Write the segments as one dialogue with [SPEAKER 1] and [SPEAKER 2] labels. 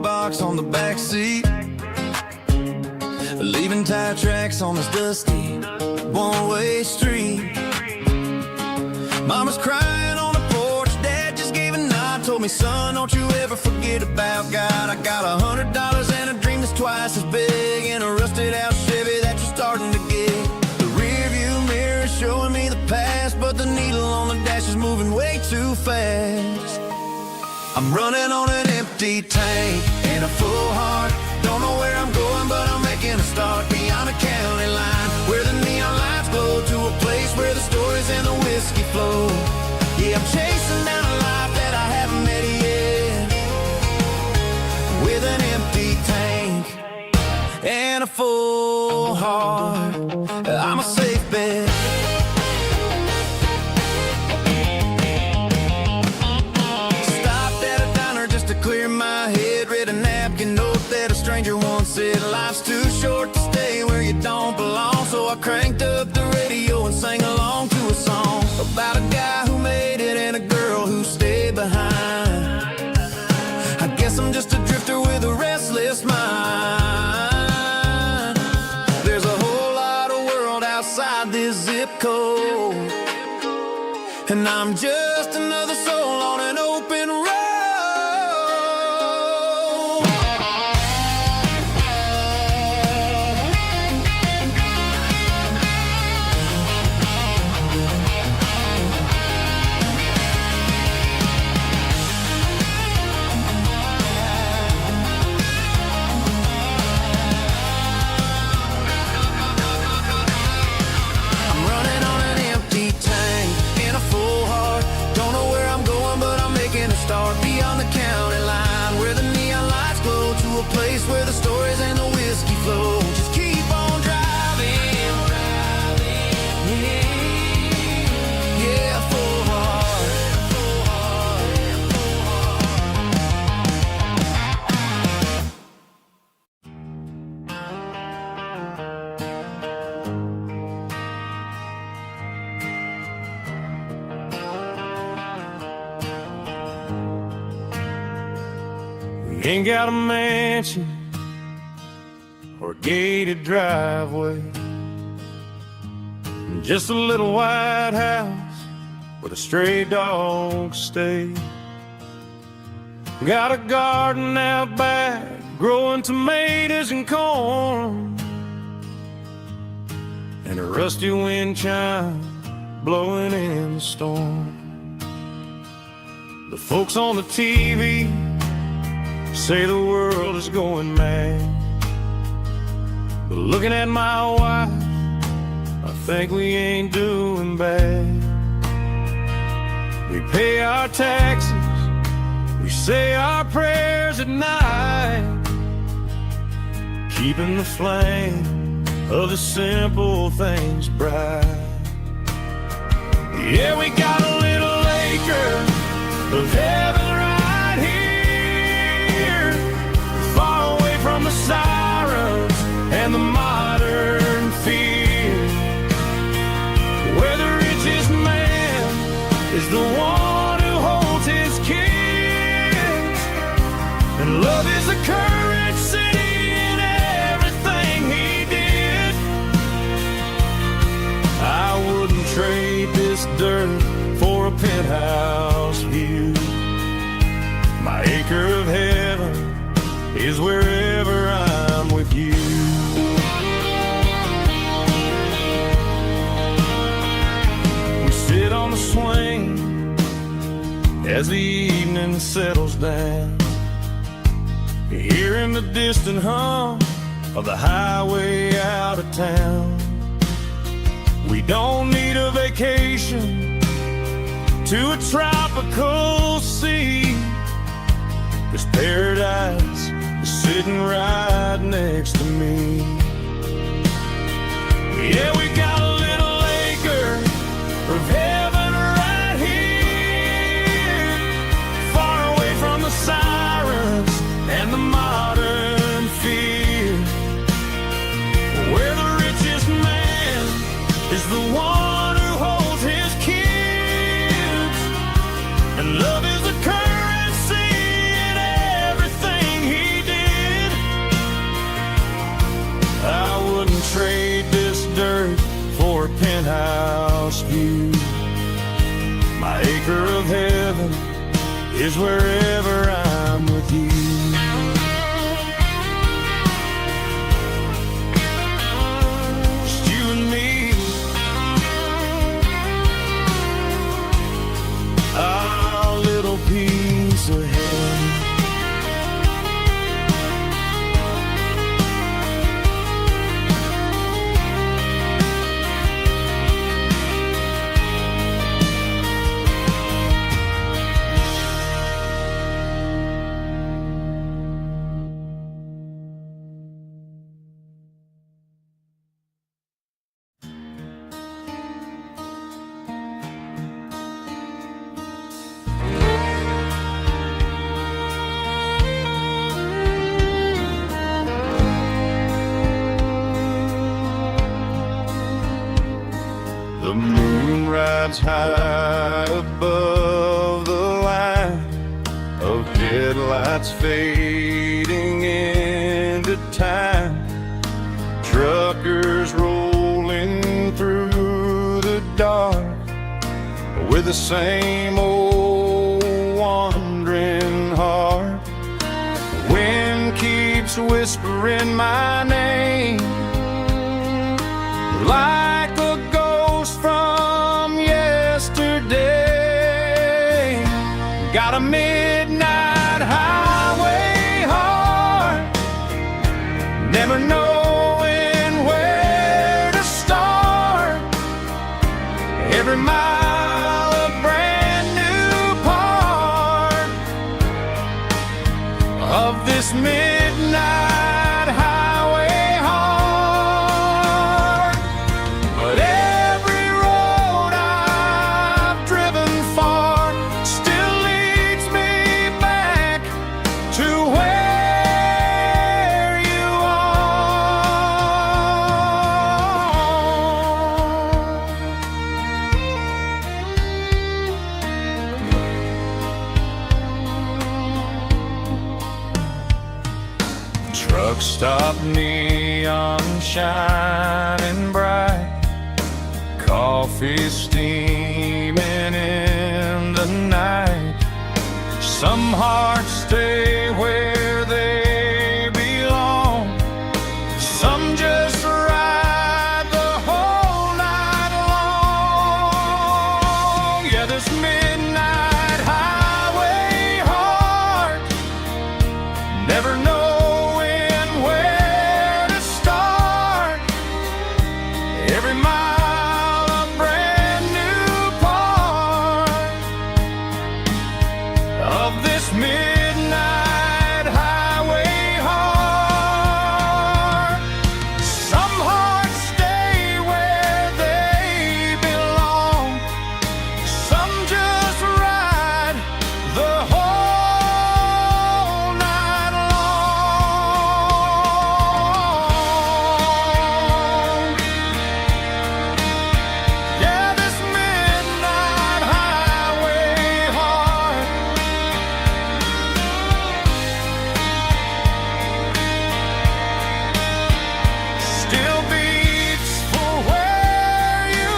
[SPEAKER 1] box on the back seat, leaving tire tracks on this dusty one-way street. Mama's crying on the porch, Dad just gave a nod, told me, son, don't you ever forget about God. I got $100 and a dream that's twice as big, and a rusted out Chevy that you're starting to get. The rear view mirror is showing me the past, but the needle on the dash is moving way too fast. I'm running on an empty tank and a full heart. Don't know where I'm going, but I'm making a start beyond the county line, where the neon lights glow, to a place where the stories and the whiskey flow. Yeah, I'm chasing down a life that I haven't met yet, with an empty tank and a full heart. I'm a safe bet. Clear my head, read a napkin note that a stranger once said, life's too short to stay where you don't belong. So I cranked up the radio and sang along to a song about a guy who made it and a girl who stayed behind. I guess I'm just a drifter with a restless mind. There's a whole lot of world outside this zip code, and I'm just another soul on an open road. Start beyond the county line, where the neon lights glow, to a place where the stories and the whiskey flow. Just keep on driving, yeah, full heart, full
[SPEAKER 2] Ain't got a mansion or a gated driveway, just a little white house where the stray dogs stay. Got a garden out back growing tomatoes and corn, and a rusty wind chime blowing in the storm. The folks on the TV say the world is going mad, but looking at my wife, I think we ain't doing bad. We pay our taxes, we say our prayers at night, keeping the flame of the simple things bright. Yeah, we got a little acre of heaven right here, far away from the sirens and the modern fear, where the richest man is the one who holds his kids, and love is the currency in everything he did. I wouldn't trade this dirt for a penthouse view. My acre of heaven is wherever I'm with you. We sit on the swing as the evening settles down, hearing the distant hum of the highway out of town. We don't need a vacation to a tropical sea, 'cause paradise is sitting right next to me. Yeah, we got a little acre of heaven right here, far away from the sirens and the modern fear, where the richest man is the one who holds his kids, and love is the currency in everything he is wherever I'm with you. Just you and me, our little piece of heaven. The moon rides high above the line of headlights fading into time. Truckers rolling through the dark with the same old wandering heart. The wind keeps whispering my name like a ghost from yesterday. Got a midnight highway heart, never knowing where to start. Every mile a brand new part of this midnight highway heart. But every road I've driven far still leads me back to where you are. Truck stop, neon shining bright, coffee steaming in the night. Some hearts stay where they belong, some just ride the whole night long. Yeah, this midnight highway heart, never knowing where to start. Every mile a brand new part of this midnight highway heart. Some hearts stay where they belong, some just ride the whole night long. Yeah, this midnight highway heart still beats for where you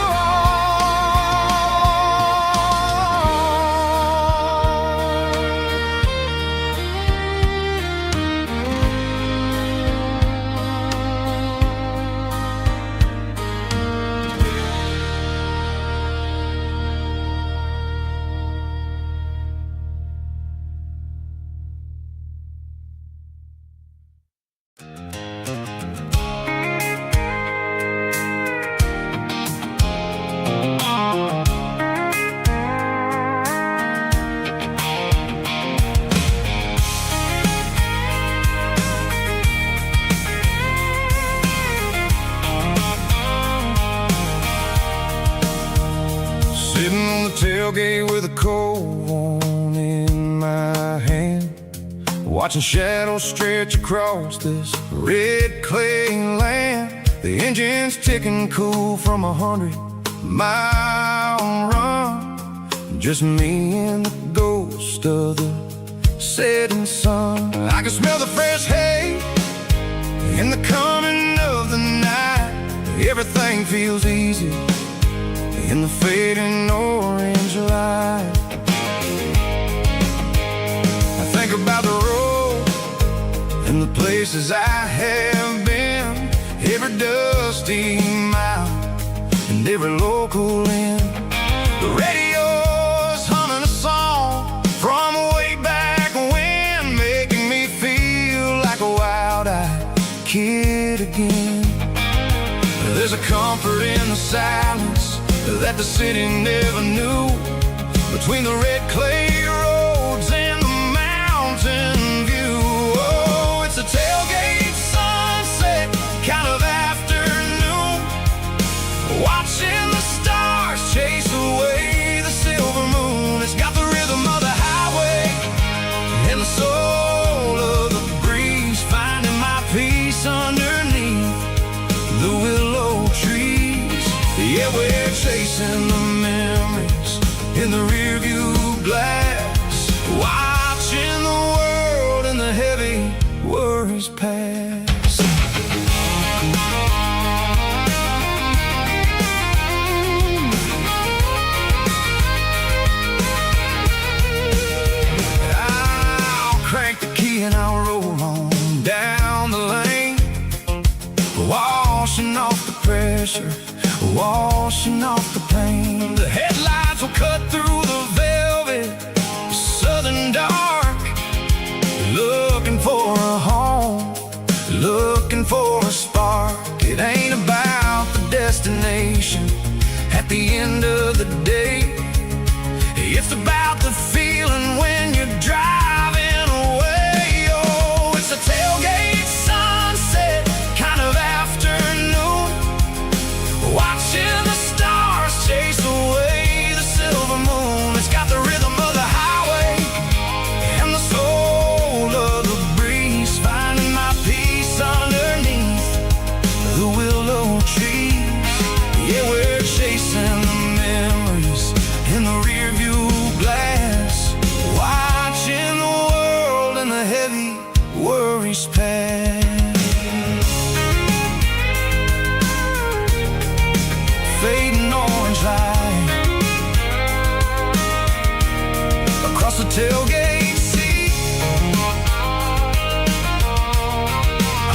[SPEAKER 2] sitting on the tailgate with a cold one in my hand, watching shadows stretch across this red clay land. The engine's ticking cool from 100-mile run. Just me and the ghost of the setting sun. I can smell the fresh hay in the coming of the night. Everything feels easy in the fading orange light.
[SPEAKER 1] and the places I have been, every dusty mile and every local inn. The radio's humming a song from way back when, making me feel like a wild-eyed kid again. There's a comfort in the silence that the city never knew, between the red clay roads and the mountain view. Oh, it's a tailgate sunset kind of afternoon, watching the stars chase away the silver moon. It's got the rhythm of the highway and the soul of the breeze, finding my peace underneath the willow trees. Yeah, we're chasing the memories in the rearview glass, watching the world and the heavy worries pass. I'll crank the key and I'll roll on down the lane, washing off the pressure, washing off the pain. The headlights will cut through the velvet southern dark, looking for a home, looking for a spark. It ain't about the destination at the end of the day, it's about the feeling when you're driving away. Oh, it's a tailgate sunset kind of afternoon, watching the stars chase away the silver moon. It's got the rhythm of the highway and the soul of the breeze, finding my peace underneath the willow trees. Yeah, we're chasing the memories in the rearview glass, watching the world and the heavy worries pass. Fading orange light across the tailgate seat.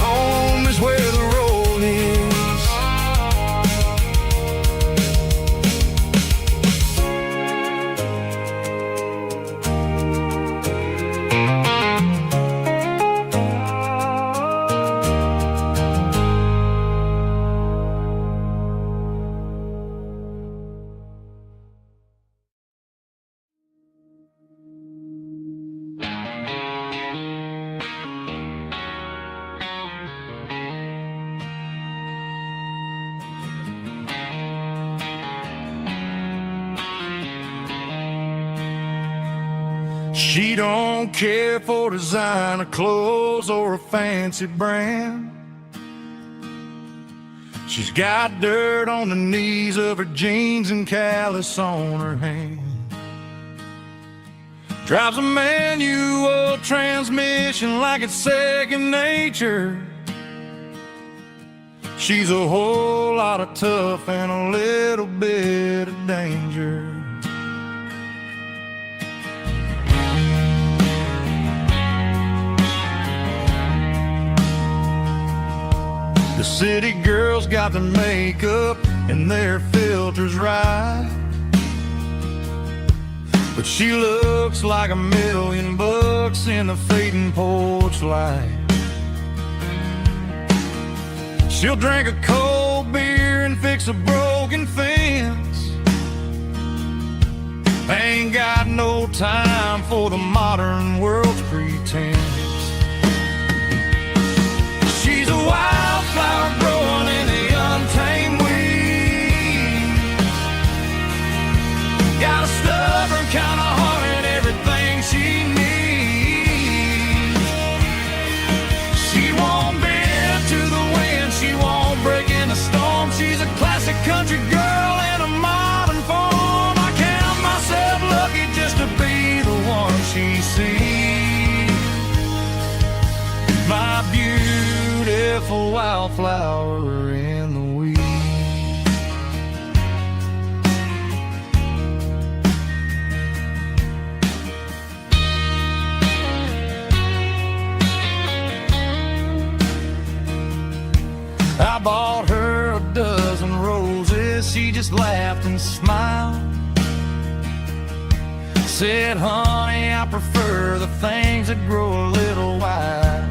[SPEAKER 1] Home is where the road is. She don't care for designer clothes or a fancy brand. She's got dirt on the knees of her jeans and callus on her hand. Drives a manual transmission like it's second nature. She's a whole lot of tough and a little bit of danger. The city girls got their makeup and their filters right, but she looks like $1,000,000 in the fading porch light. She'll drink a cold beer and fix a broken fence. Ain't got no time for the modern world's pretense. She's a wildflower growing in the untamed weeds. Got a stubborn kind of heart and everything she needs. She won't bend to the wind, she won't break in the storm. She's a classic country girl in a modern form. I count myself lucky just to be the one she sees. My beautiful wildflower in the weeds.
[SPEAKER 2] bought her a dozen roses. She just laughed and smiled. Said, honey, I prefer the things that grow a little wild.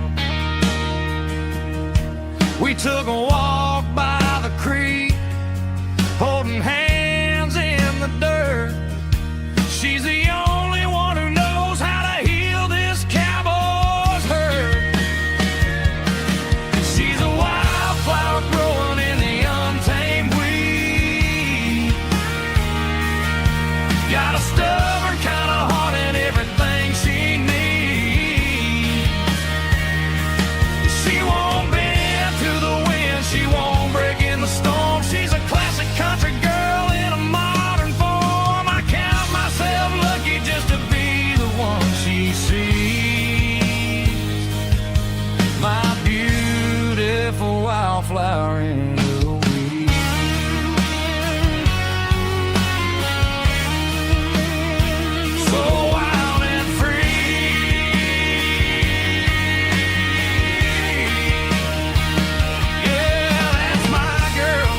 [SPEAKER 2] We took a walk by the creek, holding hands in the dirt. She's the only one who knows how to heal this cowboy's hurt. She's a wildflower growing in the untamed weed. Got a stubborn kind of heart and everything she needs. She won't bend to the wind, she won't break in the storm. She's a classic country girl in a modern form. I count myself lucky just to be the one she sees. My beautiful wildflower in the weed. So wild and free. Yeah, that's my girl.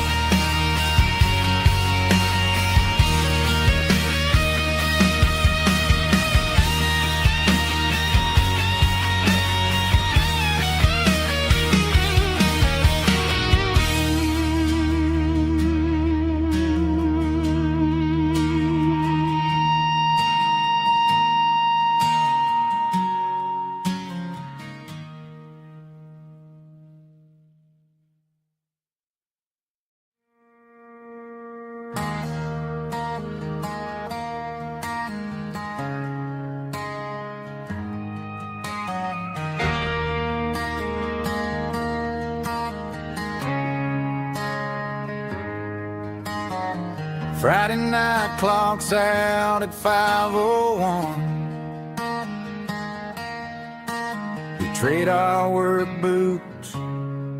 [SPEAKER 2] Friday night clocks out at 5:01. We trade our work boots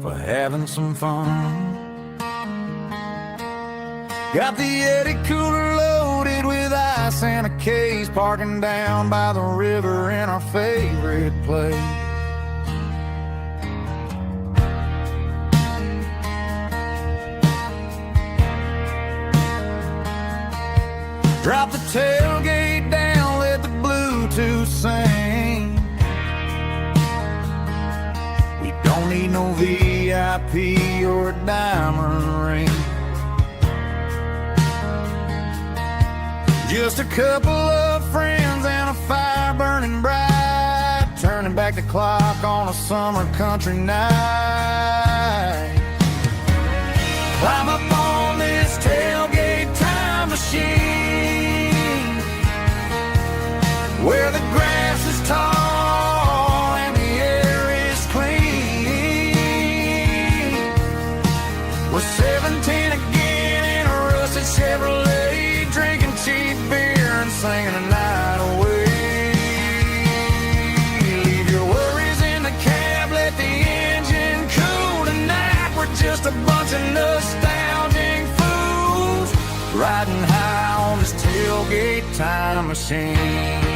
[SPEAKER 2] for having some fun. Got the Yeti cooler loaded with ice and a case, parking down by the river in our favorite place. Drop the tailgate down, let the Bluetooth sing. We don't need no VIP or a diamond ring. Just a couple of friends and a fire burning bright, turning back the clock on a summer country night. Climb up on this tailgate time machine, where the grass is tall and the air is clean. We're 17 again in a rusted Chevrolet, drinking cheap beer and singing the night away. Leave your worries in the cab, let the engine cool tonight. We're just a bunch of nostalgic fools, riding high on this tailgate time machine.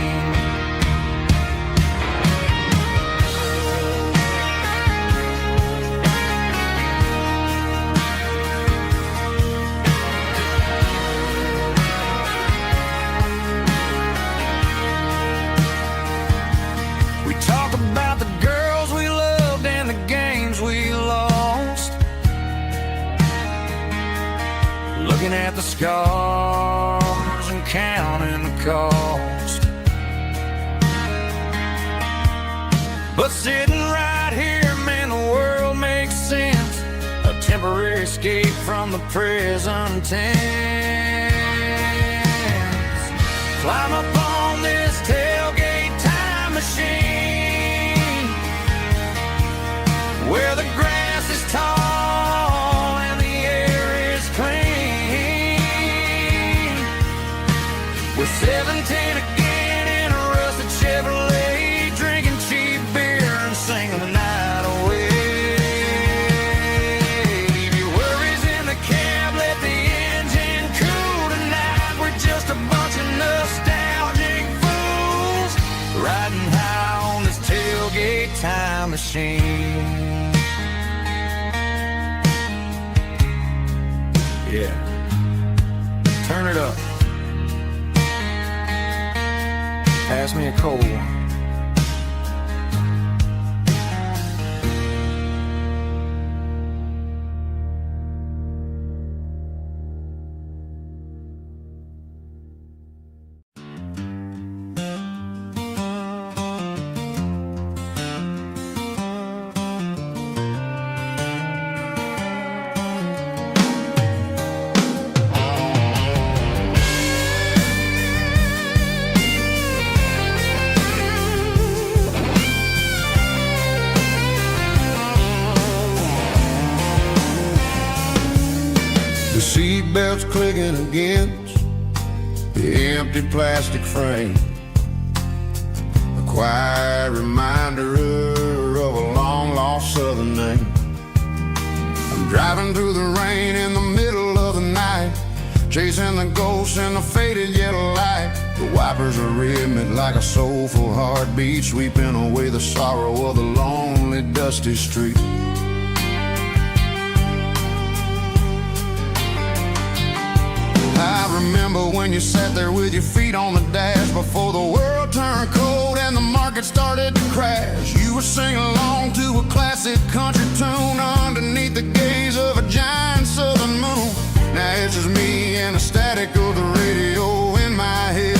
[SPEAKER 2] We talk about the girls we loved and the games we lost, looking at the scars and counting the cost. But sitting right here, man, the world makes sense. A temporary escape from the present tense. Climb up on this tailgate time machine, where the grass is tall and the air is clean. We're 17 again in a rusted Chevrolet, drinking cheap beer and singing the night away. Leave your worries in the cab, let the engine cool tonight. We're just a bunch of nostalgic fools, riding high on this tailgate time machine. Yeah. Turn it up. Pass me a cold one.
[SPEAKER 1] The seatbelt's clicking against the empty plastic frame, a quiet reminder of a long-lost southern name. I'm driving through the rain in the middle of the night, chasing the ghosts in the faded yellow light. The wipers are rhythmic like a soulful heartbeat, sweeping away the sorrow of the lonely, dusty street. I remember when you sat there with your feet on the dash, before the world turned cold and the market started to crash. You were singing along to a classic country tune underneath the gaze of a giant southern moon. Now it's just me and the static of the radio in my head,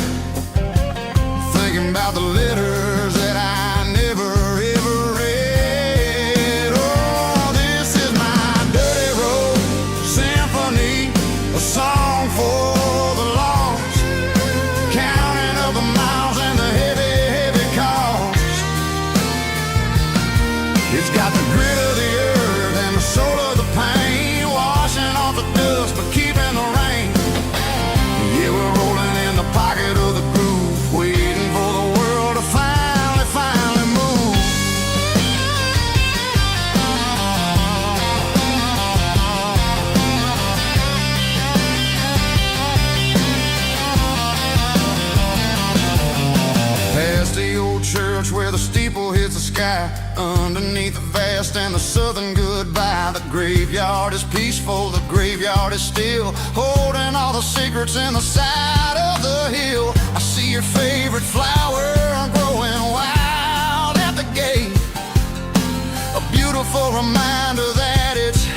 [SPEAKER 1] thinking about the letters that I never ever read. Oh, this is my dirty road symphony, a song for the lost, counting up the miles and the heavy, heavy cost. It's got the grit of the earth and the soul of the pain, washing off the dust but keeping the rain. Yeah, we're rolling in the pocket of the groove, waiting for the world to finally move. Past the old church where the steeple hits the sky, underneath the vast and the southern goodbye. The graveyard is peaceful, the graveyard is still, holding all the secrets in the side of the hill. I see your favorite flower growing wild at the gate, a beautiful reminder that it's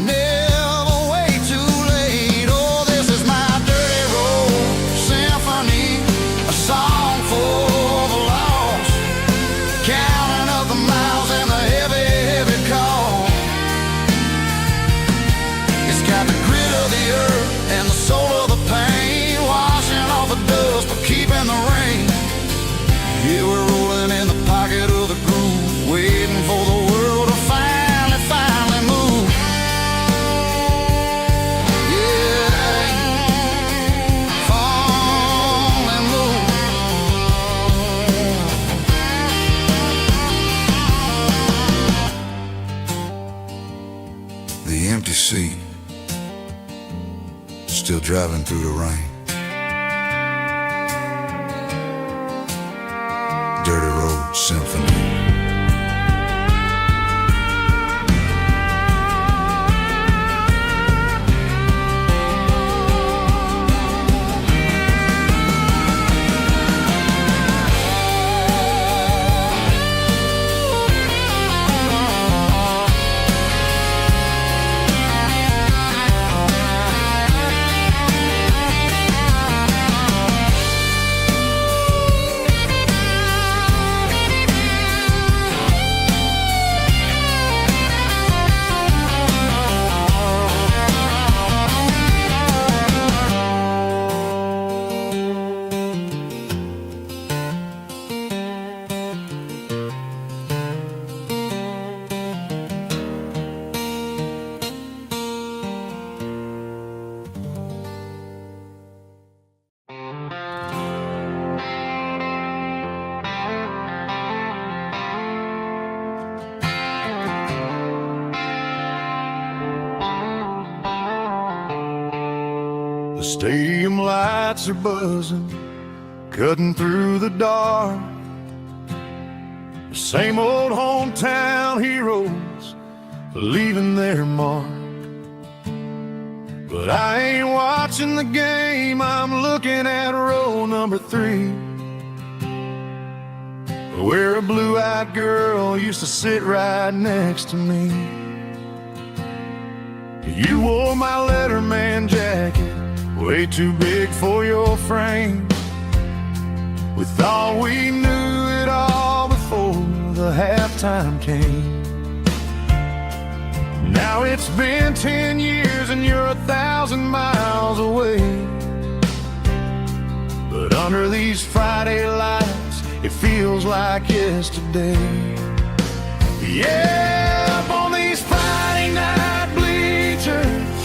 [SPEAKER 1] never way too late. Oh, this is my dirty road symphony, a song for the lost, counting up the miles and the heavy, heavy call. It's got the grit of the earth and the soul of the pain, washing off the dust but keeping the rain. Yeah, we're rolling in the pocket of the groove, waiting for the world to finally move. Yeah, finally move. The empty seat, still driving through the rain. Dirty road symphony.
[SPEAKER 2] The stadium lights are buzzing, cutting through the dark. The same old hometown heroes leaving their mark. But I ain't watching the game, I'm looking at row number 3, where a blue-eyed girl used to sit right next to me. You wore my Letterman jacket, way too big for your frame. We thought we knew it all before the halftime came. Now it's been 10 years and you're 1,000 miles away. But under these Friday lights, it feels like yesterday. Yeah, up on these Friday night bleachers,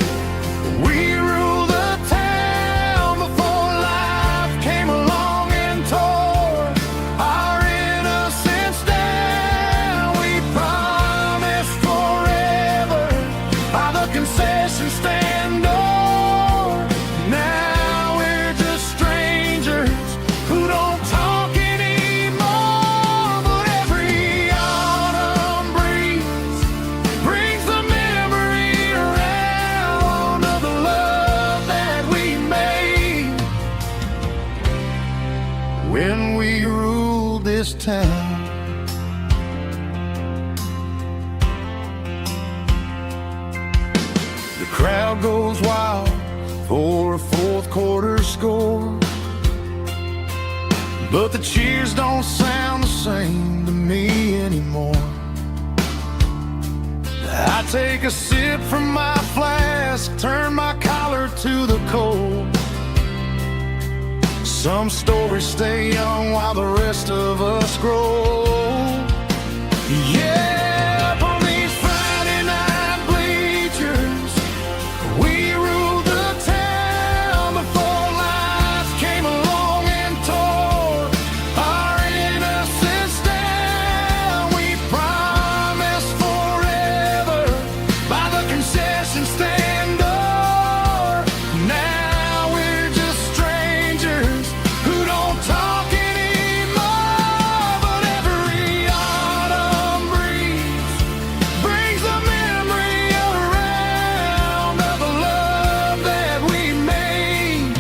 [SPEAKER 2] we rule the town before life came along and tore our innocence down. We promised forever by the concession stand door. Now we're just strangers who don't talk anymore. But every autumn breeze brings the memory around of the love that we made when we ruled this town. The crowd goes wild for a fourth quarter score, but the cheers don't sound the same to me anymore. I take a sip from my flask, turn my collar to the cold. Some stories stay young while the rest of us grow. Yeah, up on these Friday night bleachers, we ruled the town before life came along and tore our innocence down. We promised forever by the concession stand door. Now we're just strangers who don't talk anymore. But every autumn breeze brings the memory around of the love that we made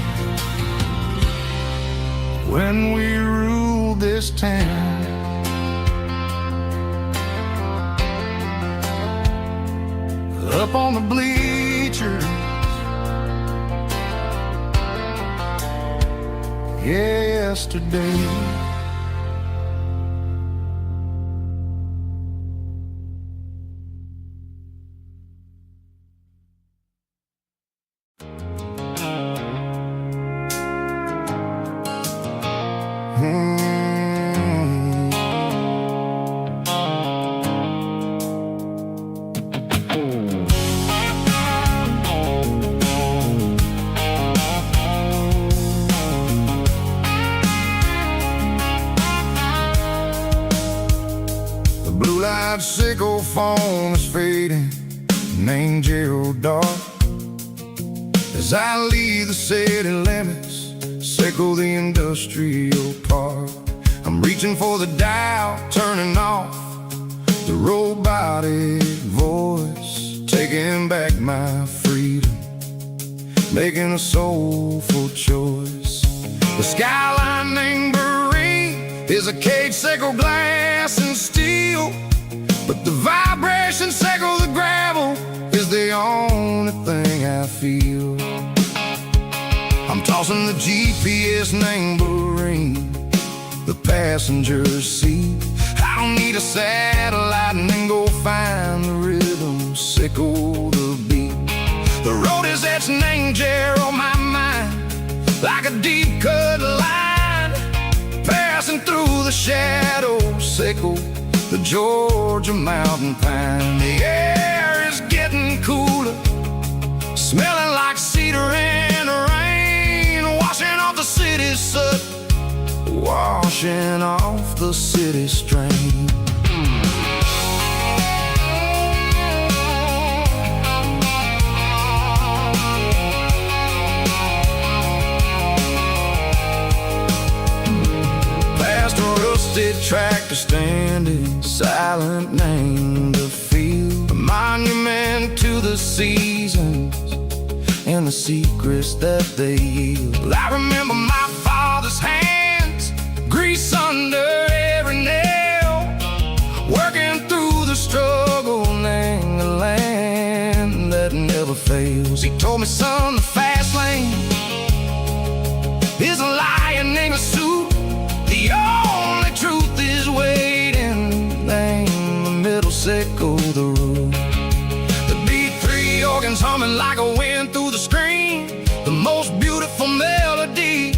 [SPEAKER 2] when we ruled this town. Up on the bleachers, yesterday. The blue-light sickle phone is fading, name Gerald Dark. As I leave the city limits, sickle the industrial park. I'm reaching for the dial, turning off the robotic voice, taking back my freedom, making a soulful choice. The skyline named Marine is a cage, sickle glass and steel, but the vibration sickle the gravel is the only thing I feel. I'm tossing the GPS named Marine, the passenger seat. I don't need a satellite and then go find the rhythm, sickle the beat. The road is etched named Gerald, my mind, like a deep cut line, passing through the shadows, sickle the Georgia mountain pine. The air is getting cooler, smelling like cedar and rain, washing off the city's soot, washing off the city strain. Past a rusted tractor standing silent, named the field, a monument to the seasons and
[SPEAKER 1] and the secrets that they yield.
[SPEAKER 2] Well, I remember my father's hands, grease under every nail, working through the struggle, laying the land that never fails. He told me, son, the fast lane is a lion in a suit. The only truth is waiting. Name the middle, sickle the root. The beat, three organs humming like a wind through the screen. The most beautiful melody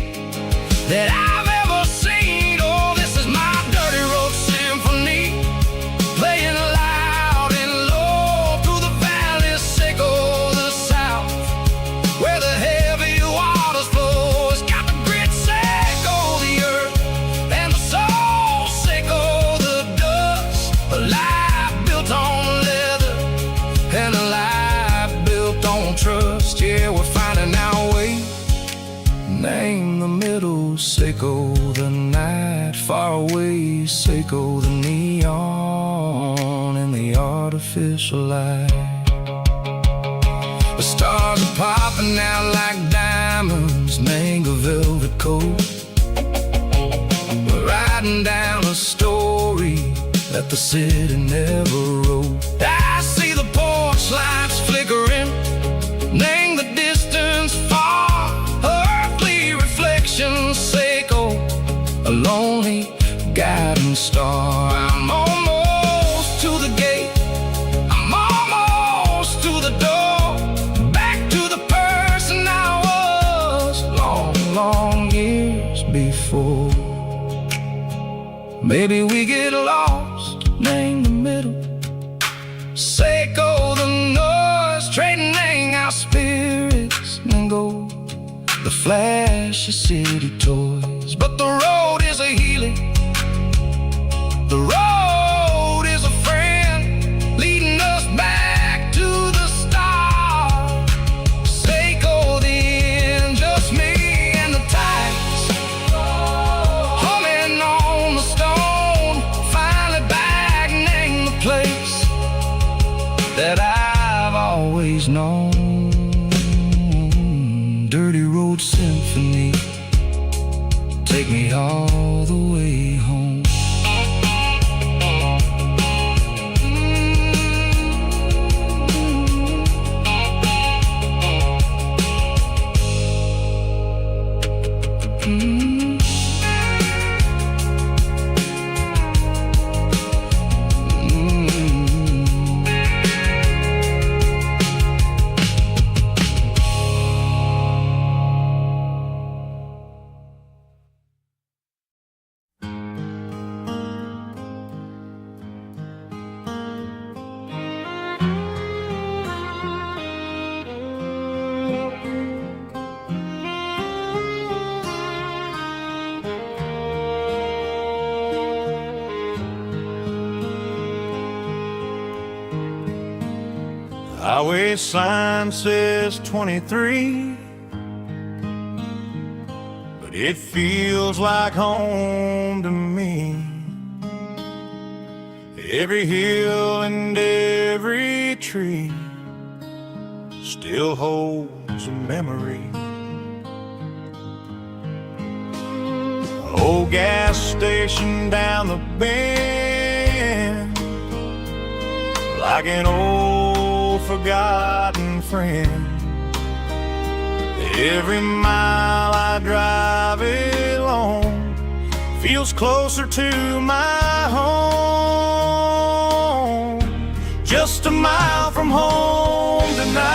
[SPEAKER 2] that I've ever seen. Oh, this is my dirty road symphony, playing loud and low through the valleys, sickle the south, where the heavy waters flow. It's got the grit, sickle the earth, and the soul, sickle the dust. A life built on leather, and a life built on trust. Yeah, we're finding our way. Name the middle, sickle the night, far away, sickle the neon in the artificial light. The stars are popping out like diamonds, mango velvet coat. We're riding down a story that the city never wrote. I see the porch lights flickering, name the distance far, earthly reflections, sickle a lonely guiding star. I'm almost to the gate, I'm almost to the door, back to the person I was long years before. Maybe we get lost, name the middle, sickle the noise, trading our spirits and gold, the flash of city toys. But the road is a healing, the road is a friend, leading us back to the start. Sickle the end, just me and the tides, humming on the stone, finally back, name the place that I've always known. Dirty road symphony, take me all the way home.
[SPEAKER 1] Highway sign says 23, but it feels like home to me. Every hill and every tree still holds a memory. Old gas station down the bend, like an old forgotten friend. Every mile I drive it along feels closer to my home. Just a mile from home tonight,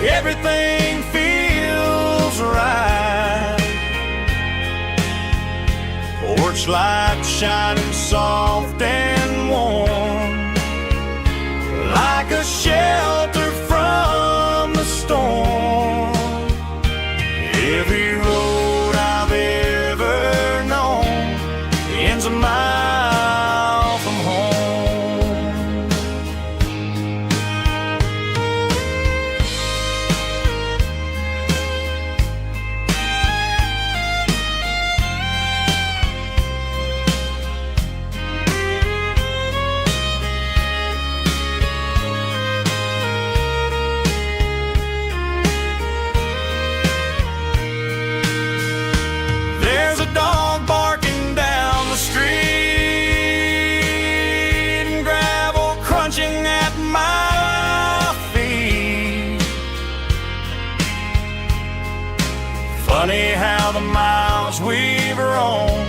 [SPEAKER 1] everything feels right. Porch light shining soft and warm, like a shelter from the storm. Every road I've ever known ends a mile from home.
[SPEAKER 2] roam,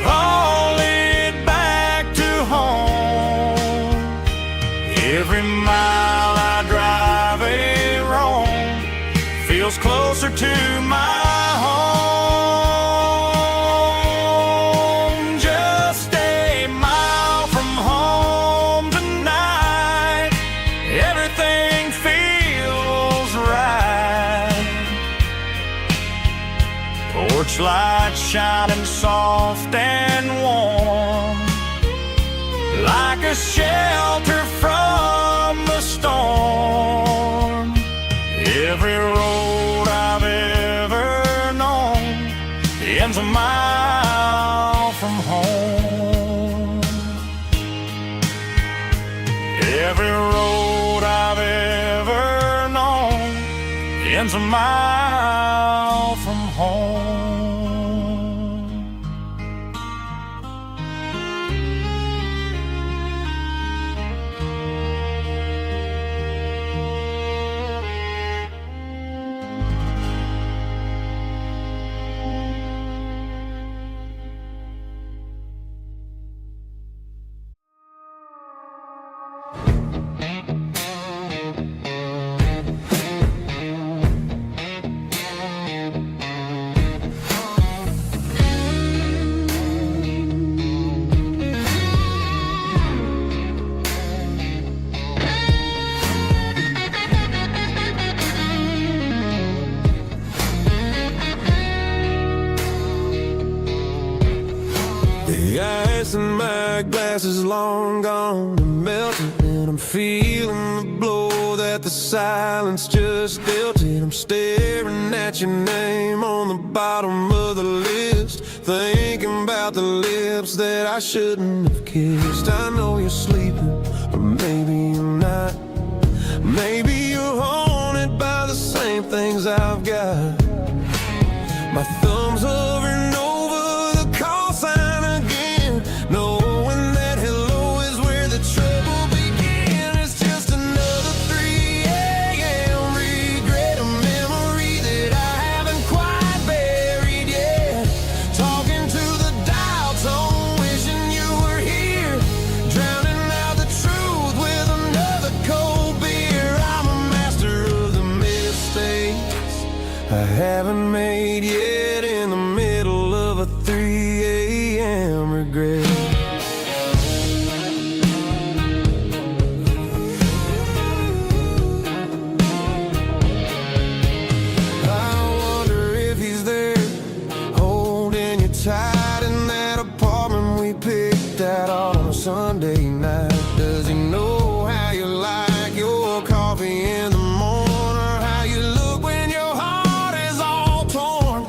[SPEAKER 2] haul it back to home. Every mile I drive a roam feels closer to my home. Just a mile from home tonight, everything feels right. Porch light shining soft and warm, like a shelter from the storm. Every road I've ever known ends a mile from home. Every road I've ever known ends a mile from home.
[SPEAKER 1] The ice in my glass is long gone and melting, and I'm feeling the blow that the silence just dealt it. I'm staring at your name on the bottom of the list, thinking about the lips that I shouldn't have kissed. I know you're sleeping, but maybe you're not. Maybe you're haunted by the same things I've got. My thumb's hovering over the call sign again, knowing that hello is where the trouble began. It's just another 3 a.m. regret, a memory that I haven't quite buried yet. Talking to the dial tone, wishing you were here, drowning out the truth with another cold beer. I'm a master of the mistakes I haven't made yet, in the middle of a 3 a.m. regret. I wonder if he's there, holding you tight in that apartment we picked out on a Sunday night. Does he know how you like your coffee in the morning, or how you look when your heart is all torn?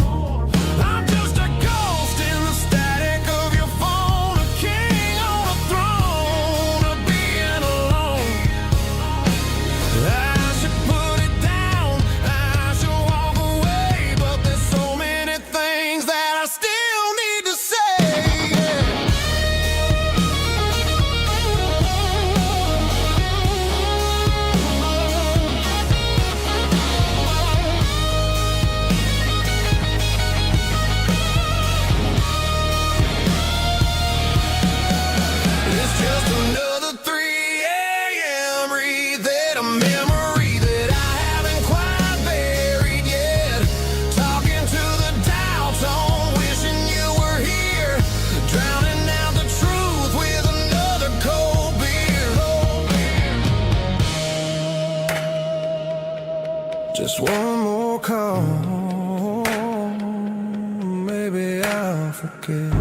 [SPEAKER 1] I'm just a ghost in the static of your phone, a king on a throne of being alone. I should put it down, I should walk away, but there's so many things that I still need to say. It's just another 3 a.m. read, a memory that I haven't quite buried yet. Talking to the dial tone, wishing you were here, drowning out the truth with another cold beer. Just one more call, maybe I'll forget.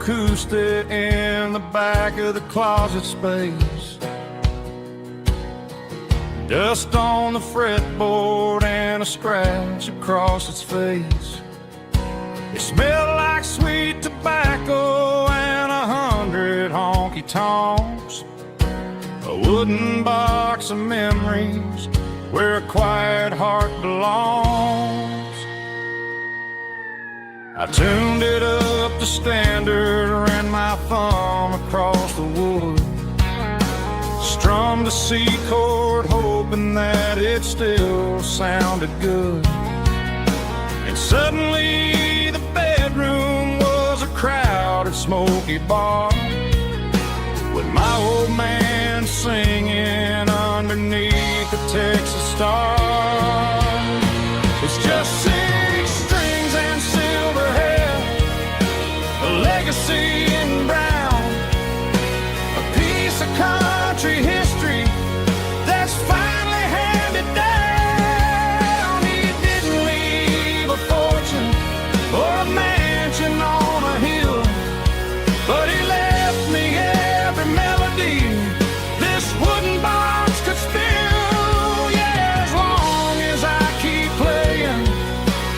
[SPEAKER 2] acoustic in the back of the closet space. Dust on the fretboard and a scratch across its face. It smelled like sweet tobacco and 100 honky-tonks. A wooden box of memories where a quiet heart belongs. I tuned it up to standard, ran my thumb across the wood, strummed a C chord hoping that it still sounded good. And suddenly the bedroom was a crowded smoky bar, with my old man singing underneath the Texas star. It's just 6 strings and silver hair, a legacy in brown, a piece of country history that's finally handed down. He didn't leave a fortune or a mansion on a hill, but he left me every melody this wooden box could spill. Yeah, as long as I keep playing,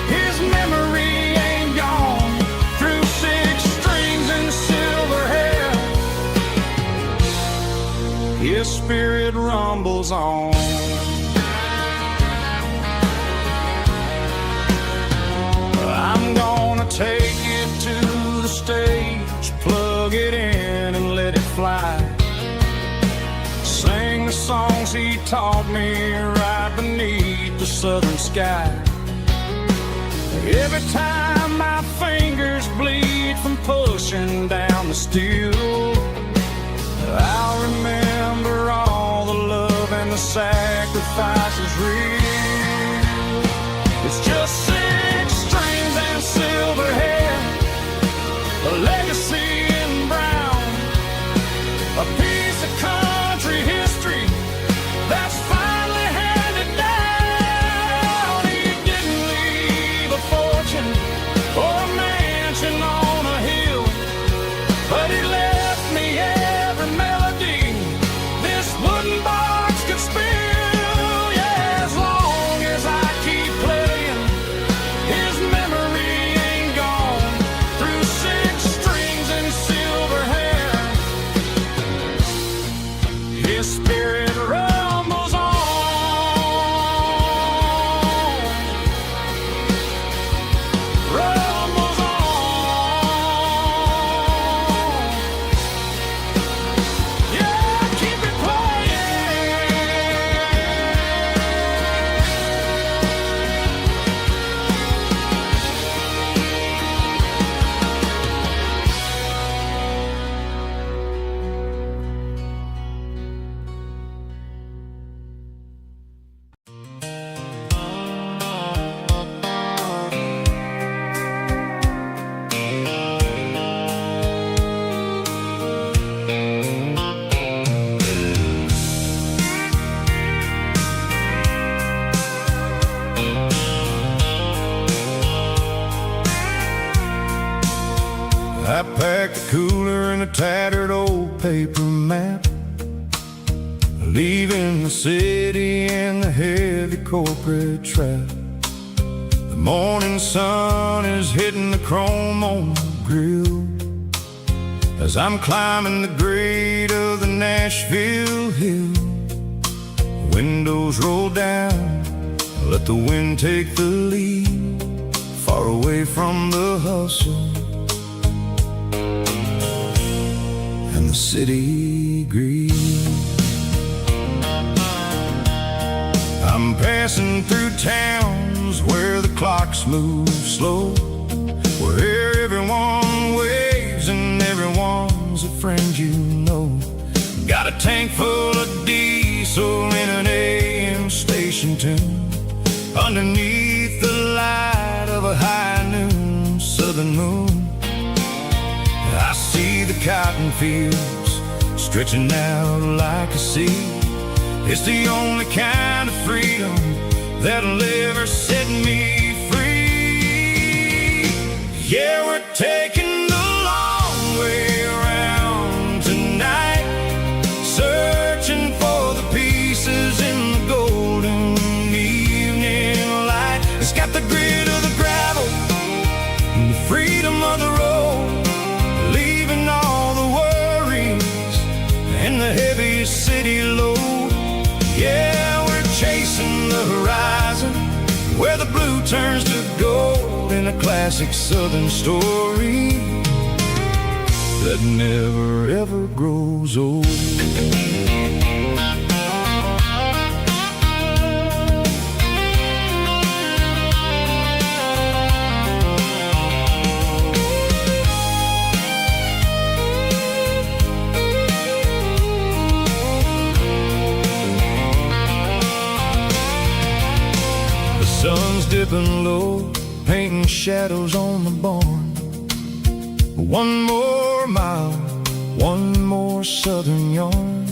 [SPEAKER 2] his memory ain't gone. Through 6 strings and silver hair, his spirit rumbles on. I'm gonna take it to the stage, plug it in and let it fly. Sing the songs he taught me right beneath the southern sky. Every time my fingers bleed from pushing down the steel, I'll remember all the love and the sacrifices real. It's just 6 strings and silver hair, a legacy in brown, a piece of country history that's finally handed down. He didn't leave a fortune or a mansion on a hill, but he left me every melody this wooden box could spill. Yeah, as long as I keep playing, his memory ain't gone. Through 6 strings and silver hair, his spirit rumbles on. Rumbles on. Yeah, keep it playing.
[SPEAKER 1] I packed a cooler and a tattered old paper map, leaving the city in the heavy corporate trap. The morning sun is hitting the chrome on the grill as I'm climbing the grade of the Nashville hill. Windows roll down, let the wind take the lead, far away from the hustle and the city greed. I'm passing through towns where the clocks move slow, where everyone waves and everyone's a friend you know. Got a tank full of diesel in an AM station tune, underneath the light of a high noon southern moon. I see the cotton fields stretching out like a sea. It's the only kind of freedom that'll ever set me free. Yeah, we're taking the long way It's got the grit of the gravel and the freedom of the road, leaving all the worries and the heavy city load. Yeah, we're chasing the horizon where the blue turns to gold, in a classic southern story that never ever grows old. The sun's dipping low, painting shadows on the barn. One more mile, one more southern yarn.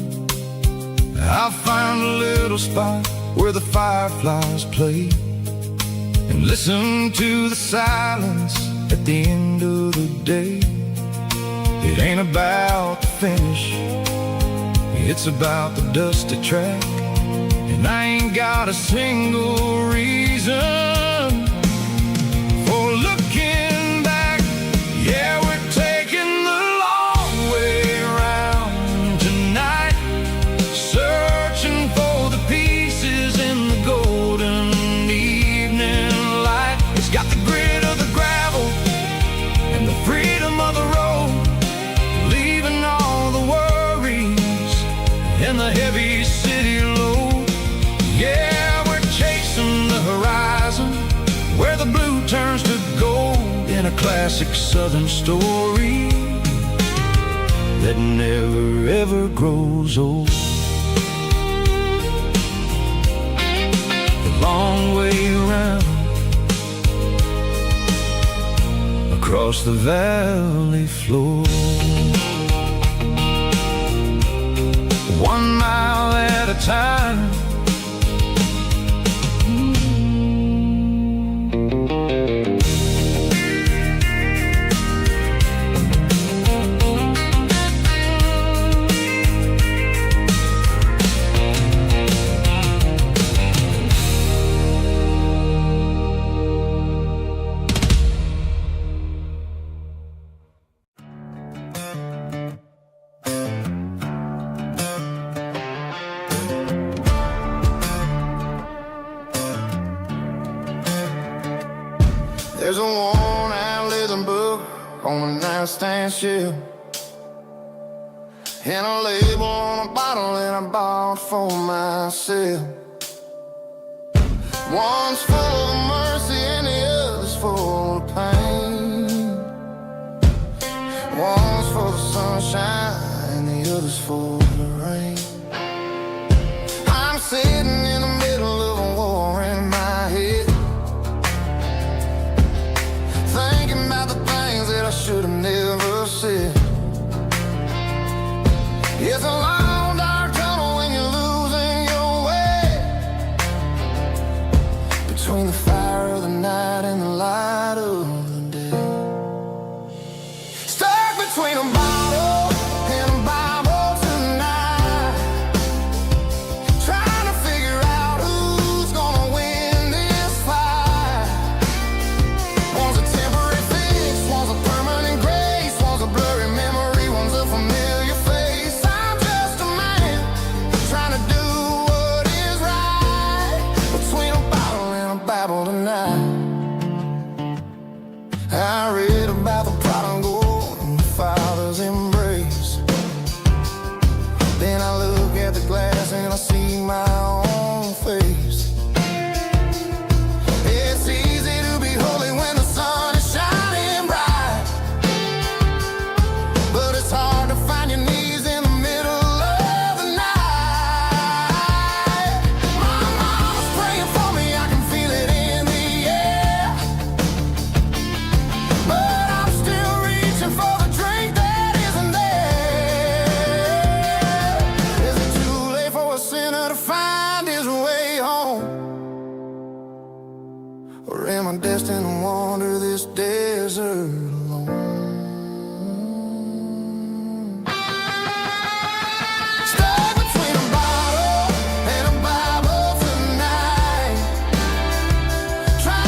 [SPEAKER 1] I'll find a little spot where the fireflies play and listen to the silence at the end of the day. It ain't about the finish, it's about the dusty track. And I ain't got a single reason for looking back. Yeah, we're taking the long way around tonight, searching for the pieces in the golden evening light. It's got the grit of the gravel and the freedom of the road, leaving all the worries and the heavy city load. Yeah, we're chasing the horizon where the blue turns to gold, in a classic southern story that never ever grows old. The long way around across the valley floor, 1 mile at a time. There's a worn-out leather book on a nightstand shelf, and a label on a bottle that I bought for myself. One's full of mercy and the other's full of pain. One's full of sunshine and the other's full of rain. I'm sitting in the middle of a war in my head, thinking about the things that I should have never said. It's a long dark tunnel when you're losing your way, between the fire of the night and the light of the day. Stuck between a bottle and a Bible tonight, trying to figure out who's gonna win this fight. One's a temporary fix, one's a permanent grace, one's a blurry memory, one's a familiar face. I'm just a man trying to do what is right, between a bottle and a Bible tonight. I read about the prodigal and the father's embrace. Then I look at the glass and I see my own face. It's easy to be holy when the sun is shining bright, but it's hard to find your knees in the middle of the night. My mama's praying for me, I can feel it in the air, but I'm still reaching for the drink that isn't there. Is it too late for a sinner to find his way home? Or am I destined to wander this desert alone? Stuck between a bottle and a Bible tonight, trying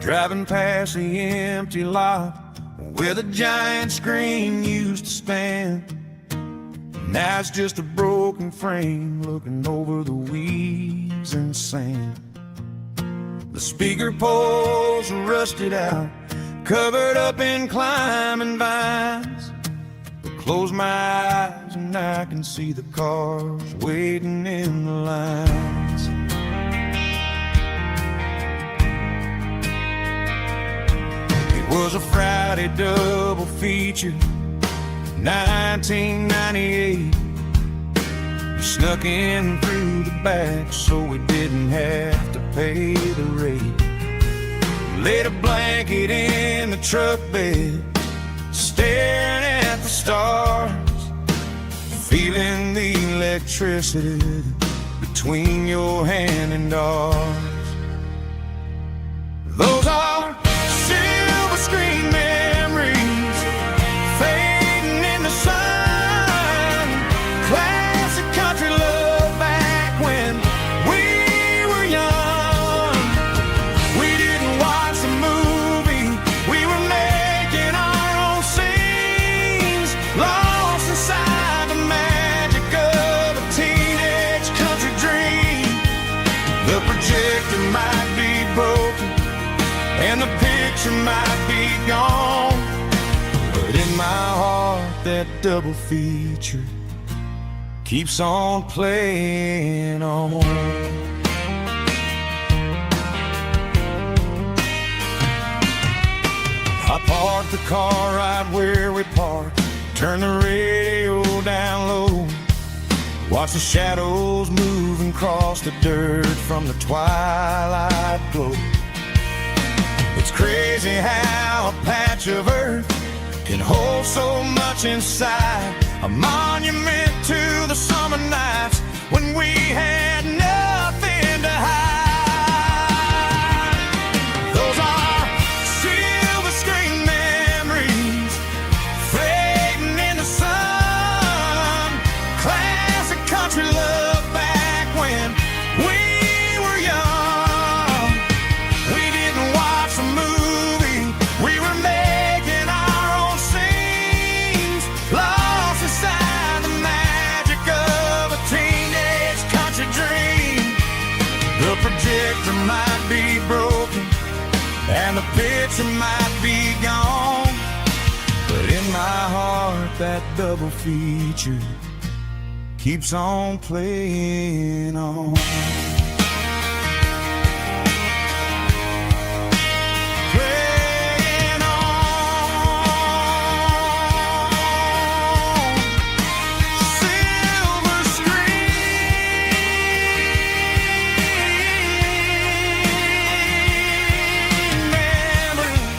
[SPEAKER 1] driving past the empty lot where the giant screen used to stand. Now it's just a broken frame looking over the weeds and sand. The speaker poles are rusted out, covered up in climbing vines. Close my eyes and I can see the cars waiting in the lines. It was a Friday double feature, 1998. We snuck in through the back so we didn't have to pay the rate. We laid a blanket in the truck bed, staring at the stars, feeling the electricity between your hand and ours. Those are silver screen memories fading in the sun. Classic country love back when we were young. We didn't watch the movie, we were making our own scenes, lost inside the magic of a teenage country dream. The projector might be broken and the picture might be gone, but in my heart that double feature keeps on playing on. I parked the car right where we parked, turned the radio down low, watch the shadows move across the dirt from the twilight glow. It's crazy how a patch of earth can hold so much inside, a monument to the summer nights when we had nothing to hide. Those are silver screen memories fading in the sun. Classic country love back when we were young. We didn't watch the movie, we were making our own scenes, lost inside the magic of a teenage country dream. The projector might be broken and the picture might be gone, but in my heart that double feature keeps on playing on. Playing on. Silver screen memories.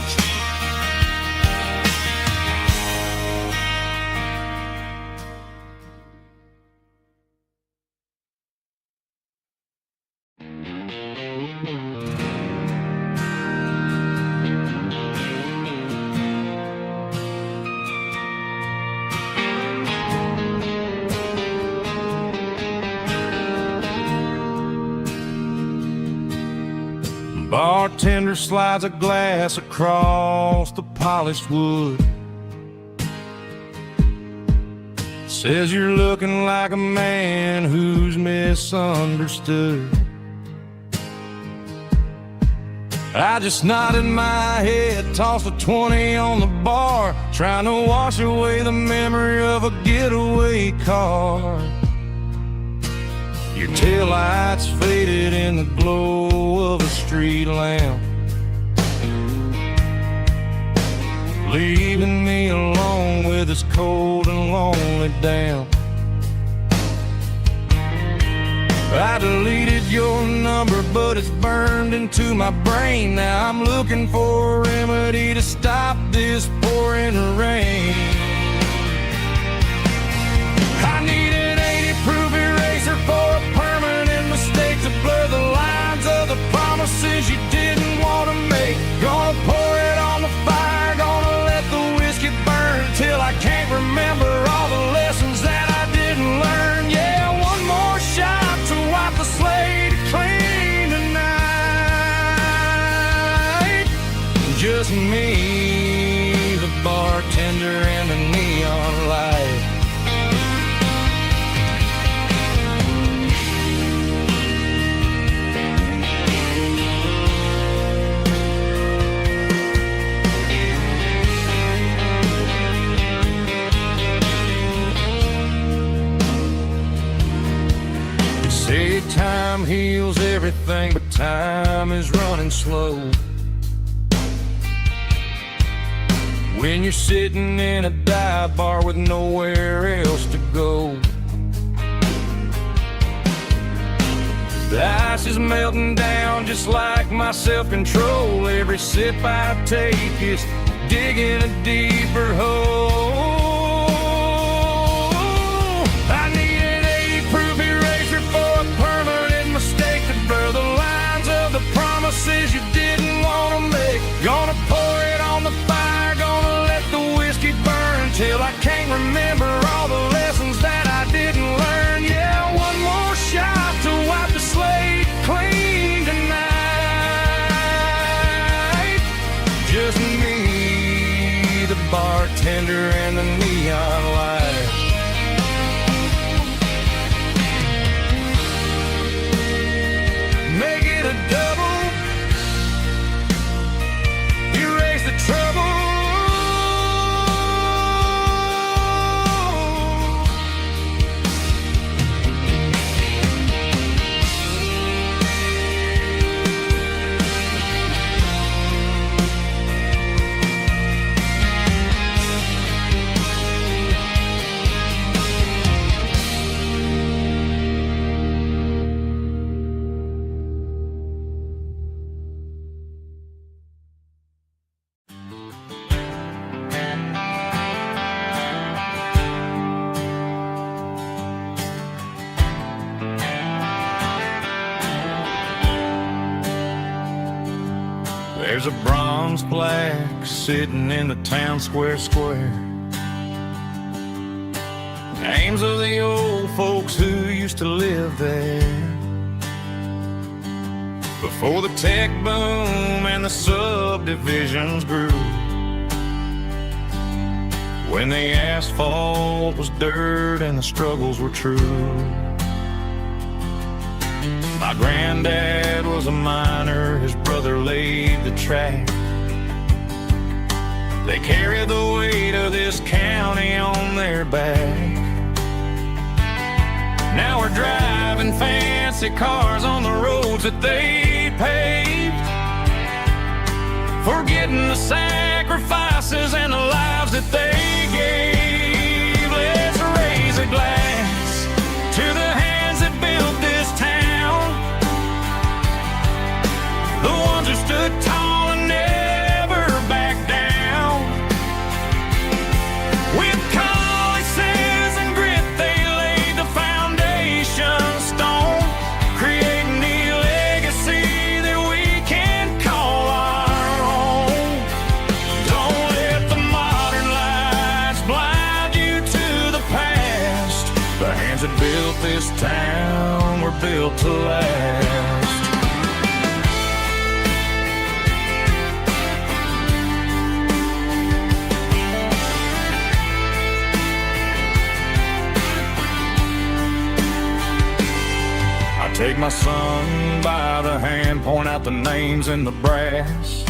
[SPEAKER 1] Bartender slides a glass across the polished wood, says you're looking like a man who's misunderstood. I just nodded my head, tossed a 20 on the bar, trying to wash away the memory of a getaway car. Your taillights faded in the glow of a street lamp, leaving me alone with this cold and lonely damp. I deleted your number, but it's burned into my brain. Now I'm looking for a remedy to stop this pouring rain. I need an 80-proof eraser for a permanent mistake to blur the lines of the promises you didn't want to make. Gonna pour it on the fire, gonna let the whiskey burn till I can't remember all the lessons that I didn't learn. Yeah, one more shot to wipe the slate clean tonight.
[SPEAKER 2] just me, the bartender and the neon light. Say time heals everything, but time is running slow. When you're sitting in a dive bar with nowhere else to go, the ice is melting down just like my self-control. Every sip I take is digging a deeper hole. I need an 80-proof eraser for a permanent mistake to blur the lines of the promises you didn't want to make. Gonna pour it on the fire, gonna let the whiskey burn till I can't remember all the lessons that I didn't learn. Yeah, one more shot to wipe the slate clean tonight. Just me, the bartender and the neon light. Make it a double, erase the trouble. There's a bronze plaque sitting in the town square. Names of the old folks who used to live there before the tech boom and the subdivisions grew, when the asphalt was dirt and the struggles were true. My granddad was a miner, his brother laid the track. They carried the weight of this county on their back. Now we're driving fancy cars on the roads that they paved, forgetting the sacrifices and the lives that they gave. Let's raise a glass to the hands that built this town, the ones who stood tall and never backed down. With calluses and grit, they laid the foundation stone, creating the legacy that we can call our own. Don't let the modern lights blind you to the past. The hands that built this town were built to last. Take my son by the hand, point out the names in the brass.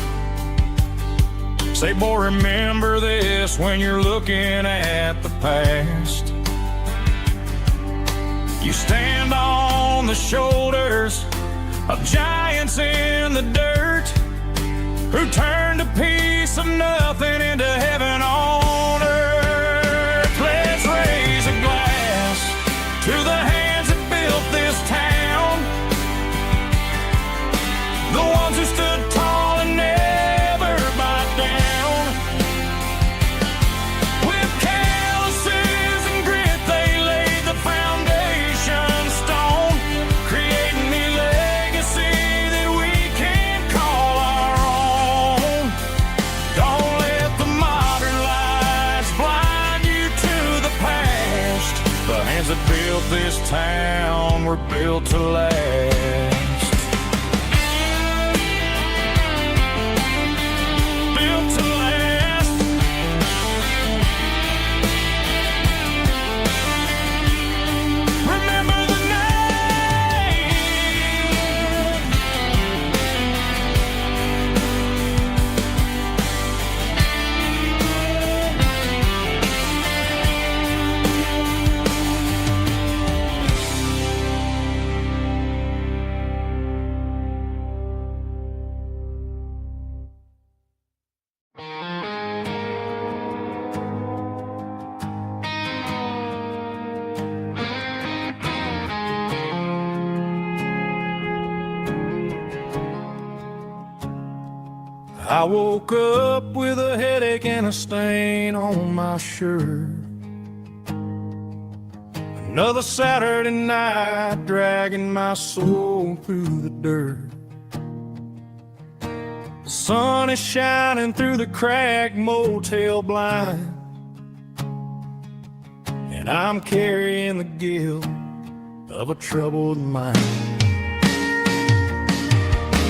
[SPEAKER 2] Say, boy, remember this when you're looking at the past. You stand on the shoulders of giants in the dirt, who turned a piece of nothing into heaven on earth. Let's raise a glass to the hands that built this town, the ones who stood tall and never backed down. With calluses and grit, they laid the foundation stone, creating the legacy that we can call our own. Don't let the modern lights blind you to the past. The hands that built this town were built to last. I woke up with a headache and a stain on my shirt. Another Saturday night dragging my soul through the dirt. The sun is shining through the cracked motel blind, and I'm carrying the guilt of a troubled mind.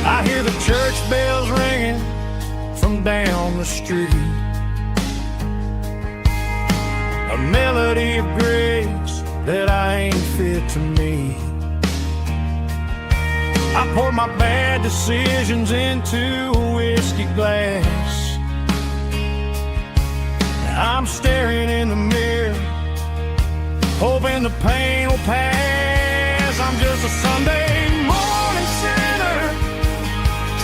[SPEAKER 2] I hear the church bells ringing from down the street, a melody of grace that I ain't fit to meet. I pour my bad decisions into a whiskey glass. I'm staring in the mirror, hoping the pain will pass. I'm just a Sunday morning sinner,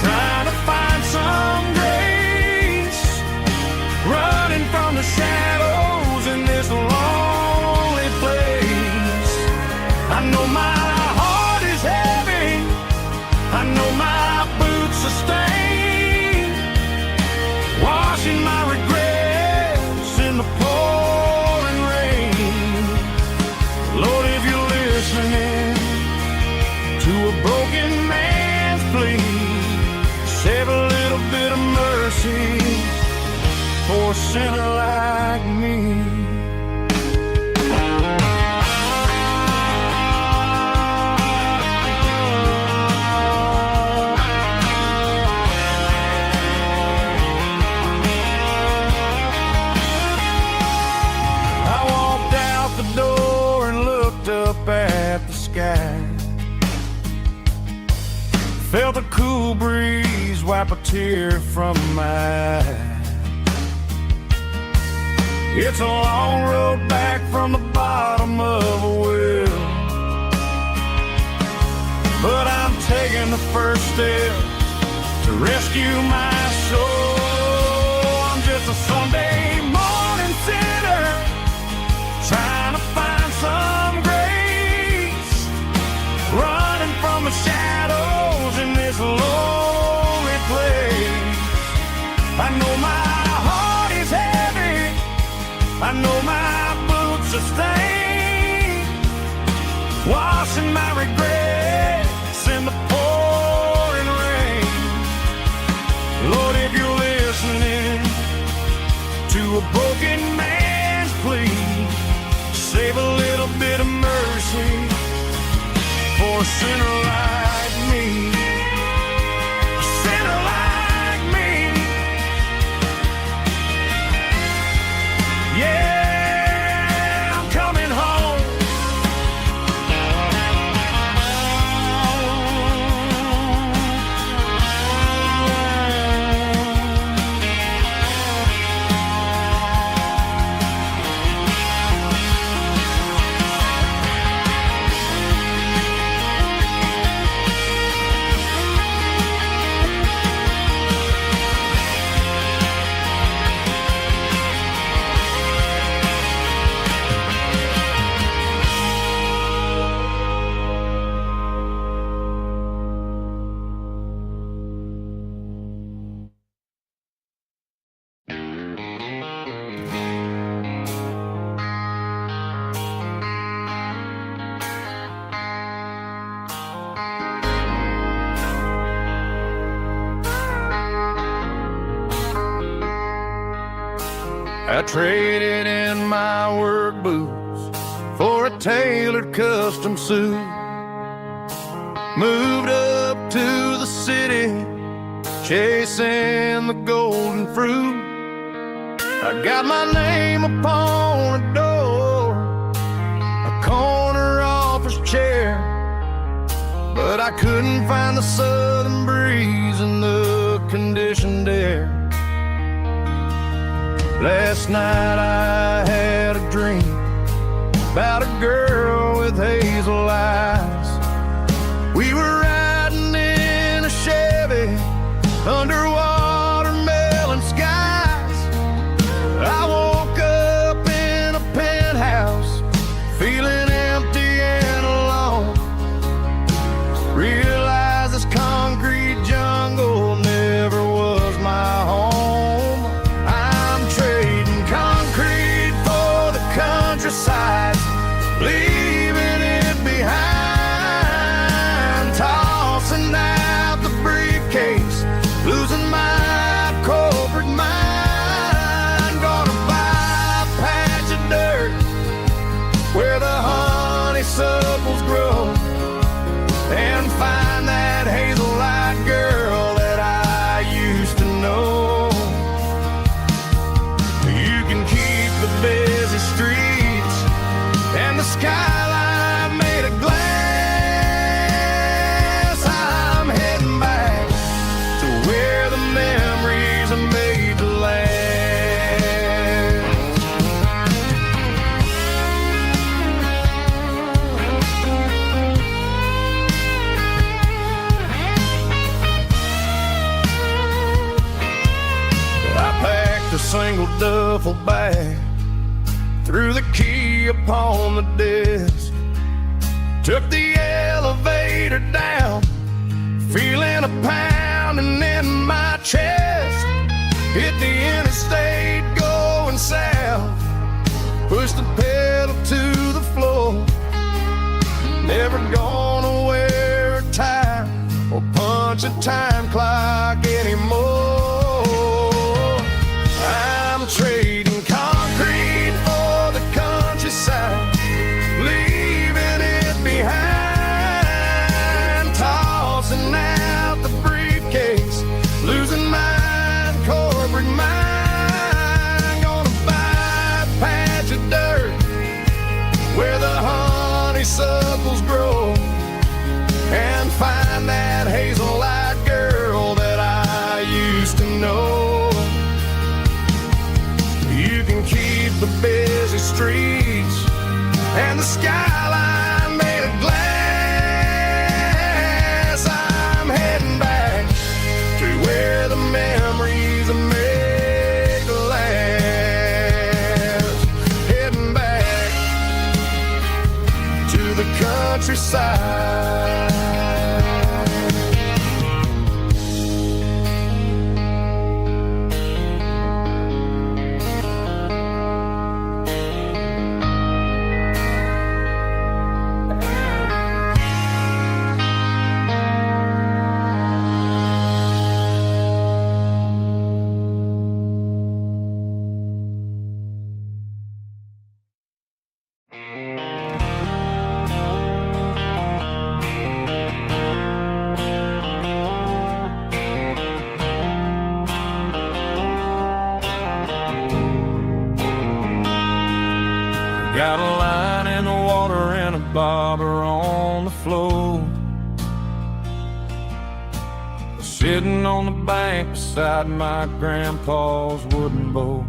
[SPEAKER 2] trying to find some grace, running from the shadows in this lonely place. I know my heart is heavy, I know my boots are stained, washing my regrets in the pouring rain. Lord, if you're listening to a broken man's plea, save a little bit of mercy for a sinner like me. I walked out the door and looked up at the sky, felt a cool breeze wipe a tear from my eye. It's a long road back from the bottom of a well, but I'm taking the first step to rescue my soul. I'm just a Sunday morning sinner, trying to find some grace, running from the shadows in this lonely place. I know my heart is heavy, I know my boots are stained, washing my regrets in the pouring rain. Lord, if you're listening to a broken man's plea, save a little bit of mercy for a sinner like me. A sinner like me. Yeah, I'm coming home. I traded in my work boots for a tailored custom suit, moved up to the city, chasing the golden fruit. I got my name upon a door, a corner office chair, but I couldn't find the southern breeze in the conditioned air. Last night I had a dream about a girl with hazel eyes. We were riding in a Chevy under watermelon skies. I woke up in a penthouse feeling empty and alone. Realized this concrete jungle never was my single duffel bag, threw the key upon the desk, took the elevator down, feeling a pounding in my chest. Hit the interstate going south, pushed the pedal to the floor. Never gonna wear a tie or punch a time clock anymore. I'm trading concrete for the countryside, leaving it behind, tossing out the briefcase, losing my corporate mind. Gonna buy a patch of dirt where the honeysuckles grow, and find that hazel-eyed girl that I used to know. You can keep the busy streets and the skyline made of glass. I'm heading back to where the memories are made to last. Heading back to the countryside. Got a line in the water and a bobber on the floor, sitting on the bank beside my grandpa's wooden boat.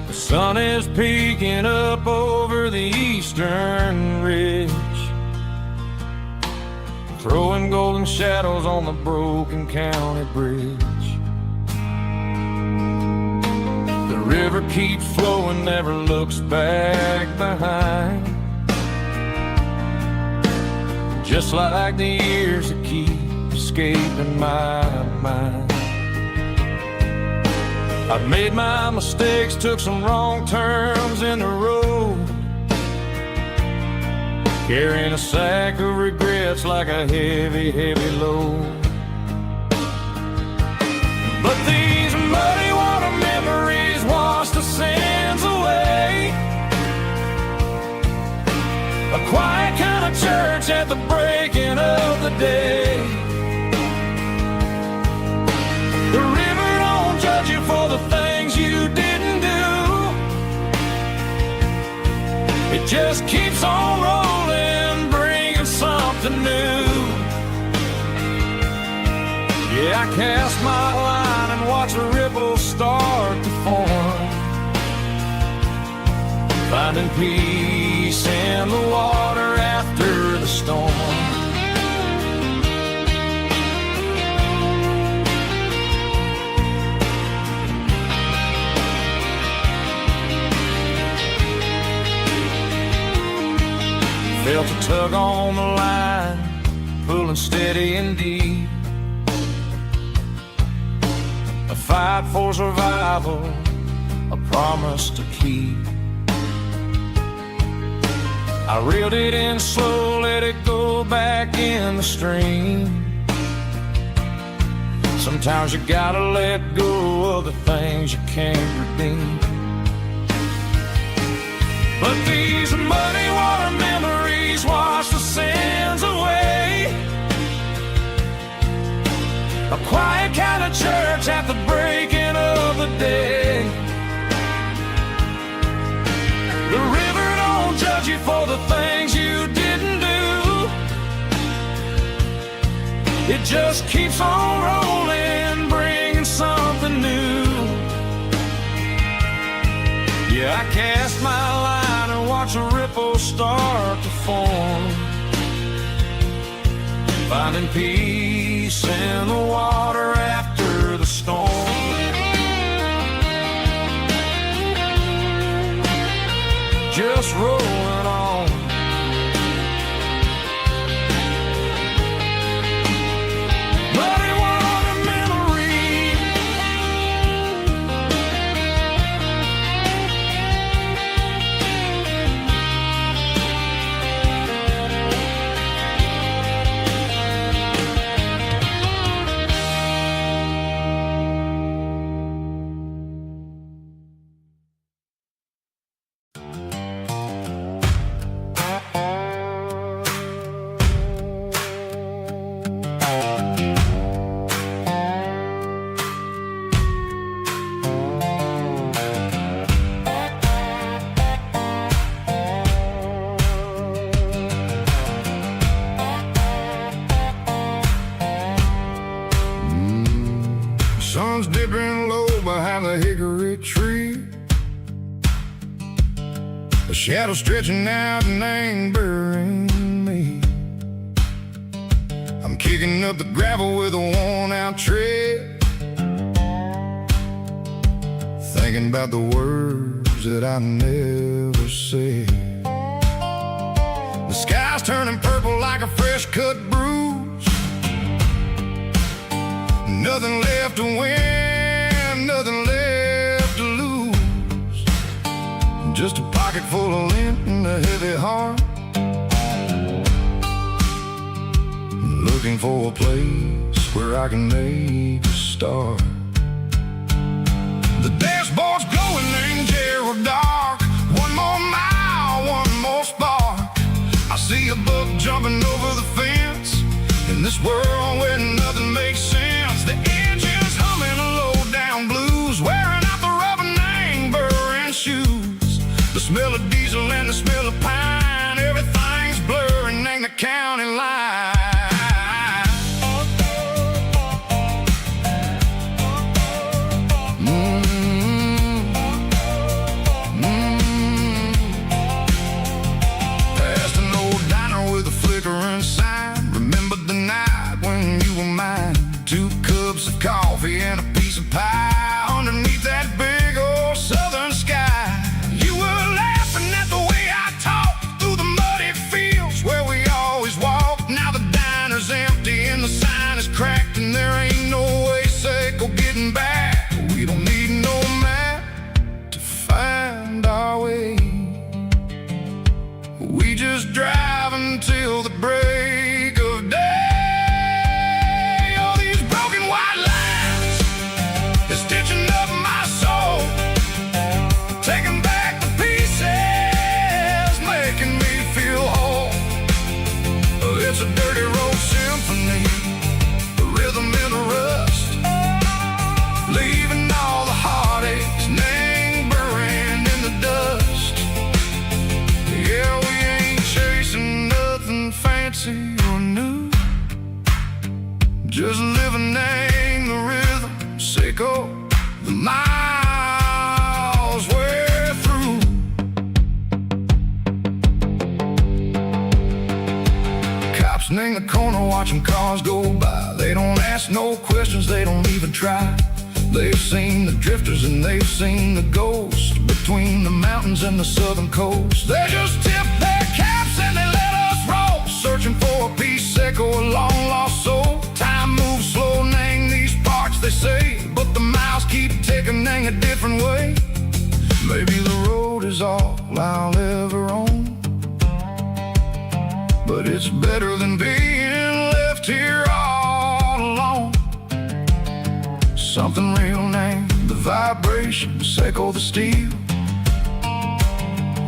[SPEAKER 2] The sun is peeking up over the eastern ridge, throwing golden shadows on the broken county bridge. The river keeps flowing, never looks back behind, just like the years that keep escaping my mind. I've made my mistakes, took some wrong turns in the road, carrying a sack of regrets like a heavy, heavy load. But these muddy water memories wash the sins away. A quiet kind of church at the breaking of the day. The river don't judge you for the things you didn't do. It just keeps on rolling, bringing something new. Yeah, I cast my line and watch the ripples start to form, finding peace in the water after the storm. Felt a tug on the line, pulling steady and deep. A fight for survival, a promise to keep. I reeled it in slow, let it go back in the stream. Sometimes you gotta let go of the things you can't redeem. But these muddy water memories wash the sins away. A quiet kind of church at the breaking of the day. The river don't judge you for the things you didn't do. It just keeps on rolling, bringing something new. Yeah, I cast my line and watch a ripple start to form, finding peace in the water after the storm. just rolling on. But it was a memory.
[SPEAKER 1] Sun's dipping low behind the hickory tree. A shadow stretching out and ain't burying me. I'm kicking up the gravel with a worn-out tread, thinking about the words that I never said. The sky's turning purple like a fresh-cut bruise. Nothing left to win, nothing left to lose. Just a pocket full of lint and a heavy heart, looking for a place where I can make a start. The dashboard's glowing angel dark. One more mile, one more spark. I see a buck jumping over the fence in this world where nothing makes sense. The engine's humming a low-down blues, wearing out the rubber name burring shoes. The smell of diesel and the smell of pine, everything's blurring ain't the county line. Past an old diner with a flickering sign. Remember the night when you were mine. 2 cups of coffee and a piece of pie underneath that big old southern sky. You were laughing at the way I talked through the muddy fields where we always walked. Now the diner's empty and the sign is cracked, and there ain't no way safe or getting back. We don't need no map to find our way. We just drive until the break of day. It's a dirty road symphony, a rhythm in the rust, leaving all the heartaches, name burning in the dust. Yeah, we ain't chasing nothing fancy or new, just living in the rhythm, sicko, the miles we're through. In the corner watching cars go by. They don't ask no questions, they don't even try. They've seen the drifters and they've seen the ghosts between the mountains and the southern coast. They just tip their caps and they let us roll, searching for a piece echo, a long lost soul. Time moves slow, name these parts they say, but the miles keep ticking in a different way. Maybe the road is all I'll ever own, but it's better than being left here all alone. Something real named the vibrations echo the steel.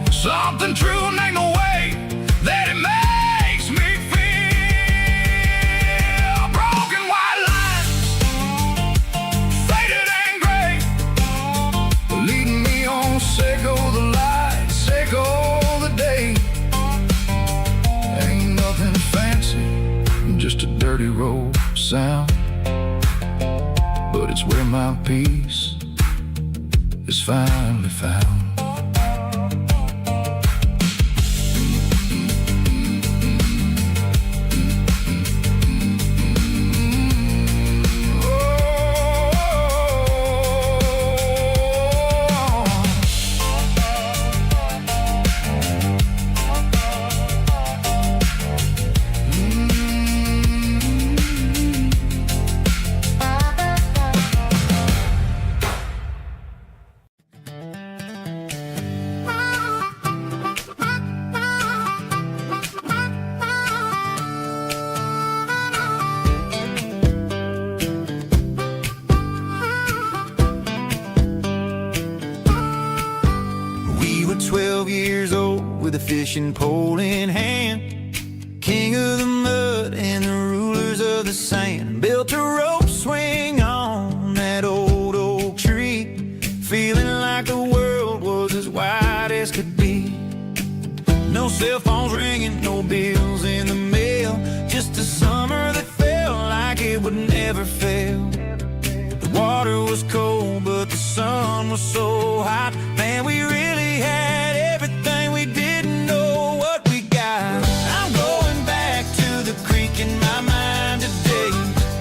[SPEAKER 1] Something true named the way that it makes me feel. Broken white lines, faded and gray, leading me on, Seco the light, Seco the day. Ain't nothing fancy, just a dirty road sound, but it's where my peace is finally found. fishing pole in hand. King of the mud and the rulers of the sand. Built a rope swing on that old oak tree, feeling like the world was as wide as could be. No cell phones ringing, no bills in the mail, just a summer that felt like it would never fail. The water was cold, but the sun was so hot. Man, we really had everything, we didn't know what we got. I'm going back to the creek in my mind today,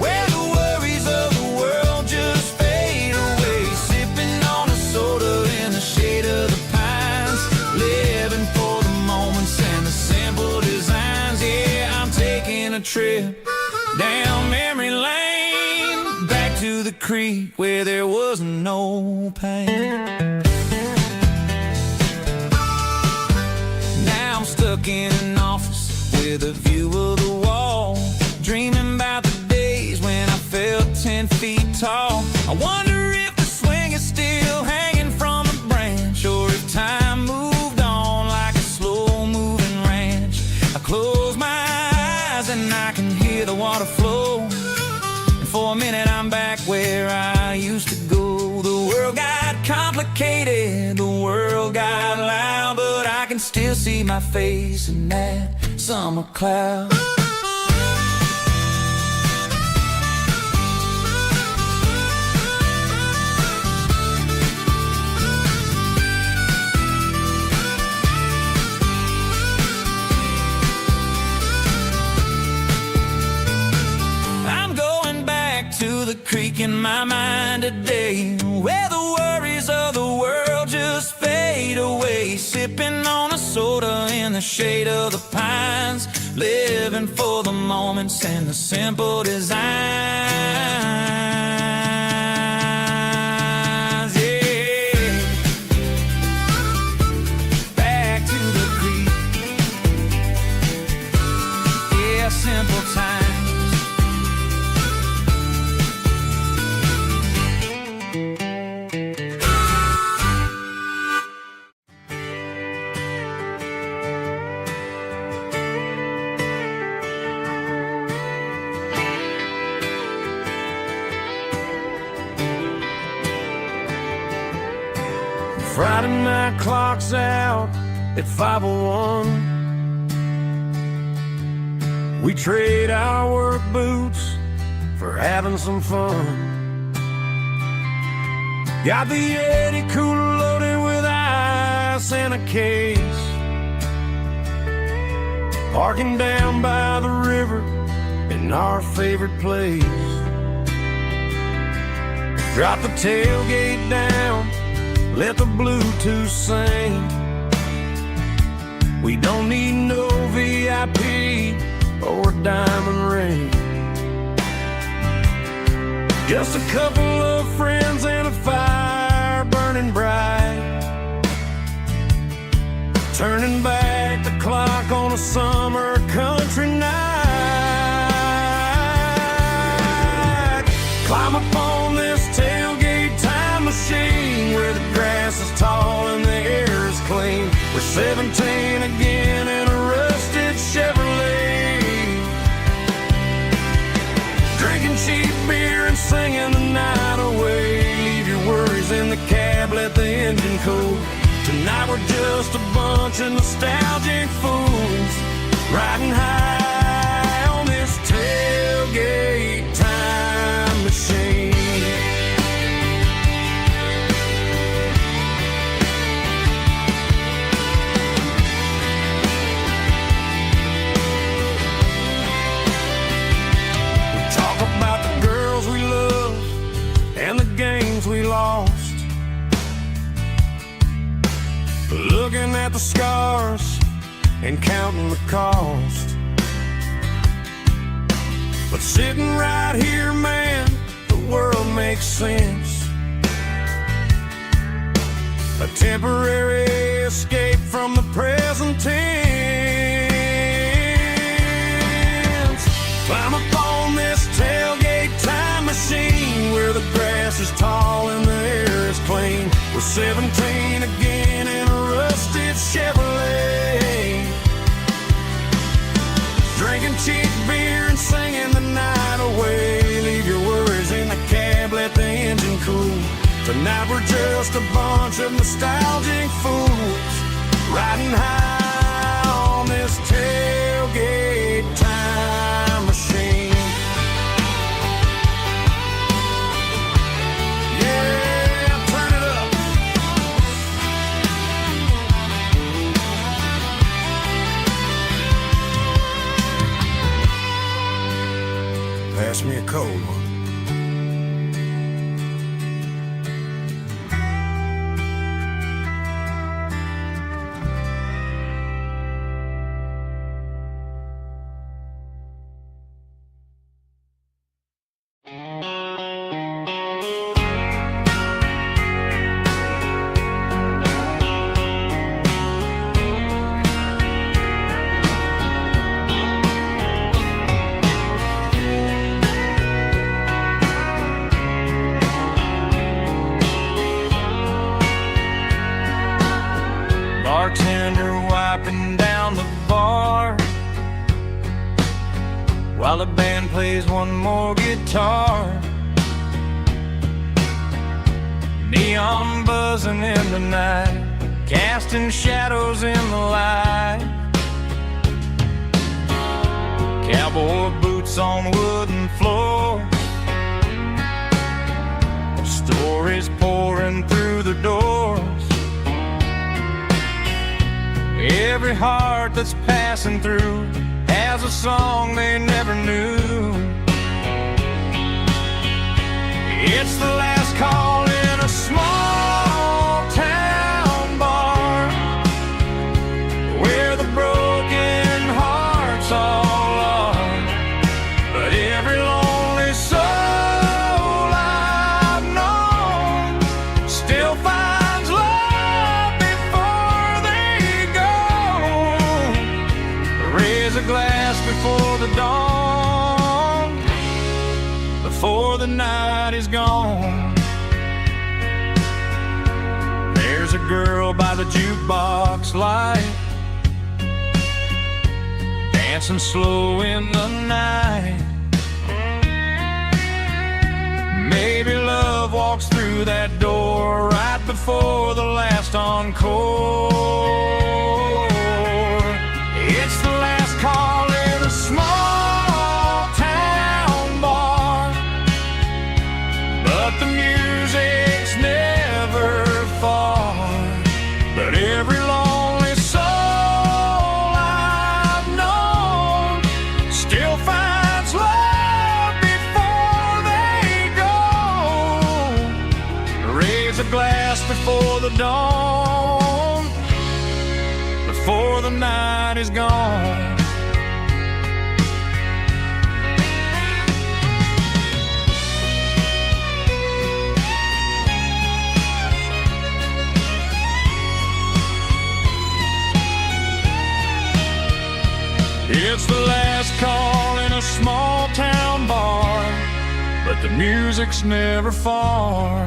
[SPEAKER 1] where the worries of the world just fade away. Sipping on a soda in the shade of the pines, living for the moments and the simple designs. Yeah, I'm taking a trip down memory lane, back to the creek where there was no pain. Now I'm stuck in an office with a view of the wall, dreaming about the days when I felt 10 feet tall. I wonder if the swing is still hanging from a branch, or if time moved on like a slow-moving ranch. I close my eyes and I can hear the water flow, and for a minute I'm back where I used to go. The world got complicated, the world got loud, but I can still see my face in that summer cloud. I'm going back to the creek in my mind today, where the worries of the world just fade away. Sipping on a soda in the shade of the pines, living for the moments and the simple designs. Yeah, back to the creek. Yeah, simple times.
[SPEAKER 2] Friday night clock's out at 5:01. We trade our work boots for having some fun. Got the Yeti cooler loaded with ice and a case, parking down by the river in our favorite place. Drop the tailgate down, let the Bluetooth sing. We don't need no VIP or a diamond ring, just a couple of friends and a fire burning bright, turning back the clock on a summer country night. Climb up on this tailgate time machine, where the grass is tall and the air is clean. We're 17 again in a rusted Chevrolet, drinking cheap beer and singing the night away. Leave your worries in the cab, let the engine cool. Tonight we're just a bunch of nostalgic fools, riding high on this tailgate time machine. And the games we lost, looking at the scars and counting the cost. But sitting right here, man, the world makes sense. A temporary escape from the present tense. Climb up on this tailgate time machine, where the grass is tall and the air is clean. We're 17 again in a rusted Chevrolet, Tonight we're just a bunch of nostalgic fools riding high on this tailgate time machine. Yeah, turn it up. Pass me a cold one.
[SPEAKER 1] Bartender wiping down the bar while the band plays one more guitar. Neon buzzing in the night, casting shadows in the light. Cowboy boots on wooden floors, stories pouring through the doors. Every heart that's passing through has a song they never knew. It's the last call in a small town bar where the broken hearts all are. But every lonely soul I've known still finds love before they go. Raise a glass before the dawn, before the night is gone. There's a girl by the jukebox light, dancing slow in the night. Maybe love walks through that door right before the last encore. It's the last call in a small town bar, but the music's never far. But every lonely soul I've known still finds love before they go. Raise a glass before the dawn, before the night is gone. It's the last call in a small town bar, but the music's never far.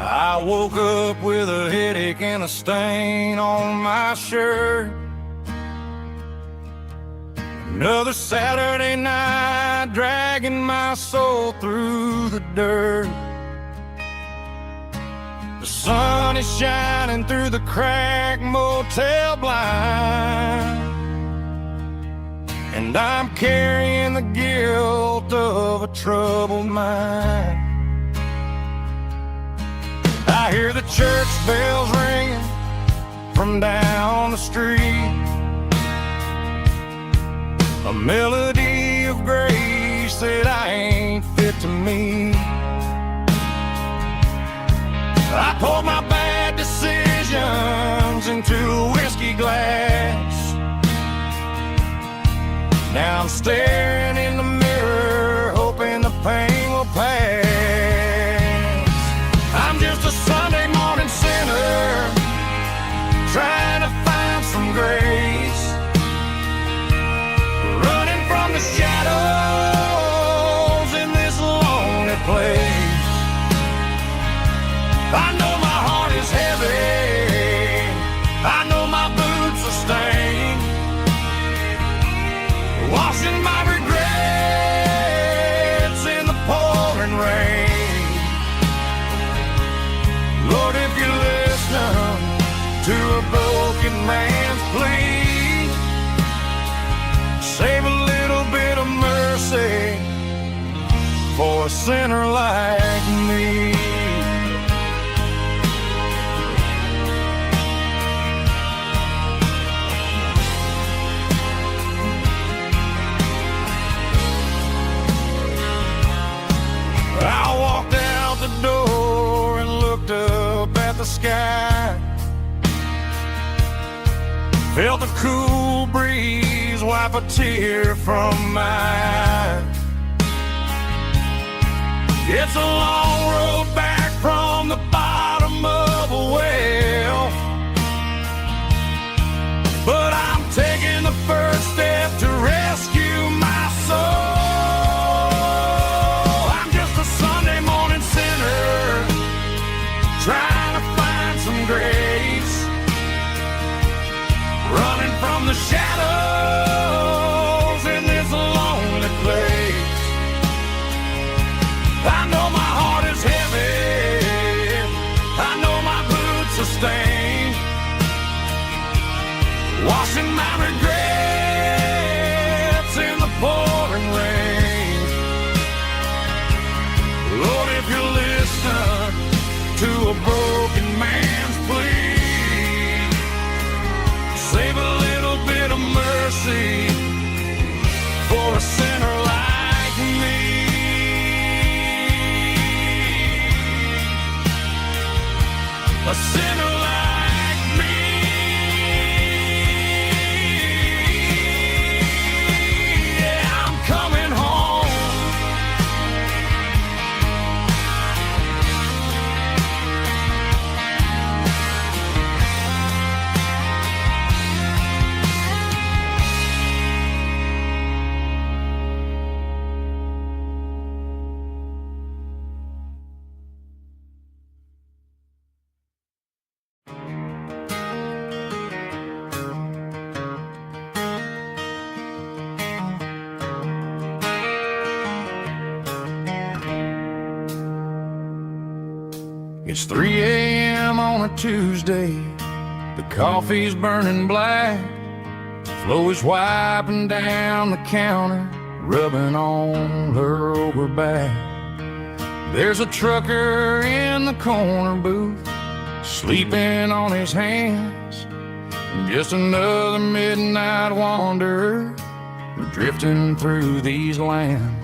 [SPEAKER 1] I woke up with a headache and a stain on my shirt. Another Saturday night dragging my soul through the dirt. The sun is shining through the cracked motel blind, and I'm carrying the guilt of a troubled mind. I hear the church bells ringing from down the street, a melody of grace that I ain't fit to meet. I pulled my bad decisions
[SPEAKER 2] Now I'm staring in the mirror, hoping the pain will pass. I'm just a Sunday morning sinner, trying to find some grace, running from the shadows in this lonely place. I know my heart is heavy, I know my boots are stained, washing my regrets in the pouring rain. Lord, if you listen to a broken man's plea, save a little bit of mercy for a sinner like me. I walked out the door and looked up at the sky, felt the cool breeze wipe a tear from my eye. It's a long road back from the bottom of a well, but I'm taking the first step to rescue my soul. Trying to find some grace, running from the shadows in this lonely place. I know my heart is heavy, I know my boots are stained, washing my regrets in the pouring rain. Lord, if you listen to a broken man's plea, save a little bit of mercy for a sinner like me. A sinner like me. Yeah, I'm coming home. It's 3 a.m. on a Tuesday, the coffee's burning black, Flo is wiping down the counter, rubbing on her over back. There's a trucker in the corner booth, sleeping on his hands, just another midnight wanderer, drifting through these lands.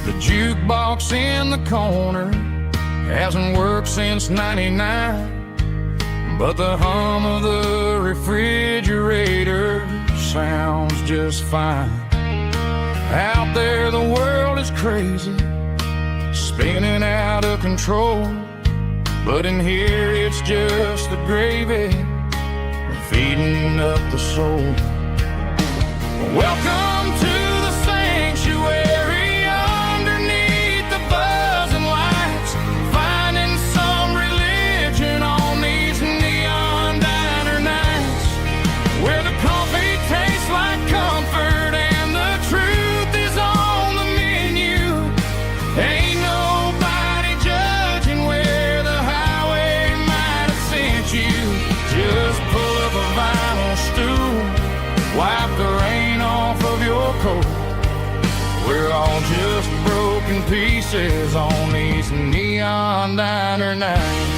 [SPEAKER 2] The jukebox in the corner hasn't worked since '99, but the hum of the refrigerator sounds just fine. Out there the world is crazy, spinning out of control, but in here it's just the gravy feeding up the soul. Welcome to the sanctuary underneath the buzzing lights, finding some religion on these neon diner nights, where the coffee tastes like comfort and the truth is on the menu. Ain't nobody judging where the highway might have sent you. Just pull up a vinyl stool, wipe the rain off of your coat. We're all just broken pieces on these neon diner nights.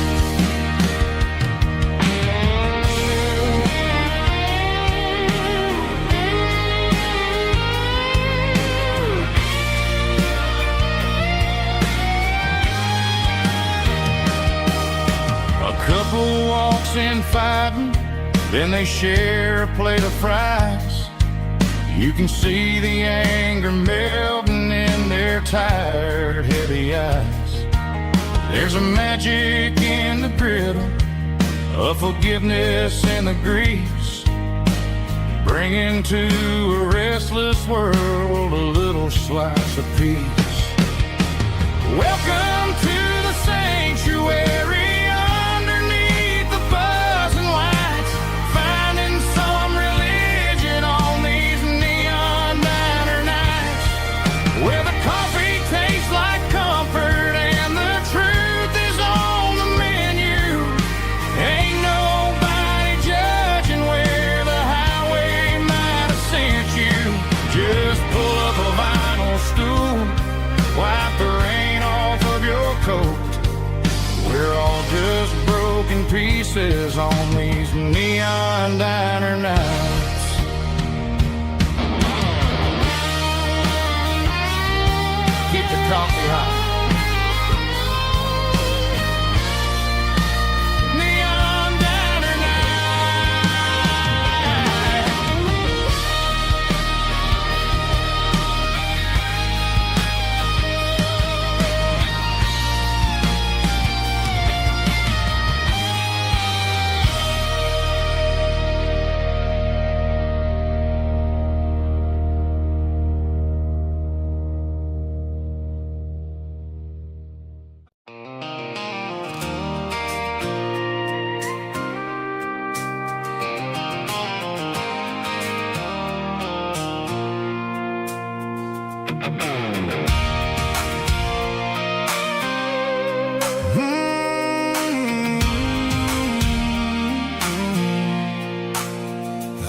[SPEAKER 2] A couple and fighting, then they share a plate of fries. You can see the anger melting in their tired, heavy eyes. There's a magic in the griddle, a forgiveness in the grease, bringing to a restless world a little slice of peace. Welcome to the sanctuary underneath the buzzing lights, finding some religion on these neon diner nights, where the coffee tastes like comfort and the truth is on the menu. Ain't nobody judging where the highway might have sent you. Just pull up a vinyl stool, wipe the rain off of your coat. We're all just broken pieces on these neon diner nights. Keep the coffee hot. Neon diner night.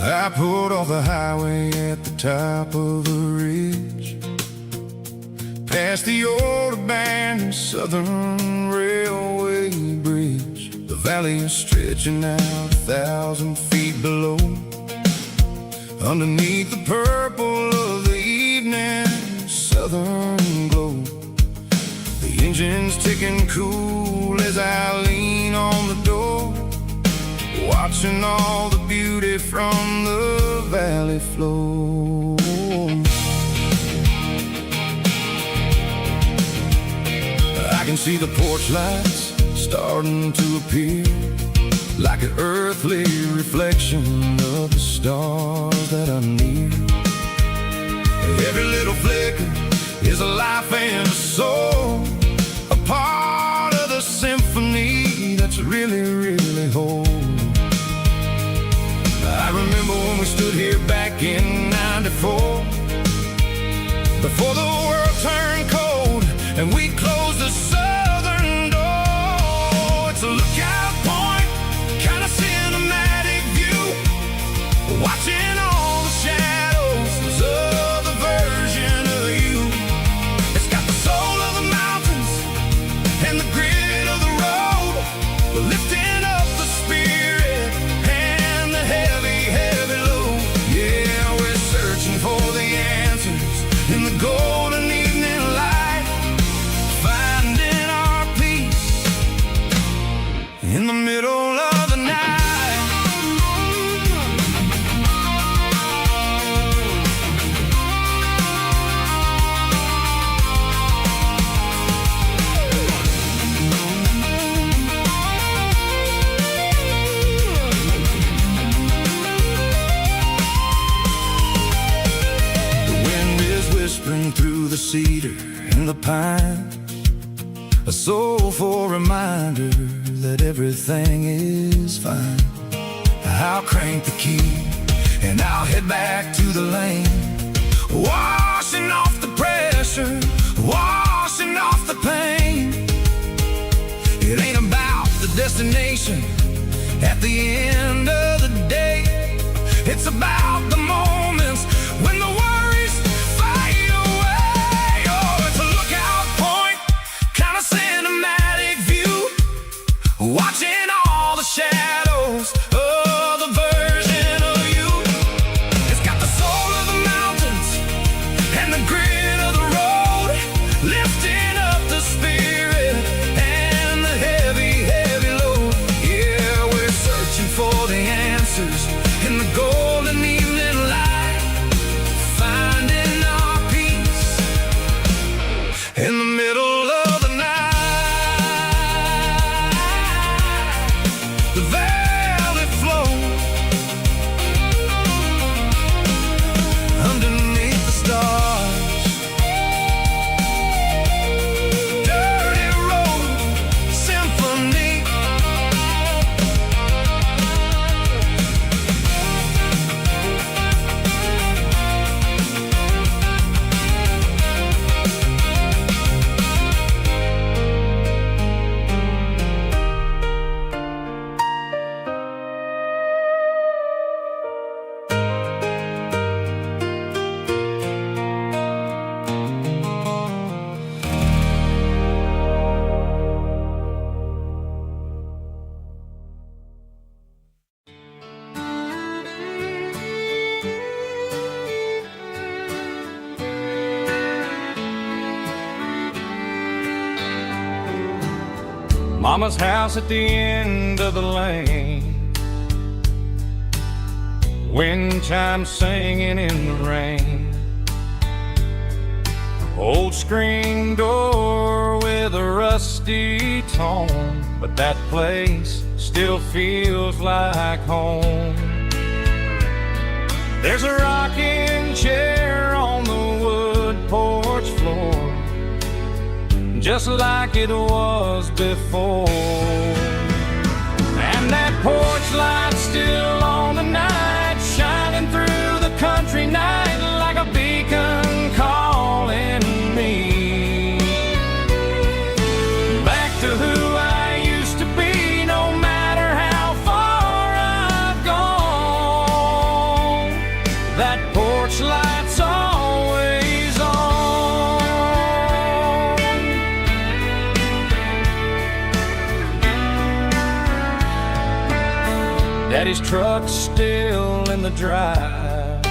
[SPEAKER 2] I pulled off the highway at the top of the ridge, past the old abandoned Southern Railway bridge. The valley is stretching out 1,000 feet below, underneath the purple of the evening southern glow. The engine's ticking cool as I lean on the door, watching all the beauty from the valley flow. I can see the porch lights starting to appear, like an earthly reflection of the stars that are near. Every little flicker is a life and a soul, a part of the symphony that's really, really whole. I remember when we stood here back in '94, before the world turned cold and we closed the southern door. It's a lookout point, kind of cinematic view, watching all the shadows of the version of you. It's got the soul of the mountains and the grit of the road, lifting up the spirit and the heavy, heavy load. Yeah, we're searching for the answers in the golden evening light, finding our peace in the middle of the night. Whispering through the cedar and the pine, a soulful reminder that everything is fine. I'll crank the key and I'll head back to the lane, washing off the pressure, washing off the pain. It ain't about the destination at the end of the day, it's about the moments when the worries fade away. Oh, it's a lookout point, kind of cinematic view, watching all the shadows of the version of you. It's got the soul of the mountains and the grit of the road, lifting up the spirit and the heavy, heavy load. Yeah, we're searching Mama's house at the end of the lane, wind chimes singing in the rain. Old screen door with a rusty tone, but that place still feels like home. There's a rocking chair on the wood porch floor, just like it was before. And that porch light's still on tonight, shining through the country night like a beacon calling me back to who I used to be. No matter how far I've gone, that porch light's always on. Daddy's truck's still in the drive,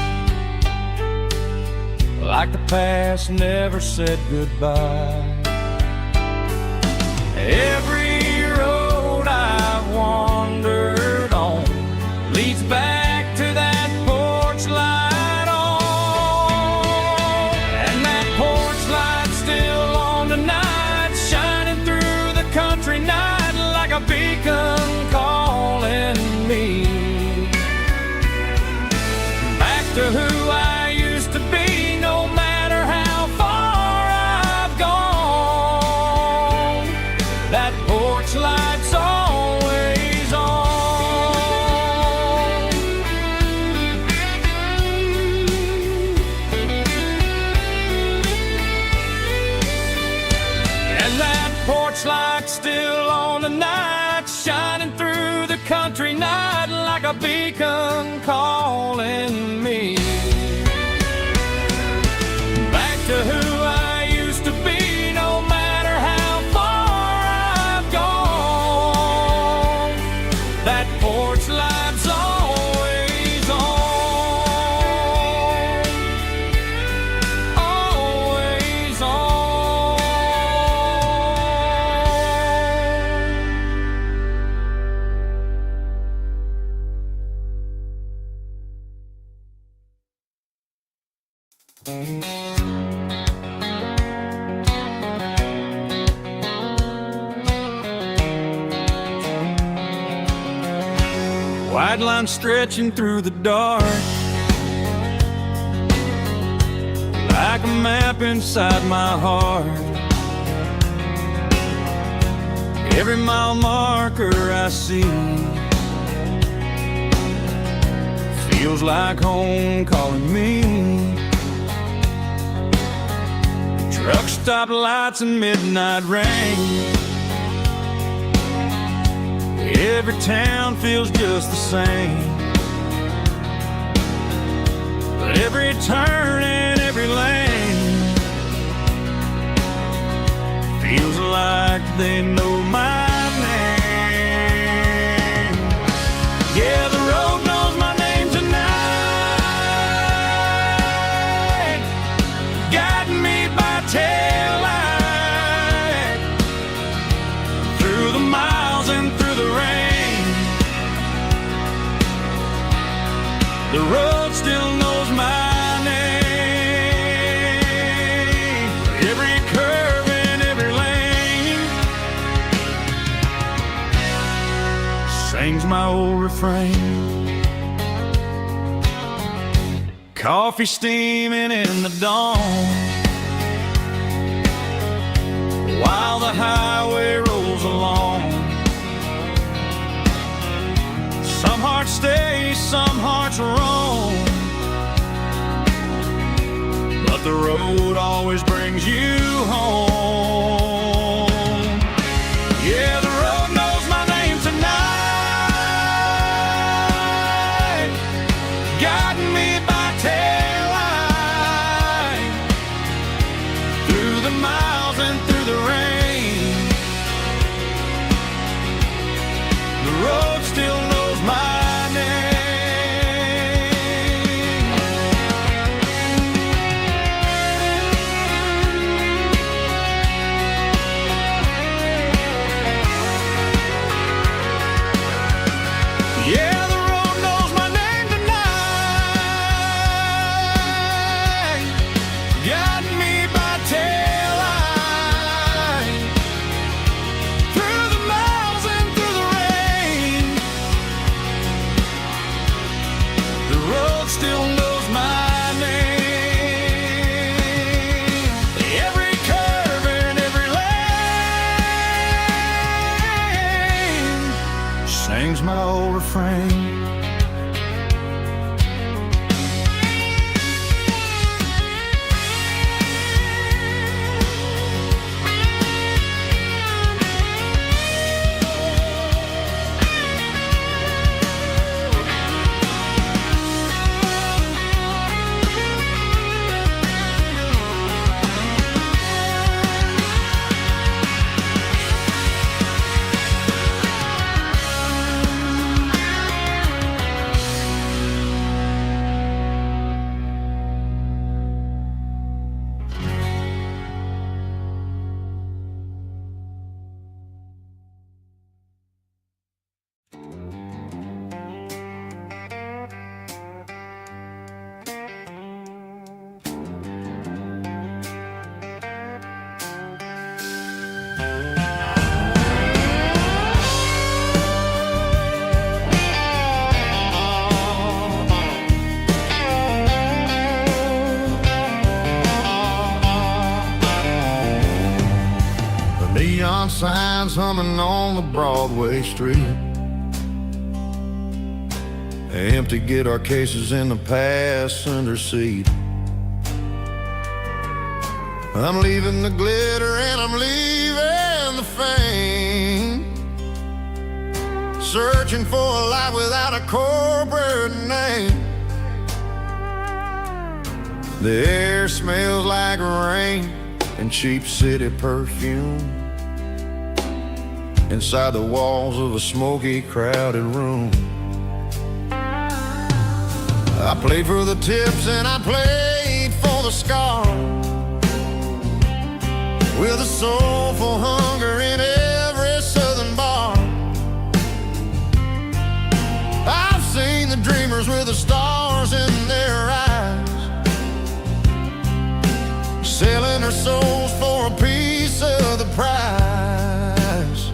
[SPEAKER 2] like the past never said goodbye. Every road I've wandered on leads back to that porch light on. And that porch light's still on tonight, shining through the country night like a beacon calling me back to who I used to be. No matter how far I've gone, that porch light's always on. And that porch light's still on tonight, shining through the country night like a beacon calling me back to who I used to be. No matter how far I've gone, that porch light's always on, always on. White line stretching through the dark, like a map inside my heart. Every mile marker I see feels like home calling me. Truck stop lights and midnight rain, every town feels just the same. But every turn and every lane feels like they know my name. Yeah, the road knows my name tonight, guiding me by taillight through the miles and through the rain. The road still knows my name, every curve and every lane sings my old refrain. Coffee steaming in the dawn, while the highway rolls along. Some hearts stay, some hearts roam, but the road always brings you home. Yeah, the road knows my name tonight, guiding me by taillight through the miles and through the rain. The road still knows my name.
[SPEAKER 1] signs humming on the Broadway street. Empty guitar cases in the passenger seat. I'm leaving the glitter and I'm leaving the fame, searching for a life without a corporate name. The air smells like rain and cheap city perfume inside the walls of a smoky, crowded room. I played for the tips and I played for the scars, with a soulful hunger in every southern bar. I've seen the dreamers with the stars in their eyes, selling their souls for a piece of the prize.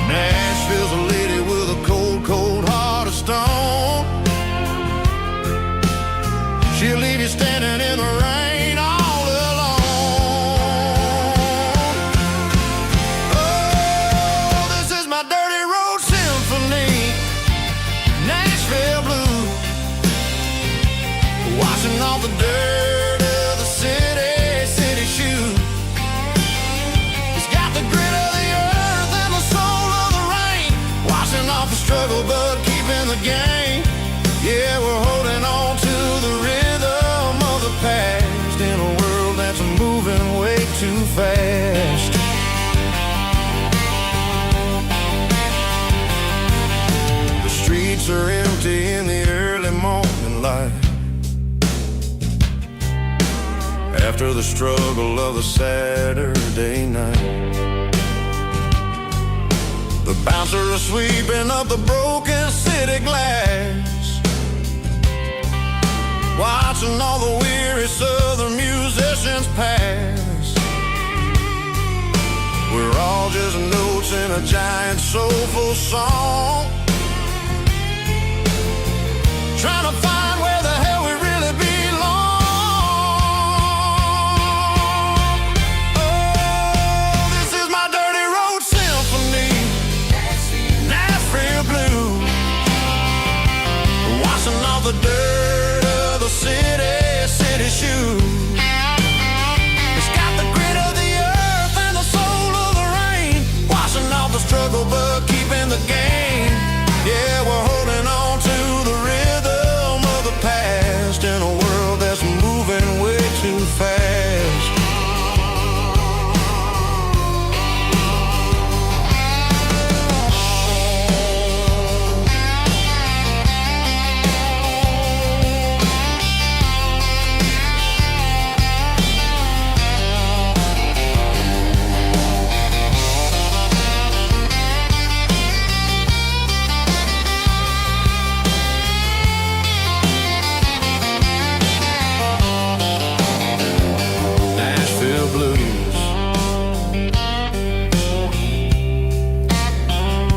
[SPEAKER 1] Nashville's a lady with a cold, cold heart of stone. She'll leave you standing in the rain all alone. Oh, this is my dirty road symphony, Nashville blues, washing off the dirt of the city shoes. It's got the grit of the earth and the soul of the rain, washing off the struggle but keeping the game. Yeah, we're holding on to the rhythm of the past in a world that's moving way too fast. The streets are empty in the early morning light, after the struggle of the Saturday night. The bouncers are sweeping up the broken city glass, watching all the weary southern musicians pass. We're all just notes in a giant soulful song, trying to find where the hell we really belong. Oh, this is my dirty road symphony, Nashville blues, washing off the dirt of the city shoes. It's got the grit of the earth and the soul of the rain, washing off the struggle but keeping the game. Yeah, we're holding on to the rhythm of the past in a world that's moving way too fast. Nashville blues,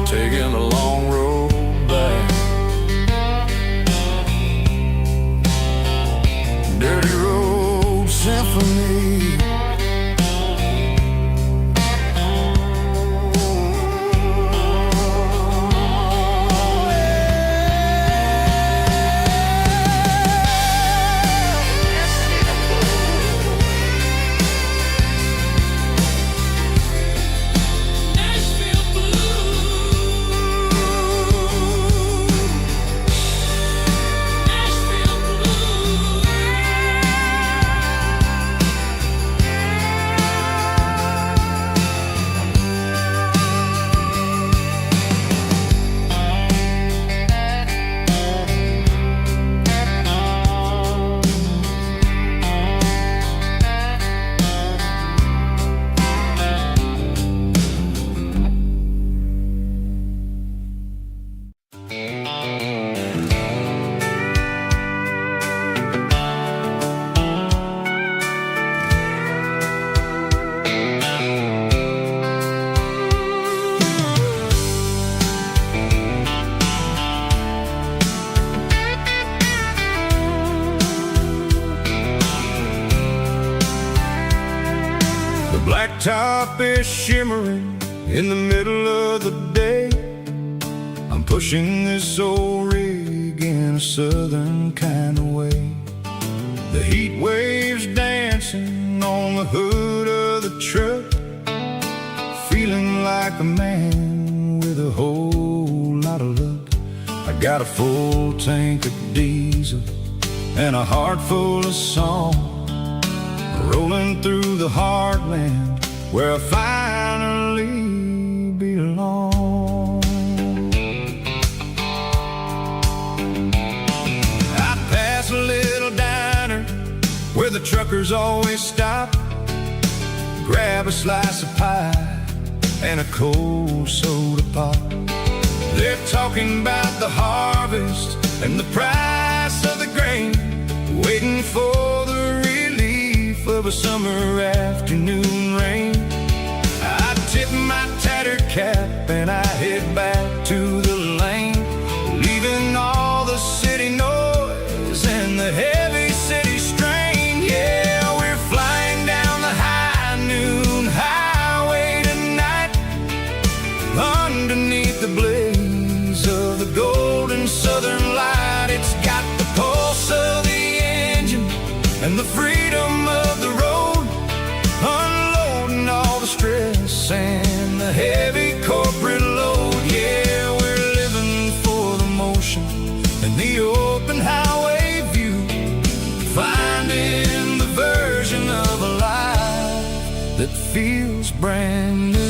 [SPEAKER 1] taking a long road back. Dirty road symphony.
[SPEAKER 2] blacktop is shimmering in the middle of the day. I'm pushing this old rig in a southern kind of way. The heat waves dancing on the hood of the truck, feeling like a man with a whole lot of luck. I got a full tank of diesel and a heart full of song, rolling through the heartland where I finally belong. I pass a little diner where the truckers always stop, grab a slice of pie and a cold soda pop. They're talking about the harvest and the price of the grain, waiting for the relief of a summer afternoon rain. I tip my tattered cap and I head back to the lane, leaving all the city noise and the heavy city strain. Yeah, we're flying down the high noon highway tonight, underneath the blaze of the golden southern light. It's got the pulse of the engine and the freedom of the road, unloading all the stress and the heavy corporate load. Yeah, we're living for the motion and the open highway view, finding the version of a life that feels brand new.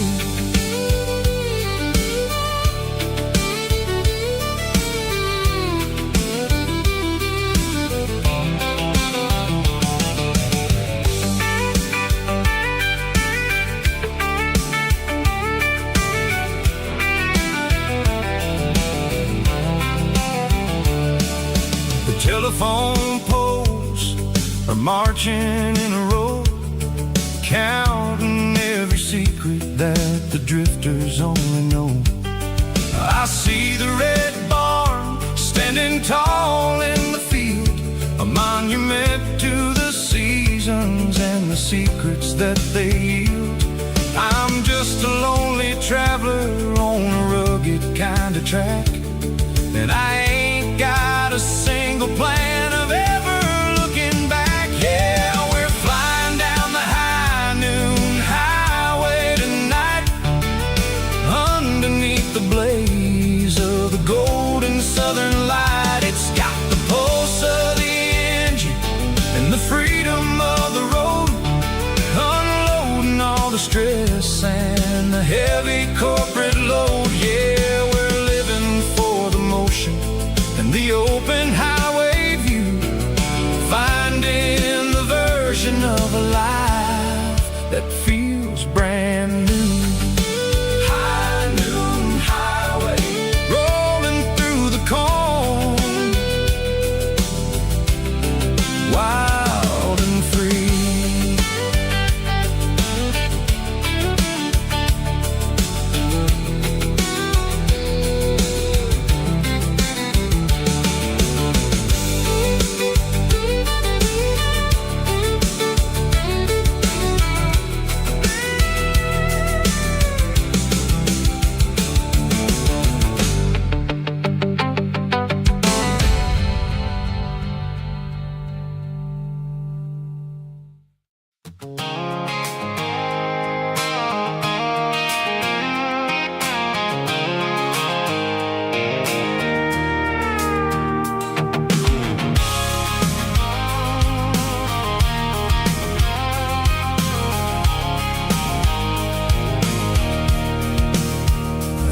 [SPEAKER 2] Telephone poles are marching in a row, counting every secret that the drifters only know. I see the red barn standing tall in the field, a monument to the seasons and the secrets that they yield. I'm just a lonely traveler on a rugged kind of track, and I ain't got a single plan of ever looking back. Yeah, we're flying down the high noon highway tonight, underneath the blaze of the golden southern light. It's got the pulse of the engine and the freedom of the road, unloading all the stress and the heavy corporate load. Yeah, we're living for the motion and the open highway view, finding the version of a life that feels brand new. High noon highway, rolling through the corn, wild and free.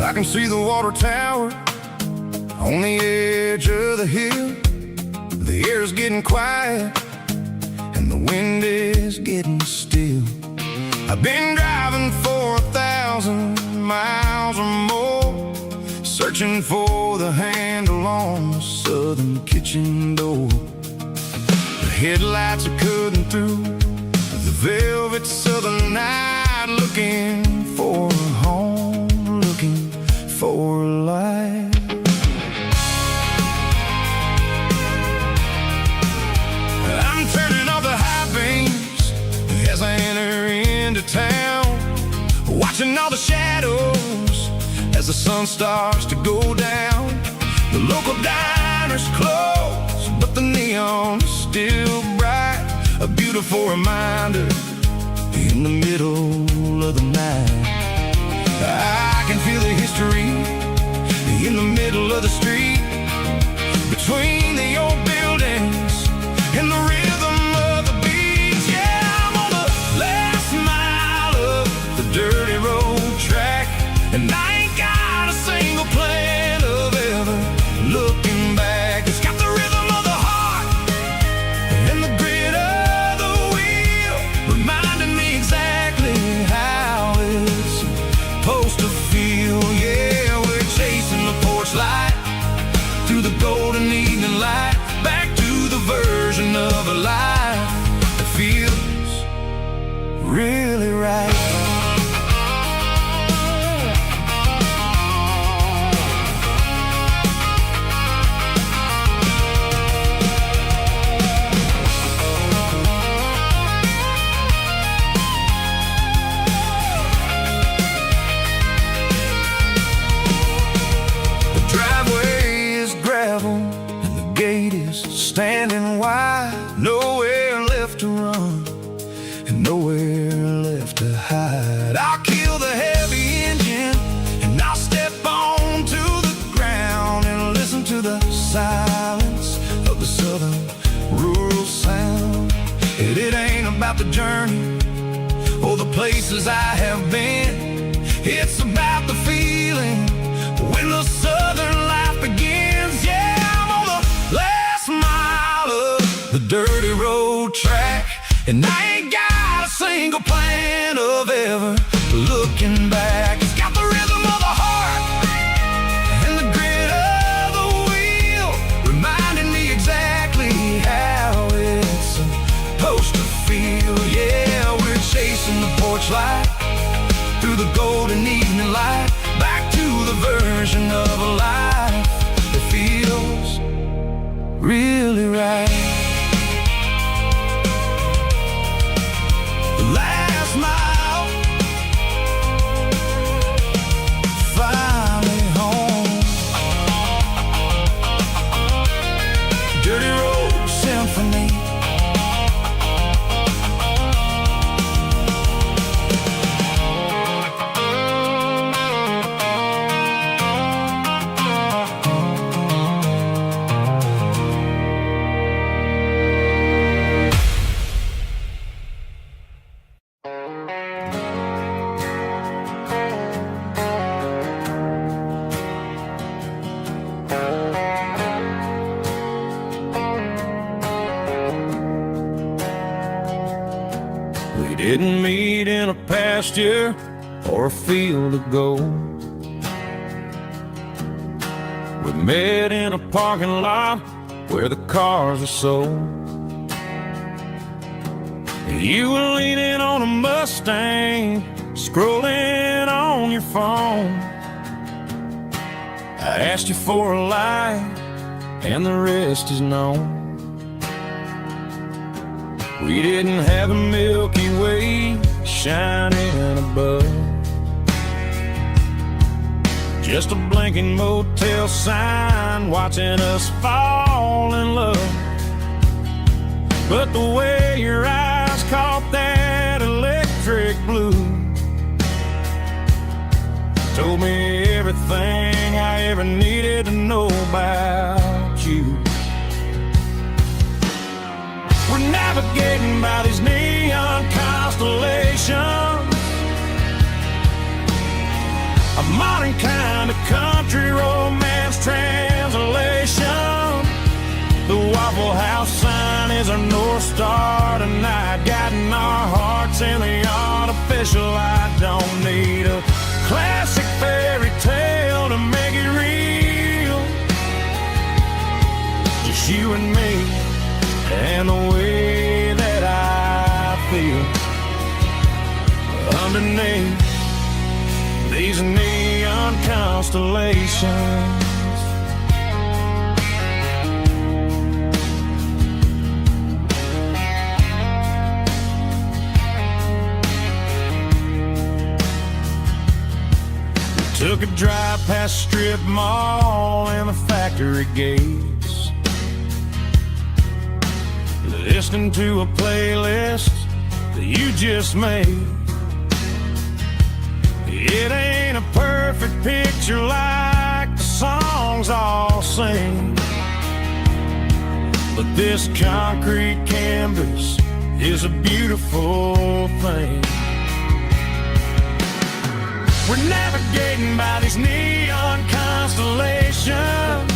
[SPEAKER 2] I can see the water tower on the edge of the hill. The air's getting quiet and the wind is getting still. I've been driving for 1,000 miles or more, searching for the handle on the southern kitchen door. The headlights are cutting through the velvet southern night, looking for a home, looking for life. I'm turning off the high beams as I enter into town.
[SPEAKER 1] watching all the shadows as the sun starts to go down. The local diners close, but the neon's still bright. A beautiful reminder in the middle of the night. I can feel the history in the middle of the street, between the old buildings and the rhythm of the beats. Yeah, I'm on the last mile of the dirty road track, and I ain't got a single plan of ever looking back. It's got the rhythm of the heart and the grit of the wheel, reminding me exactly how it's supposed to feel. Yeah, we're chasing the porch light through the golden evening light, back to the version of a life that feels really right. Standing wide, nowhere left to run and nowhere left to hide. I'll kill the heavy engine and I'll step onto the ground and listen to the silence of the southern rural sound. It ain't about the journey or the places I have been. It's about the feeling when the southern life begins. Yeah, I'm on the last mile of the dirty road track, and I ain't got a single plan of ever looking back. It's got the rhythm of the heart and the grit of the wheel, reminding me exactly how it's supposed to feel. Yeah, we're chasing the porch light through the golden evening light, back to the version of a life that feels really right. The last mile, finally home. Dirty Road Symphony. We didn't meet in a pasture or a field of gold. We met in a parking lot where the cars are sold. You were leaning on a Mustang, scrolling on your phone. I asked you for a light, and the rest is known. We didn't have a Milky Way shining above, just a blinking motel sign watching us fall in love. But the way your eyes caught that electric blue told me everything I ever needed to know about you. We're navigating by these neon constellations, a modern kind of country romance translation. The Waffle House sign is our North Star tonight, guiding our hearts in the artificial light. Don't need a classic fairy tale to make it real, just you and me and the way that I feel underneath these neon constellations.
[SPEAKER 2] Took a drive past strip mall and the factory gates, listening to a playlist that you just made. It ain't a perfect picture like the songs all sing, but this concrete canvas is a beautiful thing. We're navigating by these neon constellations,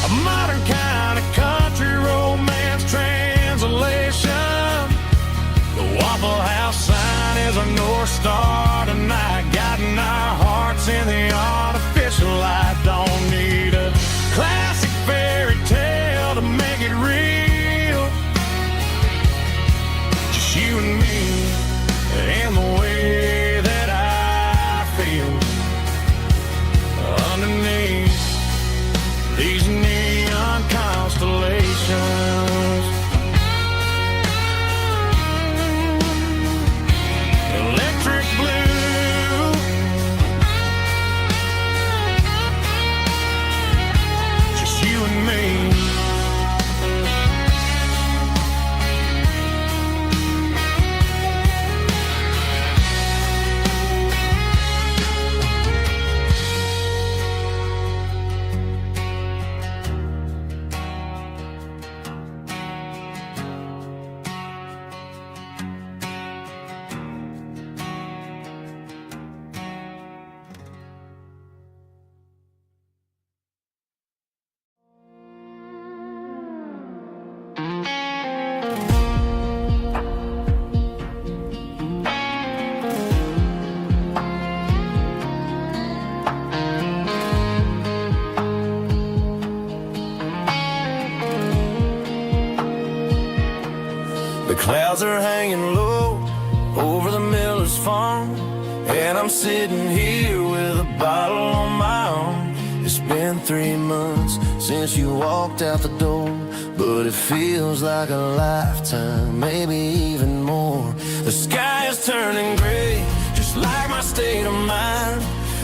[SPEAKER 2] a modern kind of country romance translation. The Waffle House sign is our North Star tonight, guiding our hearts in the artificial light. Don't need a classic fairy tale to make it real, just you and me and the way that I feel underneath these neon constellations. Electric blue, just you and me.
[SPEAKER 1] The clouds are hanging low over the miller's farm, and I'm sitting here with a bottle on my arm. It's been 3 months since you walked out the door, but it feels like a lifetime, maybe even more. The sky is turning gray, just like my state of mind,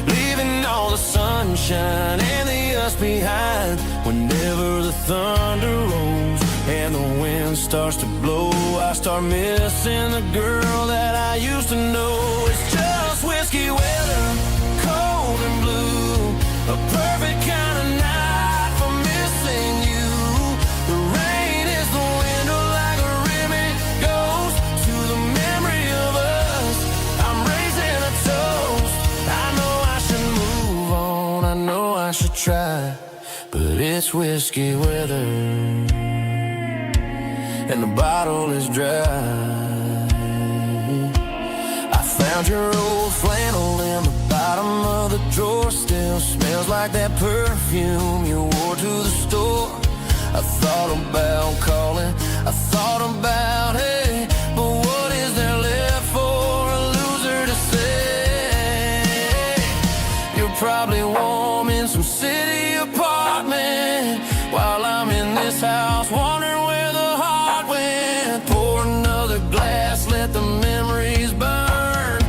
[SPEAKER 1] leaving all the sunshine and the us behind. Whenever the thunder rolls and the wind starts to blow, I start missing the girl that I used to know. It's just whiskey weather, cold and blue, a perfect kind of night for missing you. The rain is the window like a ribbon goes to the memory of us. I'm raising a toast. I know I should move on, I know I should try, but it's whiskey weather and the bottle is dry. I found your old flannel in the bottom of the drawer, still smells like that perfume you wore to the store. I thought about calling, I thought about, hey, but what is there left for a loser to say? You're probably warm in some city apartment, while I'm in this house wondering where the heart went. Pour another glass, let the memories burn.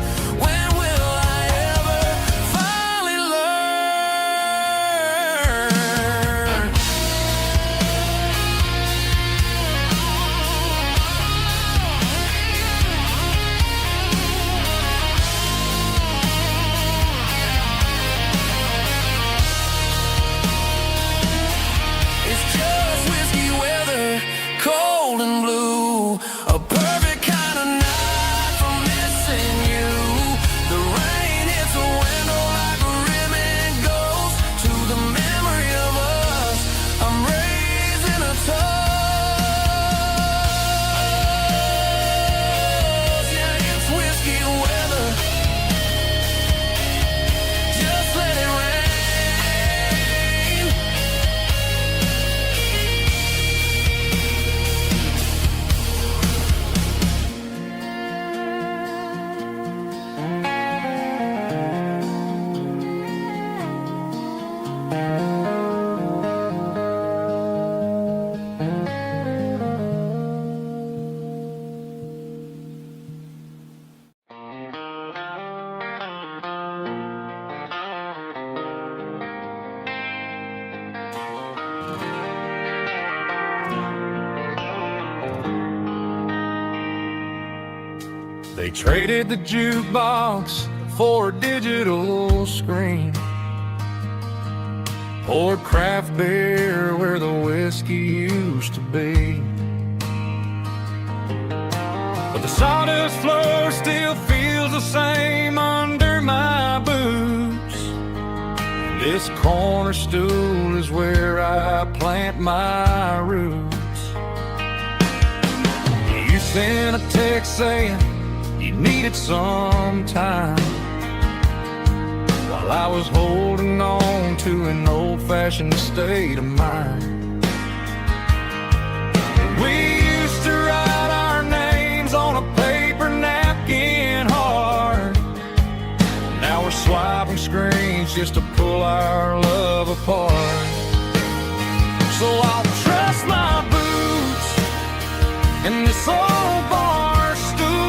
[SPEAKER 1] When will I ever finally learn? It's just whiskey weather,
[SPEAKER 2] They traded the jukebox for a digital screen, poured craft beer where the whiskey used to be. But the sawdust floor still feels the same under my boots. This corner stool is where I plant my roots. You sent a text saying you needed some time, while I was holding on to an old-fashioned state of mind. We used to write our names on a paper napkin hard. Now we're swiping screens just to pull our love apart. So I'll trust my boots and this old bar stool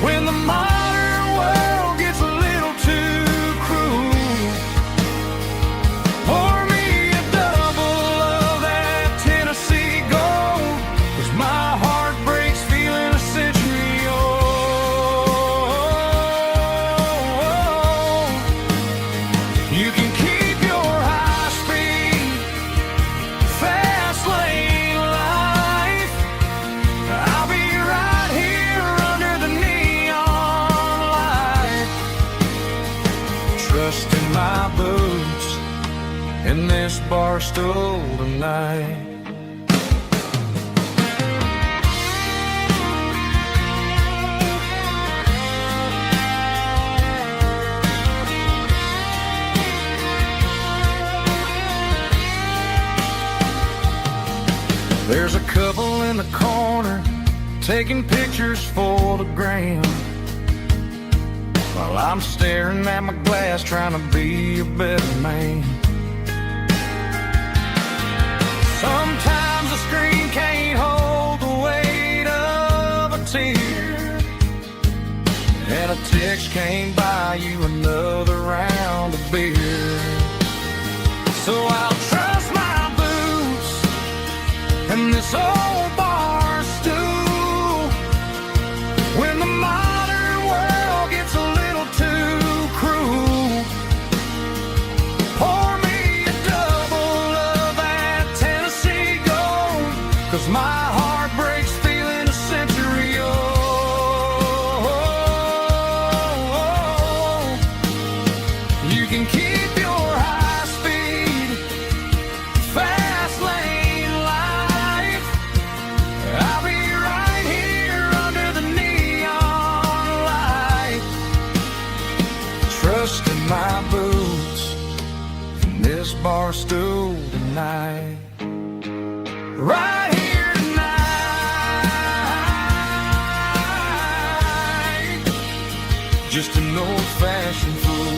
[SPEAKER 2] when the modern world gets a little too cruel. Pour me a double of that Tennessee Gold, 'cause my heart breaks feeling a century old. You can keep your high-speed fast lane life. I'll be right here under the neon light, trusting my boots in this bar stool tonight. There's a couple in the corner taking pictures for the gram, while I'm staring at my glass trying to be a better man. Sometimes the screen can't hold the weight of a tear, and a text can't buy you another round of beer. So I'll trust my boots and this old bar stool when the modern world gets a little too cruel. Pour me a double of that Tennessee Gold, 'cause my heart breaks feeling a century old. You can keep your high-speed fast lane life. I'll be right here under the neon light, trusting my boots in this bar stool tonight. Right here tonight, just an old-fashioned fool.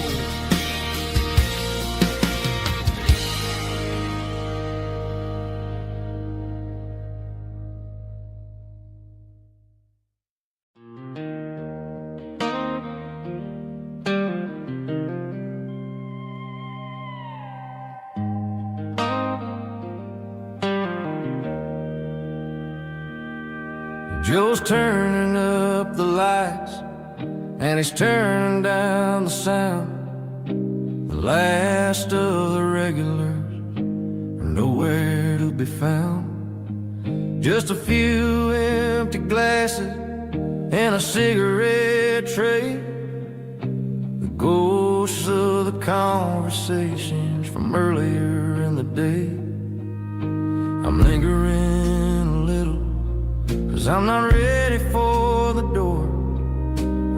[SPEAKER 2] Joe's turning up the lights and he's turning down the sound. The last of the regulars are nowhere to be found. Just a few empty glasses and a cigarette tray, the ghosts of the conversations from earlier in the day. I'm lingering a little, 'cause I'm not ready for the door,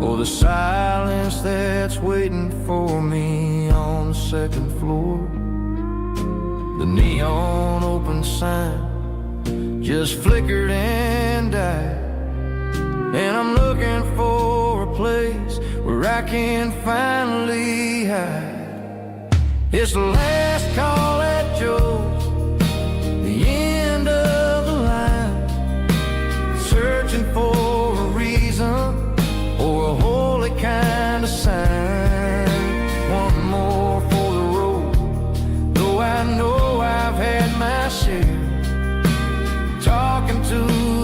[SPEAKER 2] or the silence that's waiting for me on the second floor. The neon open sign just flickered and died, and I'm looking for a place where I can finally hide. It's the last call at Joe's, the end of the line, searching for a reason or a holy kind of sign. One more for the road, though I know I've had my share, talking to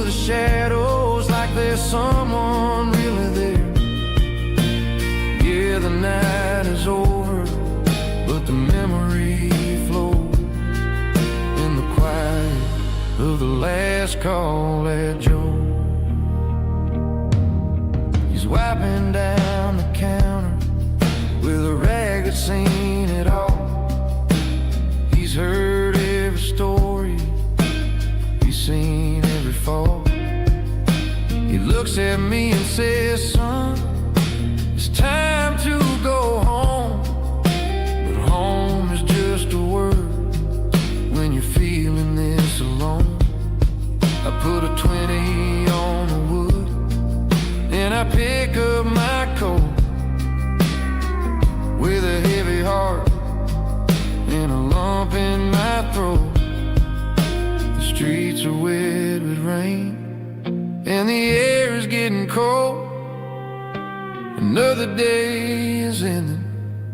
[SPEAKER 2] the shadows like there's someone of the last call at Joe. He's wiping down the counter with a rag that's seen it all. He's heard every story, he's seen every fall. He looks at me and says, son, it's time to go home. But home is just a word when you're feeling this alone. I put a 20 on the wood and I pick up my coat with a heavy heart and a lump in my throat. The streets are wet with rain and the air is getting cold. Another day is ending,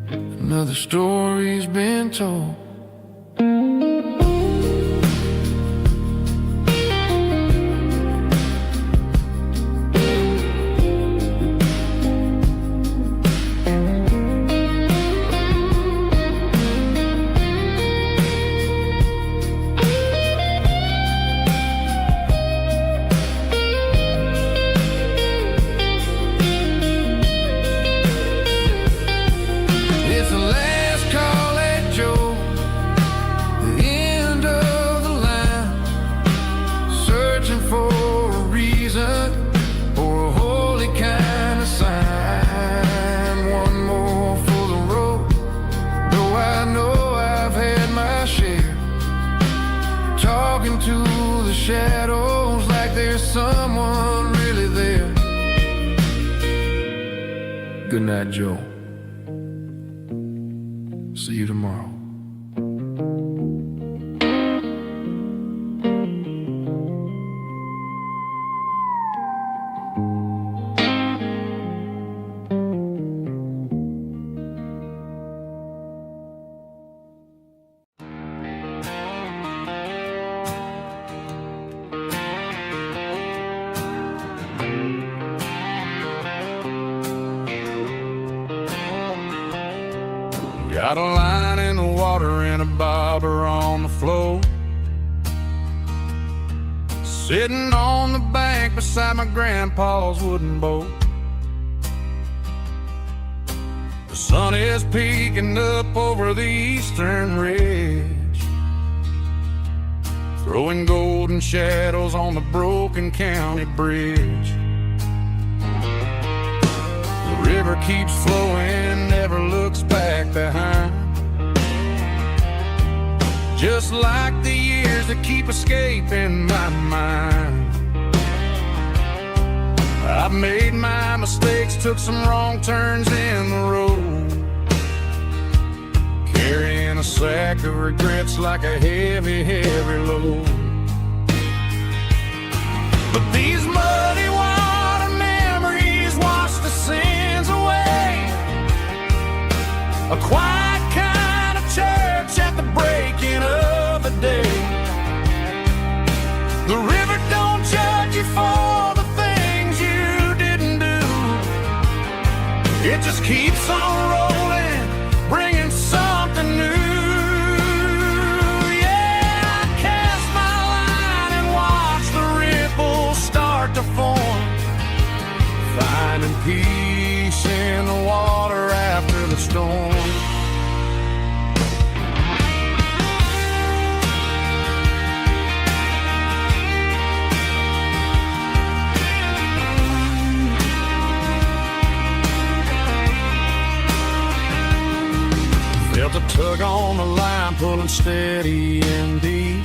[SPEAKER 2] another story's been told. To the shadows like there's someone really there. Good night, Joe. See you tomorrow. Got a line in the water and a bobber on the floor, sitting on the bank beside my grandpa's wooden boat. The sun is peeking up over the eastern ridge, throwing golden shadows on the broken county bridge. The river keeps flowing, never looks back behind, just like the years that keep escaping my mind. I've made my mistakes, took some wrong turns in the road, carrying a sack of regrets like a heavy, heavy load. But these muddy water memories wash the sins away. A quiet kind of church at the breaking of the day. The river don't judge you for the things you didn't do. It just keeps on rolling, bringing something new. Yeah, I cast my line and watch the ripples start to form, finding peace in the water after the storm. Felt a tug on the line, pulling steady and deep.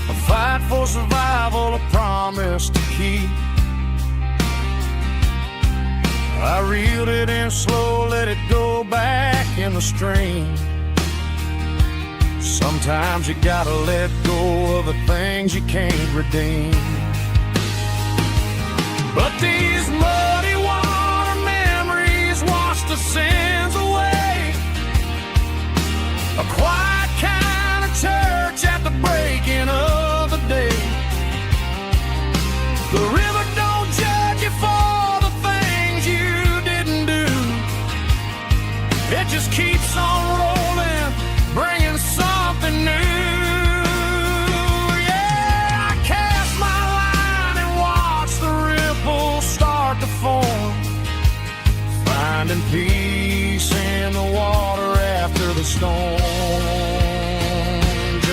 [SPEAKER 2] A fight for survival, a promise to keep. I reeled it in slow, let it go back in the stream. Sometimes you gotta let go of the things you can't redeem. But these muddy water memories wash the sins away. A quiet kind of church at the breaking of the day. The river don't judge you for the things you didn't do. It just keeps on rolling, bringing something new.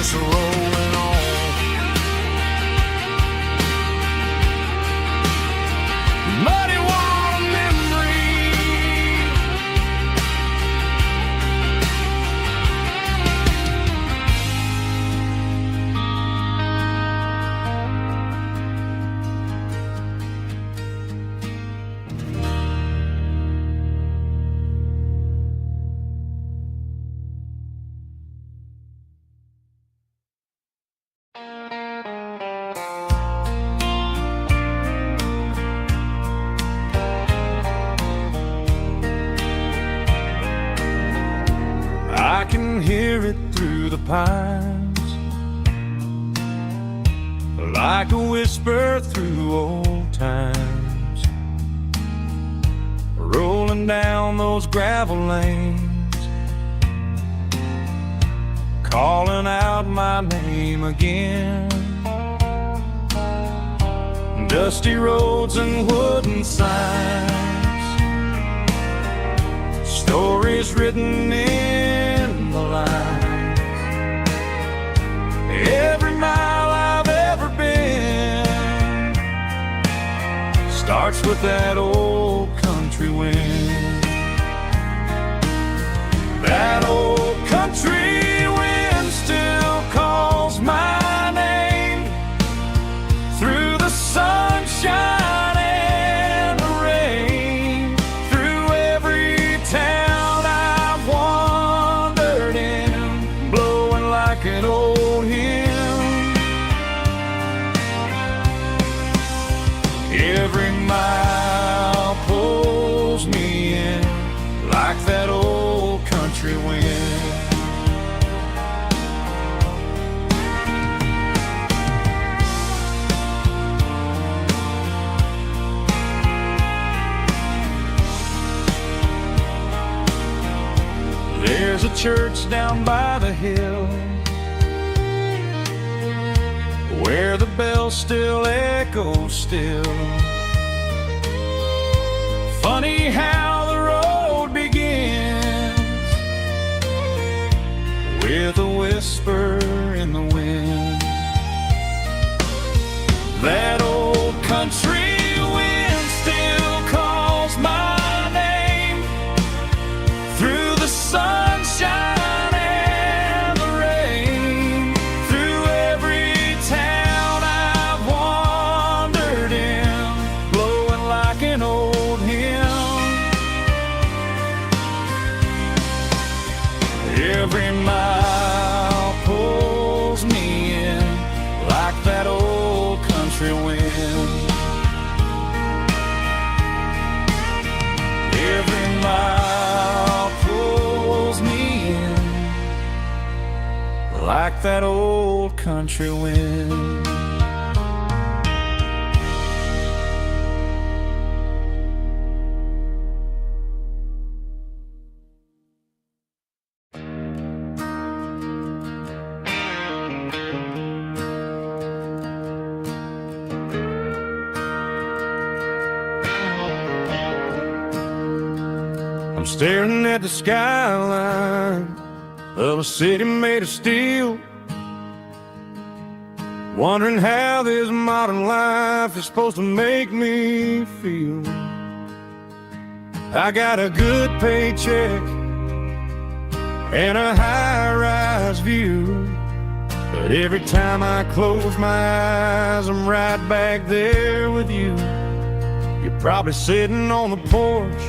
[SPEAKER 2] just rolling on. Muddy water memory. I can hear it through the pines, like a whisper through old times, rolling down those gravel lanes, calling out my name again. Dusty roads and wooden signs, stories written in the lines. Every mile I've ever been starts with that old country wind. That old country wind still calls my name through the sunshine and the rain, through every town I've wandered in, blowing like an old hymn. Every mile pulls me in like that old country wind. There's a church down by the hill where the bells still echo still. Funny how the road begins with a whisper in the wind. That old country wind still calls my name through the sunshine and the rain, through every town I've wandered in, blowing like an old hymn. Every mile pulls me in like that old country wind. Every mile pulls me in like that old country wind. I'm staring at the skyline of a city made of steel, wondering how this modern life is supposed to make me feel. I got a good paycheck and a high-rise view, but every time I close my eyes, I'm right back there with you. You're probably sitting on the porch,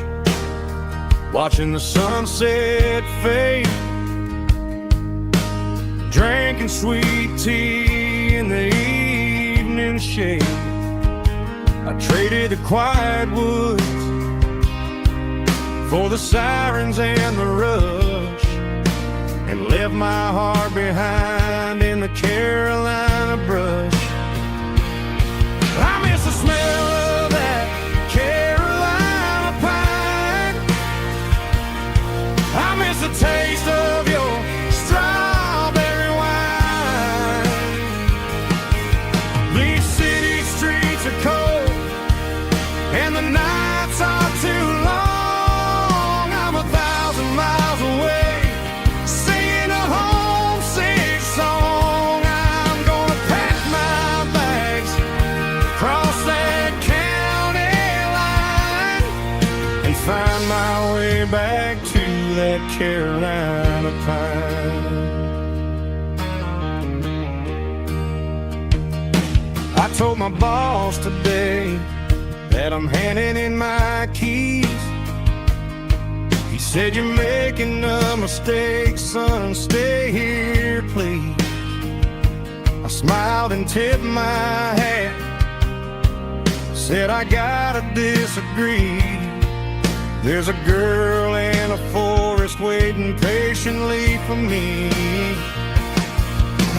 [SPEAKER 2] watching the sunset fade, drinking sweet tea in the evening shade. I traded the quiet woods for the sirens and the rush, and left my heart behind in the Carolina brush. I miss the smell of that Carolina pine. I miss the taste of your strawberry wine. These city streets are cold and the nights are too long. I'm 1,000 miles away, singing a homesick song. that Carolina pine. I told my boss today that I'm handing in my keys. He said, "You're making a mistake, son, stay here, please." I smiled and tipped my hat, said, "I gotta disagree. There's a girl in a forest waiting patiently for me.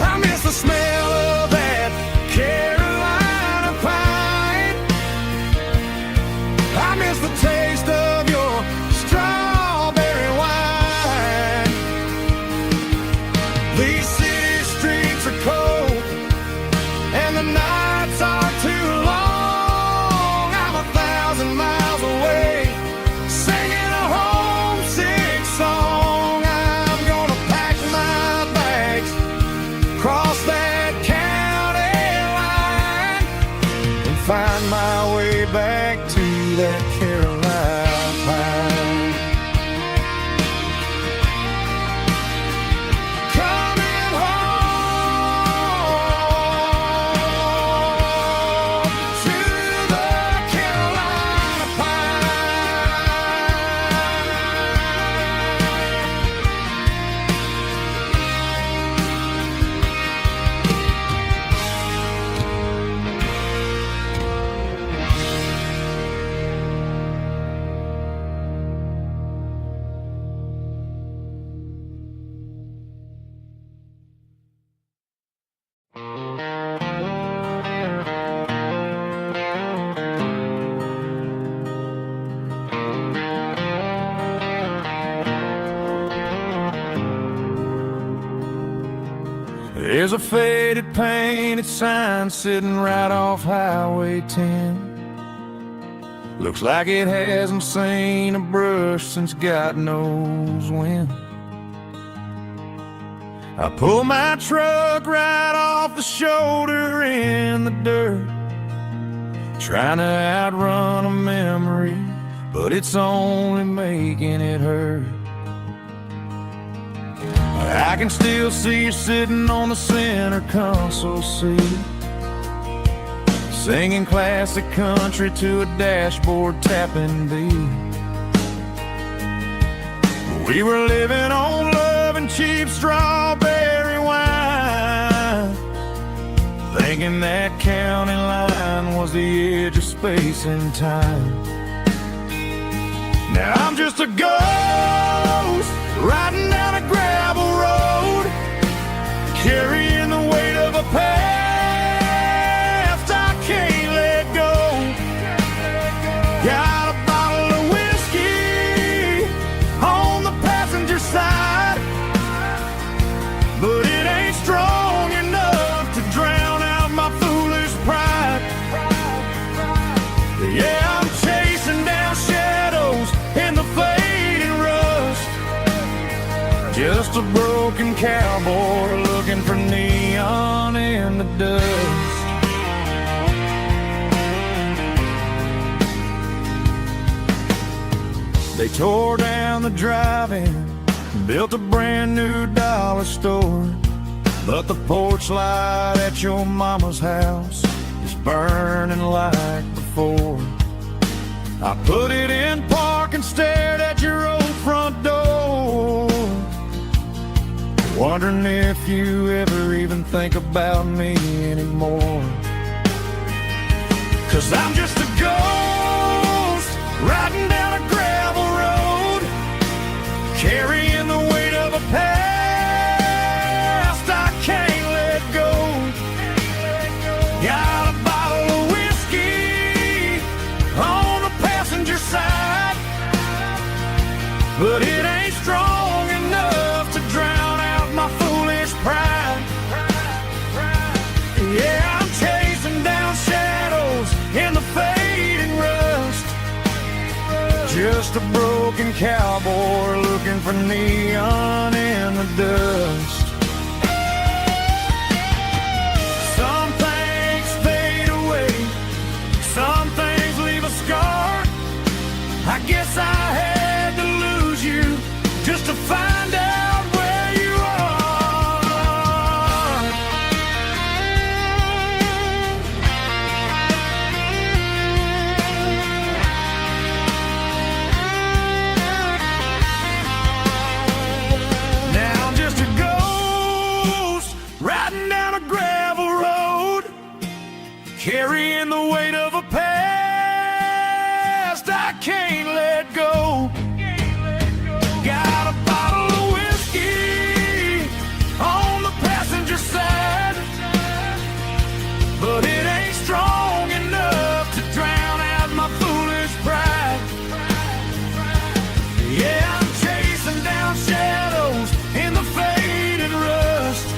[SPEAKER 2] I miss the smell of that Carolina pine. I miss the taste of your strawberry wine. These city streets are cold and the nights are too long. I'm 1,000 miles away, singing a homesick song. I'm gonna pack my bags, cross that county line, and find my way back to that Carolina pine. Coming home to the Carolina There's a faded painted sign sitting right off Highway 10. Looks like it hasn't seen a brush since God knows when. I pull my truck right off the shoulder in the dirt, trying to outrun a memory, but it's only making it hurt. I can still see you sitting on the center console seat, singing classic country to a dashboard tapping beat. We were living on love and cheap strawberry wine, thinking that county line was the edge of space and time. Now I'm just a ghost riding down a gravel road, carrying the weight of a past I can't let go. Got a bottle of whiskey on the passenger side, but it ain't strong enough to drown out my foolish pride. Yeah, I'm chasing down shadows in the fading rust, just a broken cowboy looking for neon in the dust. They tore down the drive-in, built a brand new dollar store, but the porch light at your mama's house is burning like before. I put it in park and stared at your old front door, wondering if you ever even think about me anymore. 'Cause I'm just a ghost riding down a gravel road, carrying the weight of a past I can't let go. Got a bottle of whiskey on the passenger side, but it ain't strong enough to drown out my foolish pride. Yeah, I'm chasing down shadows in the fading rust, just a broken cowboy looking for neon in the dust. Some things fade away, some things leave a scar. I guess I had to lose you just to riding down a gravel road, carrying the weight of a past I can't let go. Got a bottle of whiskey on the passenger side, but it ain't strong enough to drown out my foolish pride. Yeah, I'm chasing down shadows in the faded rust,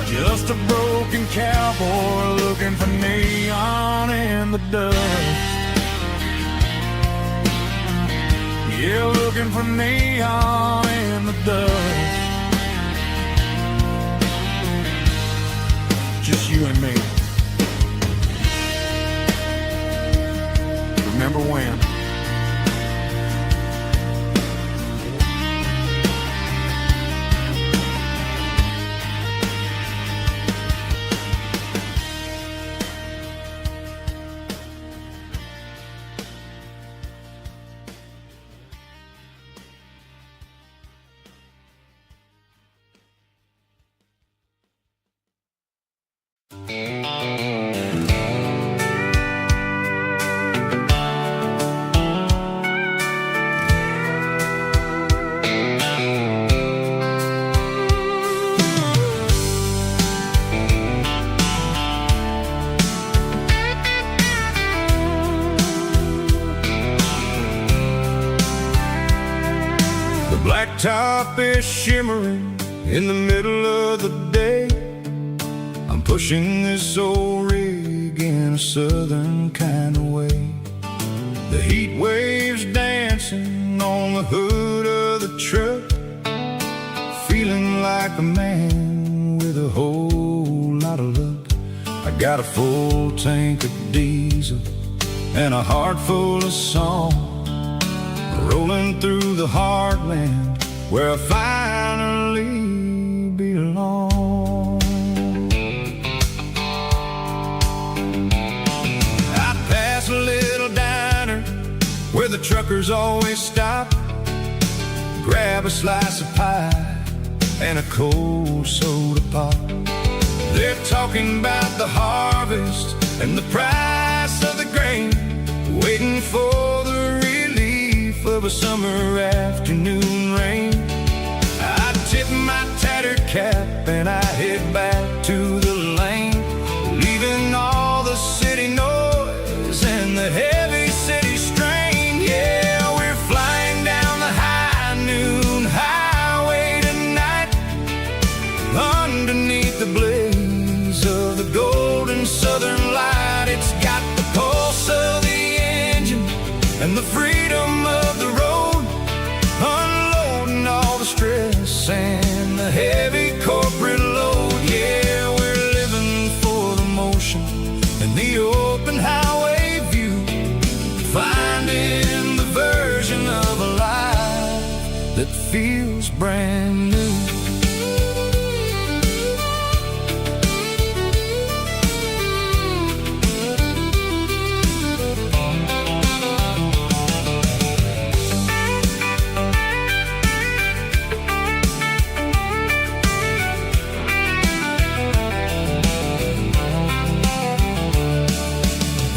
[SPEAKER 2] just a broken cowboy looking for neon in the dust. Yeah, looking for neon in the dust. Just you and me. Remember when? Blacktop is shimmering in the middle of the day. I'm pushing this old rig in a southern kind of way. The heat waves dancing on the hood of the truck, feeling like a man with a whole lot of luck. I got a full tank of diesel and a heart full of song, rolling through the heartland where I finally belong. I pass a little diner where the truckers always stop, grab a slice of pie and a cold soda pop. They're talking about the harvest and the price of the grain, waiting for the relief of a summer afternoon rain. I tip my tattered cap and I head back to the lane, leaving all the city noise and the heavy city strain. Yeah, we're flying down the high noon highway tonight, underneath the blaze of the golden southern light. It's got the pulse of the engine and the freedom of the road, unloading all the stress and the heavy corporate load. Yeah, we're living for the motion and the open highway view, finding the version of a life that feels brand new.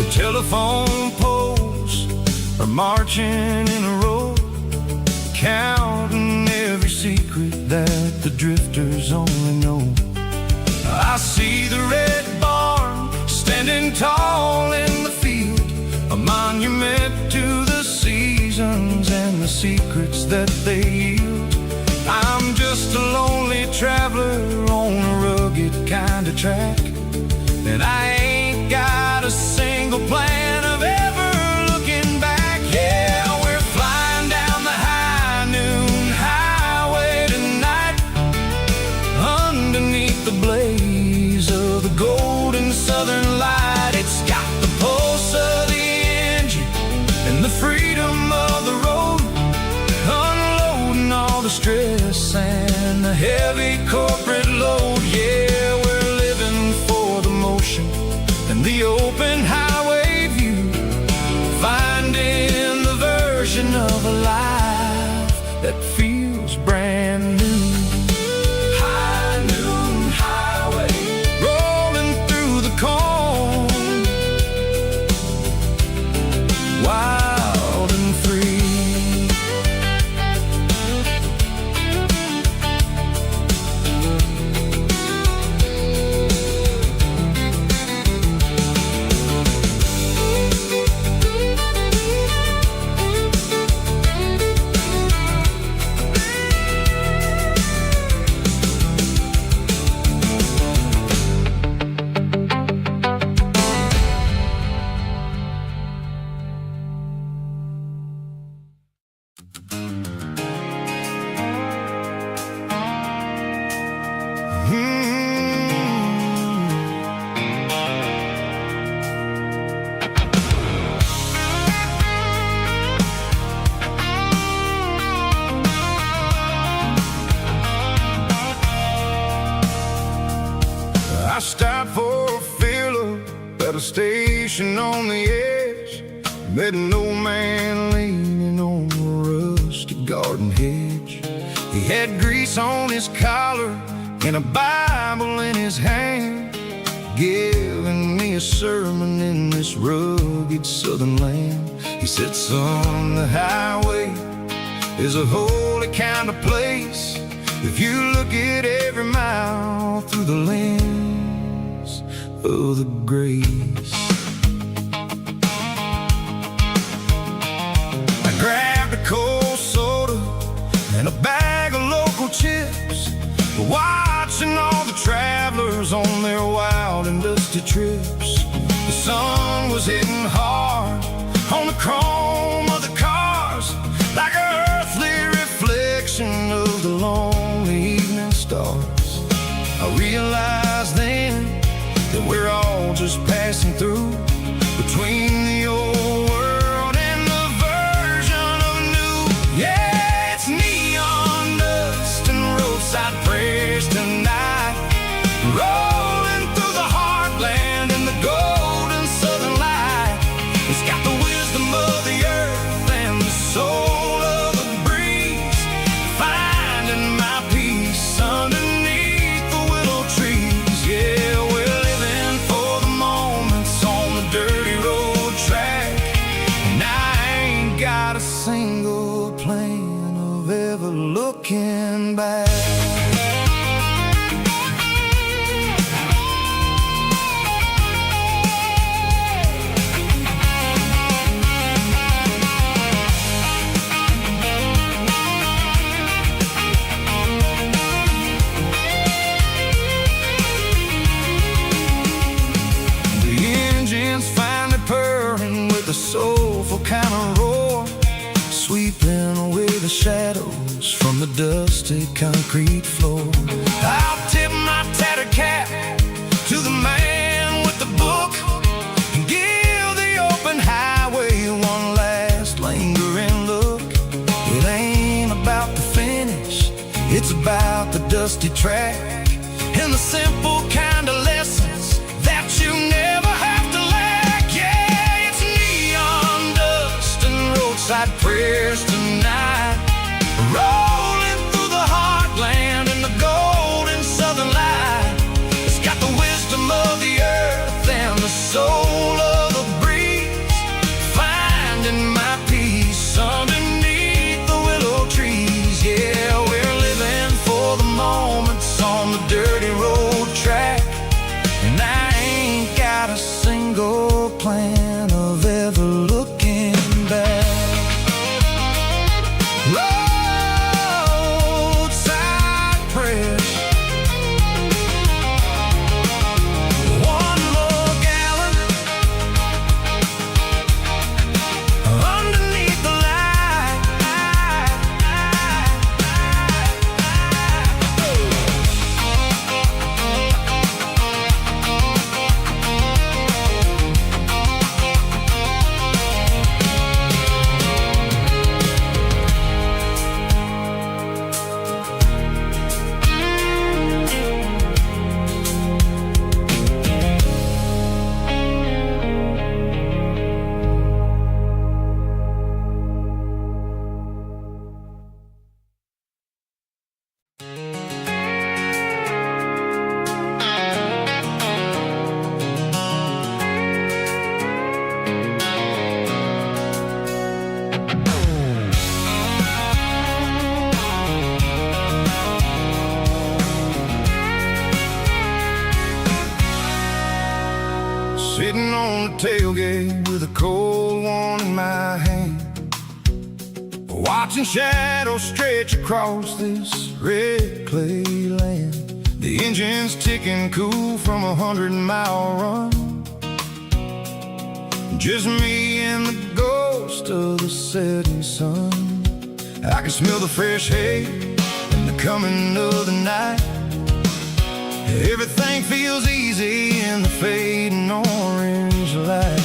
[SPEAKER 2] Telephone poles are marching in a row, counting every secret that the drifters only know. I see the red barn standing tall in the field, a monument to the seasons and the secrets that they yield. I'm just a lonely traveler on a rugged kind of track, and I ain't got a single plan of ever looking back. Yeah, we're flying down the high noon highway tonight, underneath the blaze of the golden southern light. It's got the pulse of the engine and the freedom of the road, unloading all the stress and the heavy corporate load. Yeah, we're living for the motion and the open highway view, finding the version of a life that feels brand new. High noon
[SPEAKER 1] I stopped for a fill-up at a station on the edge. Met an old man leaning on a rusty garden hedge. He had grease on his collar and a Bible in his hand, giving me a sermon in this rugged southern land. He said, son, the highway is a holy kind of place if you look at every mile through the lens of the grace. I grabbed a cold soda and a bag of local chips, watching all the travelers on their wild and dusty trips. The sun was hitting hard on the chrome of the cars, like an earthly reflection of the lonely evening stars. I realized then that we're all just passing through, between the old world and the version of new. Yeah, it's neon dust and roadside prayers tonight, rolling through the heartland in the golden southern light. It's got the wisdom of the earth and the soul of the breeze, finding my peace underneath the willow trees. Yeah, we're living for the moments on the dirty road track, and I ain't got a single plan of ever looking back. The soulful kind of roar, sweeping away the shadows from the dusty concrete floor. I'll tip my tattered cap to the man with the book and give the open highway one last lingering look. It ain't about the finish, it's about the dusty track and the simple kind of lessons that you never have to lack. Yeah, it's neon dust and roadside prayers tonight, rolling through the heartland in the golden southern light. It's got the wisdom of the earth and the soul of the breeze, finding my peace underneath the willow trees. Yeah, we're living for the moments on the dirty road track, and I ain't got a single plan of ever looking back. Roadside prayers, one more gallon underneath the light. Sitting on the tailgate with a cold one in my hand, watching shadows stretch across this red clay land. The engine's ticking cool from a 100-mile run, just me and the ghost of the setting sun. I can smell the fresh hay and the coming of the night. Everything feels easy in the fading orange light.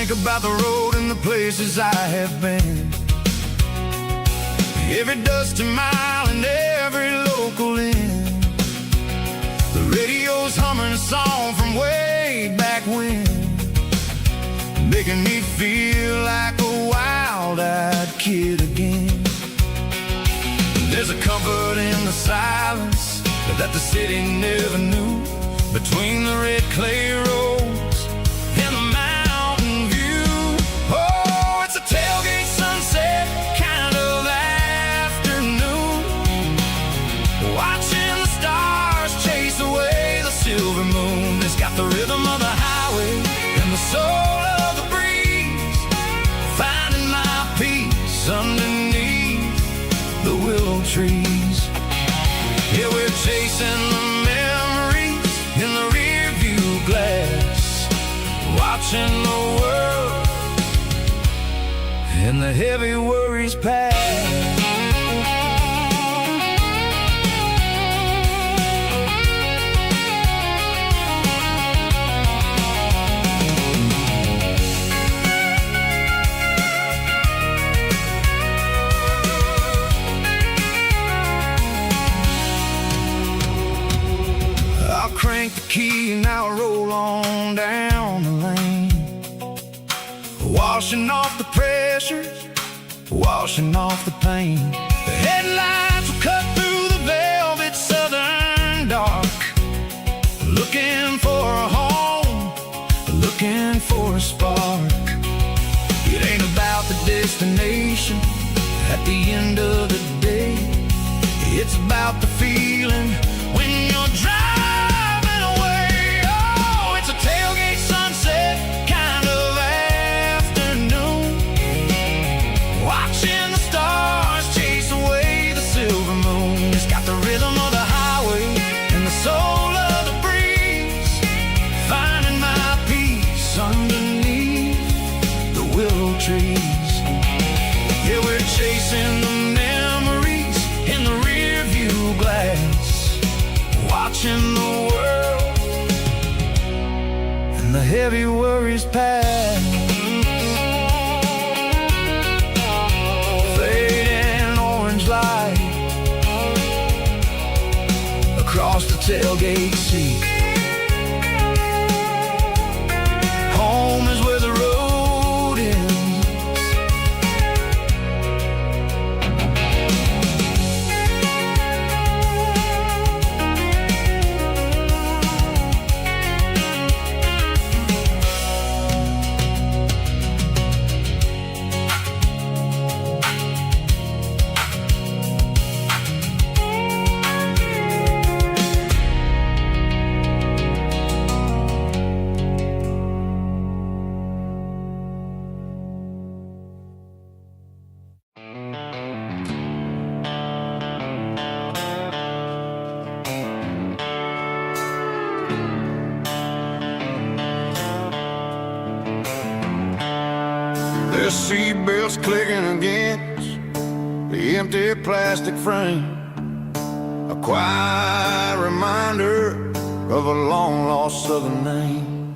[SPEAKER 1] think about the road and the places I have been. Every dusty mile and every local inn. The radio's humming a song from way back when, making me feel like a wild-eyed kid again. There's a comfort in the silence that the city never knew, between the red clay roads and the mountain view. Oh, it's a tailgate sunset kind of afternoon, watching the stars chase away the silver moon. It's got the rhythm of the highway and the soul of the breeze, finding my peace underneath the willow trees. Yeah, we're chasing the memories in the rear view glass, watching the world and the heavy worries pass. Crank the key and I'll roll on down the lane, washing off the pressures, washing off the pain. The headlights will cut through the velvet southern dark, looking for a home, looking for a spark. It ain't about the destination at the end of the day, it's about the feeling when you're driving. Tailgate sunset kind of afternoon, watching the stars chase away the silver moon. It's got the rhythm of the highway and the soul of the breeze, finding my peace underneath the willow trees. Yeah, we're chasing the memories in the rear view glass, watching the world and the heavy worries pass. Fading orange light across the tailgate seat. Home is where the road ends. The seatbelts clicking against the empty plastic frame, a quiet reminder of a long-lost southern name.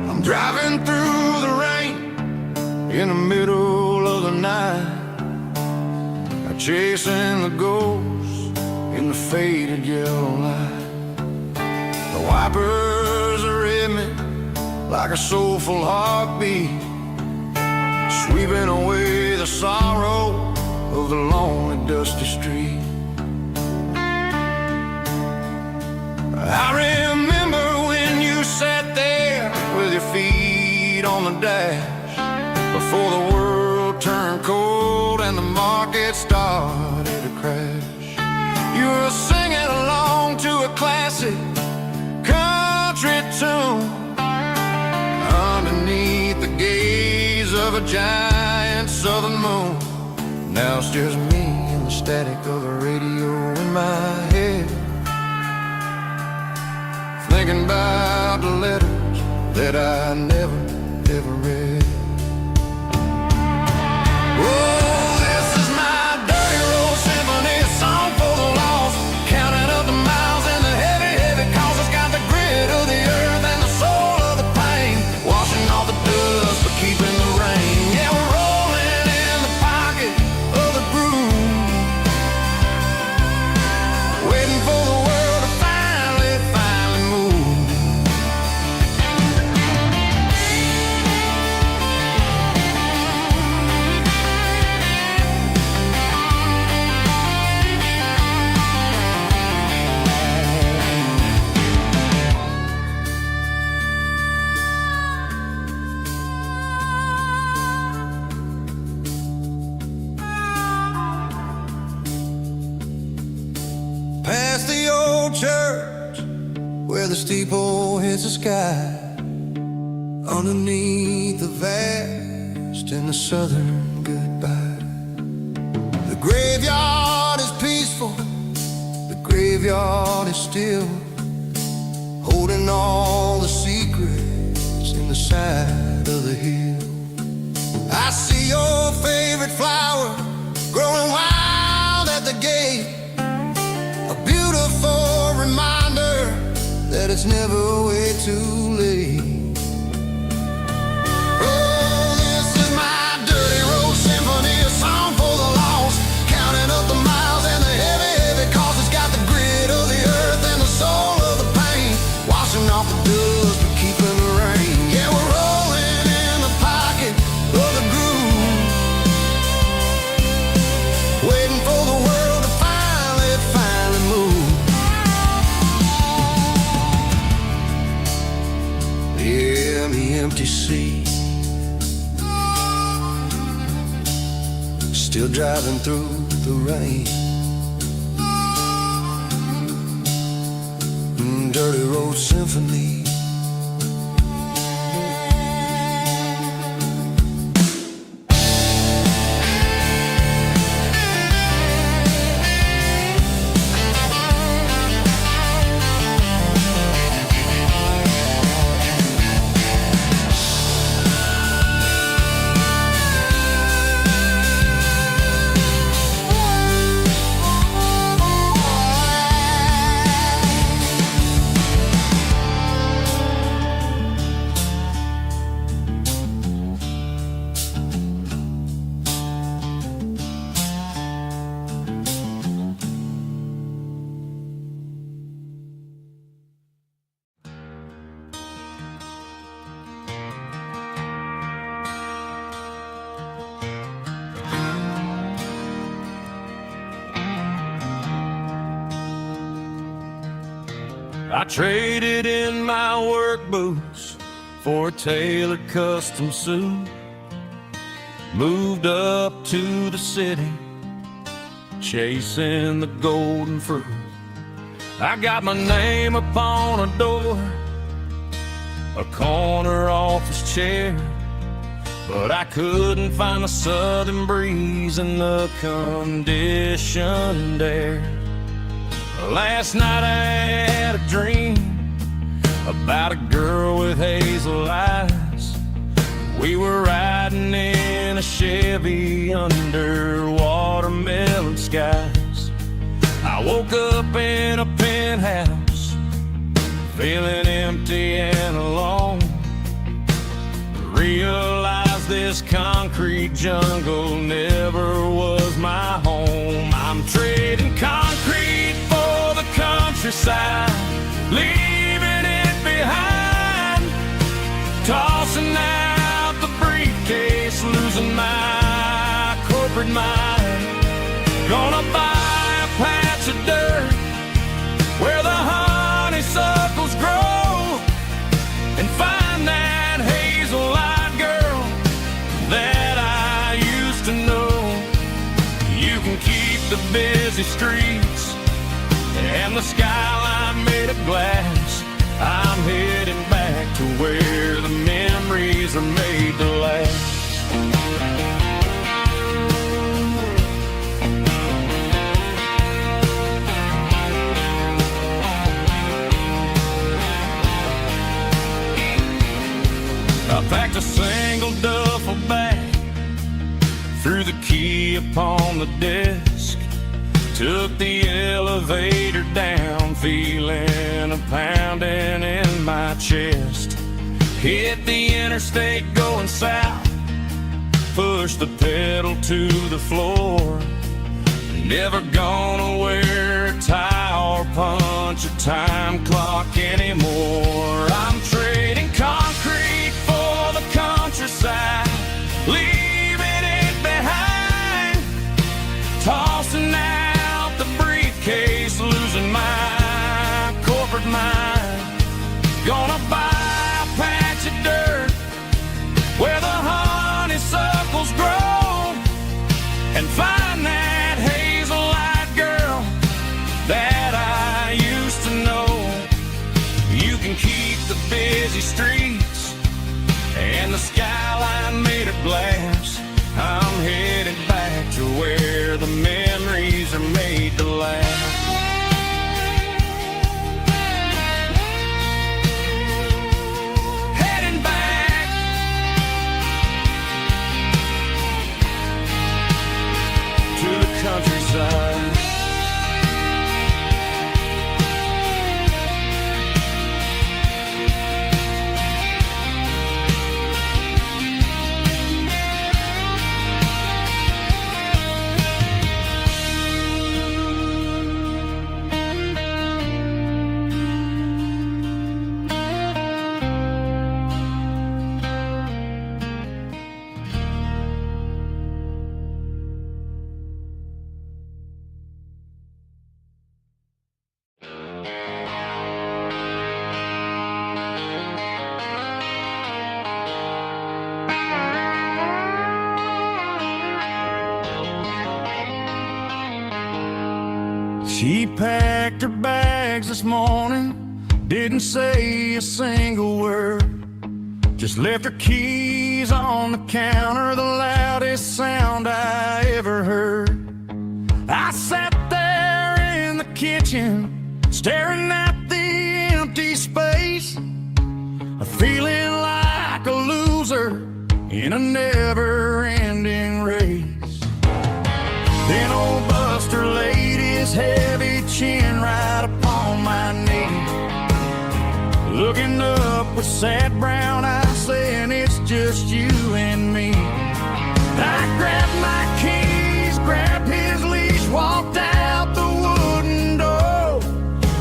[SPEAKER 1] I'm driving through the rain in the middle of the night, chasing the ghosts in the faded yellow light. The wipers are in me like a soulful heartbeat, sweeping away the sorrow of the lonely dusty street. I remember when you sat there with your feet on the dash, before the world turned cold and the market started to crash. You were singing along to a classic country tune underneath the gaze of a giant southern moon. Now it's just me and the static of the radio in my head, thinking about the letters that I never, ever read. Oh, this is my dirty road symphony, a song for the lost, counting up the miles and the heavy, heavy calls. It's got the grit of the earth and the soul of the pain, washing all the dust but where the steeple hits the sky, underneath the vast and the southern goodbye. The graveyard is peaceful, the graveyard is still, holding all the secrets in the side of the hill. I see your favorite flower growing wild at the gate, a beautiful reminder that it's never way too late. Oh, this is my dirty road symphony, a song for the lost, counting up the miles and the heavy, heavy cost. It's got the grit of the earth and the soul of the pain, washing off the dust but keeping the rain. Yeah, we're rolling in the pocket of the groove, waiting for the world to finally move. Yeah, the empty sea, still driving through the rain. Dirty road symphony.
[SPEAKER 2] I traded in my work boots for a tailored custom suit, moved up to the city, chasing the golden fruit. I got my name upon a door, a corner office chair, but I couldn't find the southern breeze in the conditioned air. Last night I had a dream about a girl with hazel eyes. We were riding in a Chevy under watermelon skies. I woke up in a penthouse, feeling empty and alone. Realized this concrete jungle never was my home. I'm trading concrete for the countryside, leaving it behind, tossing out the briefcase, losing my corporate mind. Gonna buy a patch of dirt where the honeysuckles grow and find that hazel-eyed girl that I used to know. You can keep the busy streets and the skyline made of glass. I'm heading back to where the memories are made to last. I packed a single duffel bag, threw the key upon the desk, took the elevator down, feeling a pounding in my chest. Hit the interstate going south, pushed the pedal to the floor. Never gonna wear a tie or punch a time clock anymore. I'm trading concrete for the countryside, leaving it behind, tossing out the briefcase, losing my corporate mind. Gonna buy a patch of dirt where the honeysuckles grow and find that hazel-eyed girl that I used to know. and the skyline made of glass. I'm headed back to where the memories are made to last. Heading back to the countryside. She packed her bags this morning, didn't say a single word, just left her keys on the counter, the loudest sound I ever heard. I sat there in the kitchen, staring at the empty space, feeling like a loser in a never-ending race. Then old Buster laid his heavy chin right upon my knee, looking up with sad brown eyes, saying it's just you and me. I grabbed my keys, grabbed his leash, walked out the wooden door.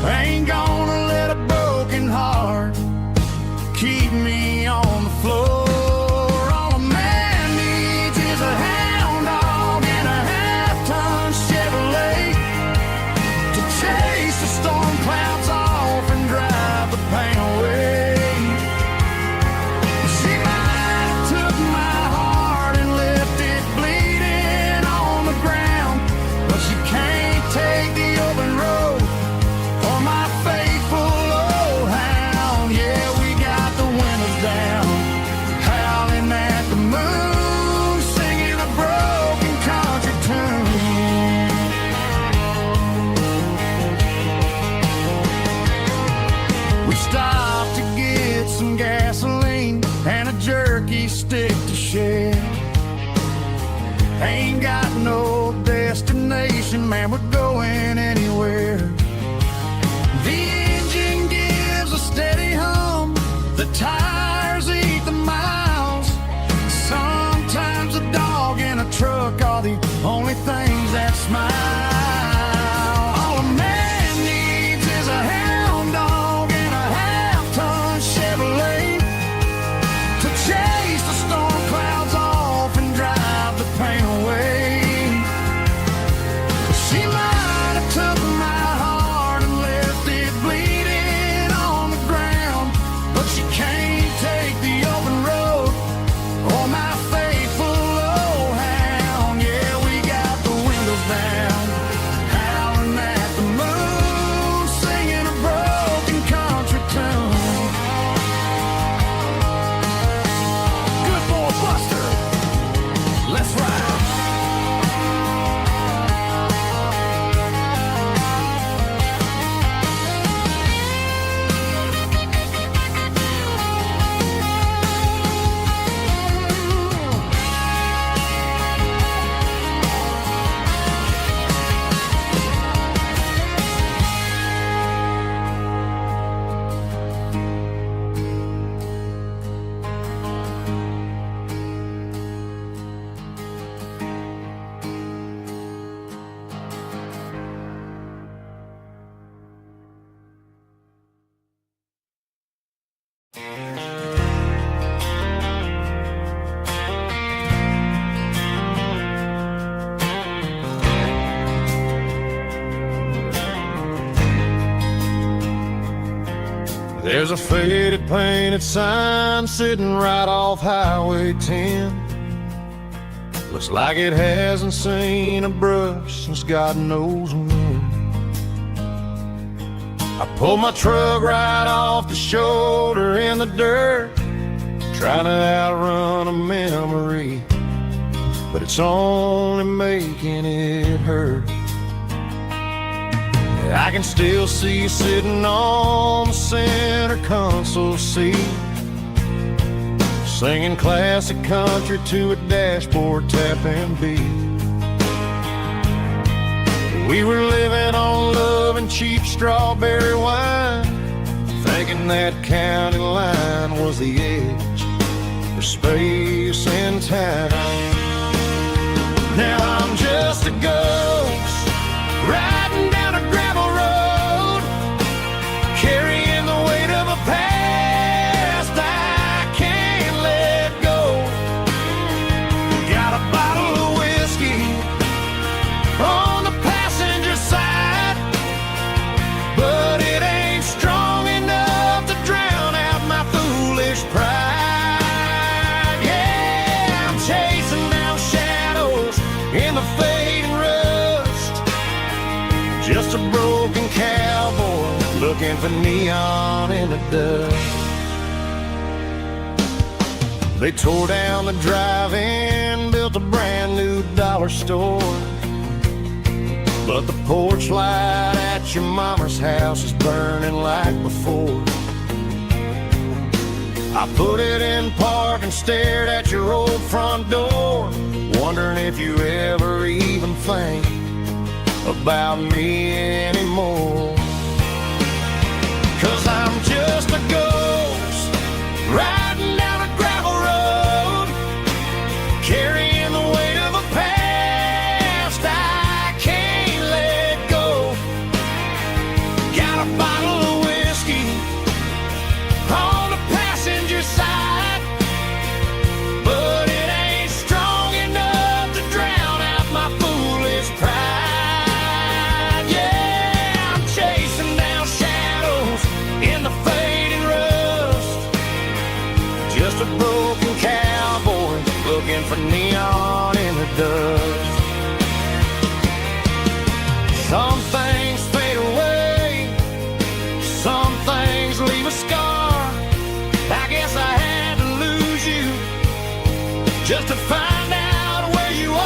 [SPEAKER 2] I ain't gonna let a broken heart keep me on the floor. All a man needs is a hound dog and a half-ton Chevrolet to chase the storm clouds off and drive the pain away. She might have took my heart and left it bleeding on the ground, but she can't take the open road or my faithful old hound. Yeah, we got the windows down, howling at the moon, singing a broken country tune. We stopped to get some gasoline and a jerky stick to share. Ain't got no destination, man, we're going anywhere. The engine gives a steady hum, the tires eat the miles. Sometimes a dog and a truck are the only things that smile. All a man needs is a hound dog and a half-ton Chevrolet to chase the storm clouds off and drive the pain away. She might have took my heart and left it bleeding on the ground, but she can't take the open road or my faithful old hound. Yeah, we got the windows down, howling at the moon, singing a broken country tune. Good boy Buster, let's ride. There's a faded painted sign sitting right off Highway 10. Looks like it hasn't seen a brush since God knows when. I pulled my truck right off the shoulder in the dirt, trying to outrun a memory, but it's only making it hurt. I can still see you sitting on the center console seat, singing classic country to a dashboard tapping beat. We were living on love and cheap strawberry wine, thinking that county line was the edge for space and time. Now I'm just a ghost riding down a gravel road, carrying the weight of a past I can't let go. Got a bottle of whiskey on the passenger side, but it ain't strong enough to drown out my foolish pride. Yeah, I'm chasing down shadows in the fading rust, just a broken cowboy looking for neon in the dust. They tore down the drive-in, built a brand new dollar store, but the porch light at your mama's house is burning like before. I put it in park and stared at your old front door, wondering if you ever even think about me anymore. 'Cause I'm just a ghost riding down a gravel road, carrying the weight of a past I can't let go. Got a bottle of whiskey on the passenger side, but it ain't strong enough to drown out my foolish pride. Yeah, I'm chasing down shadows in the fading rust, just a broken cowboy looking for neon in the dust. Some things fade away, some things leave a scar. I guess I had to lose you just to find out where you are.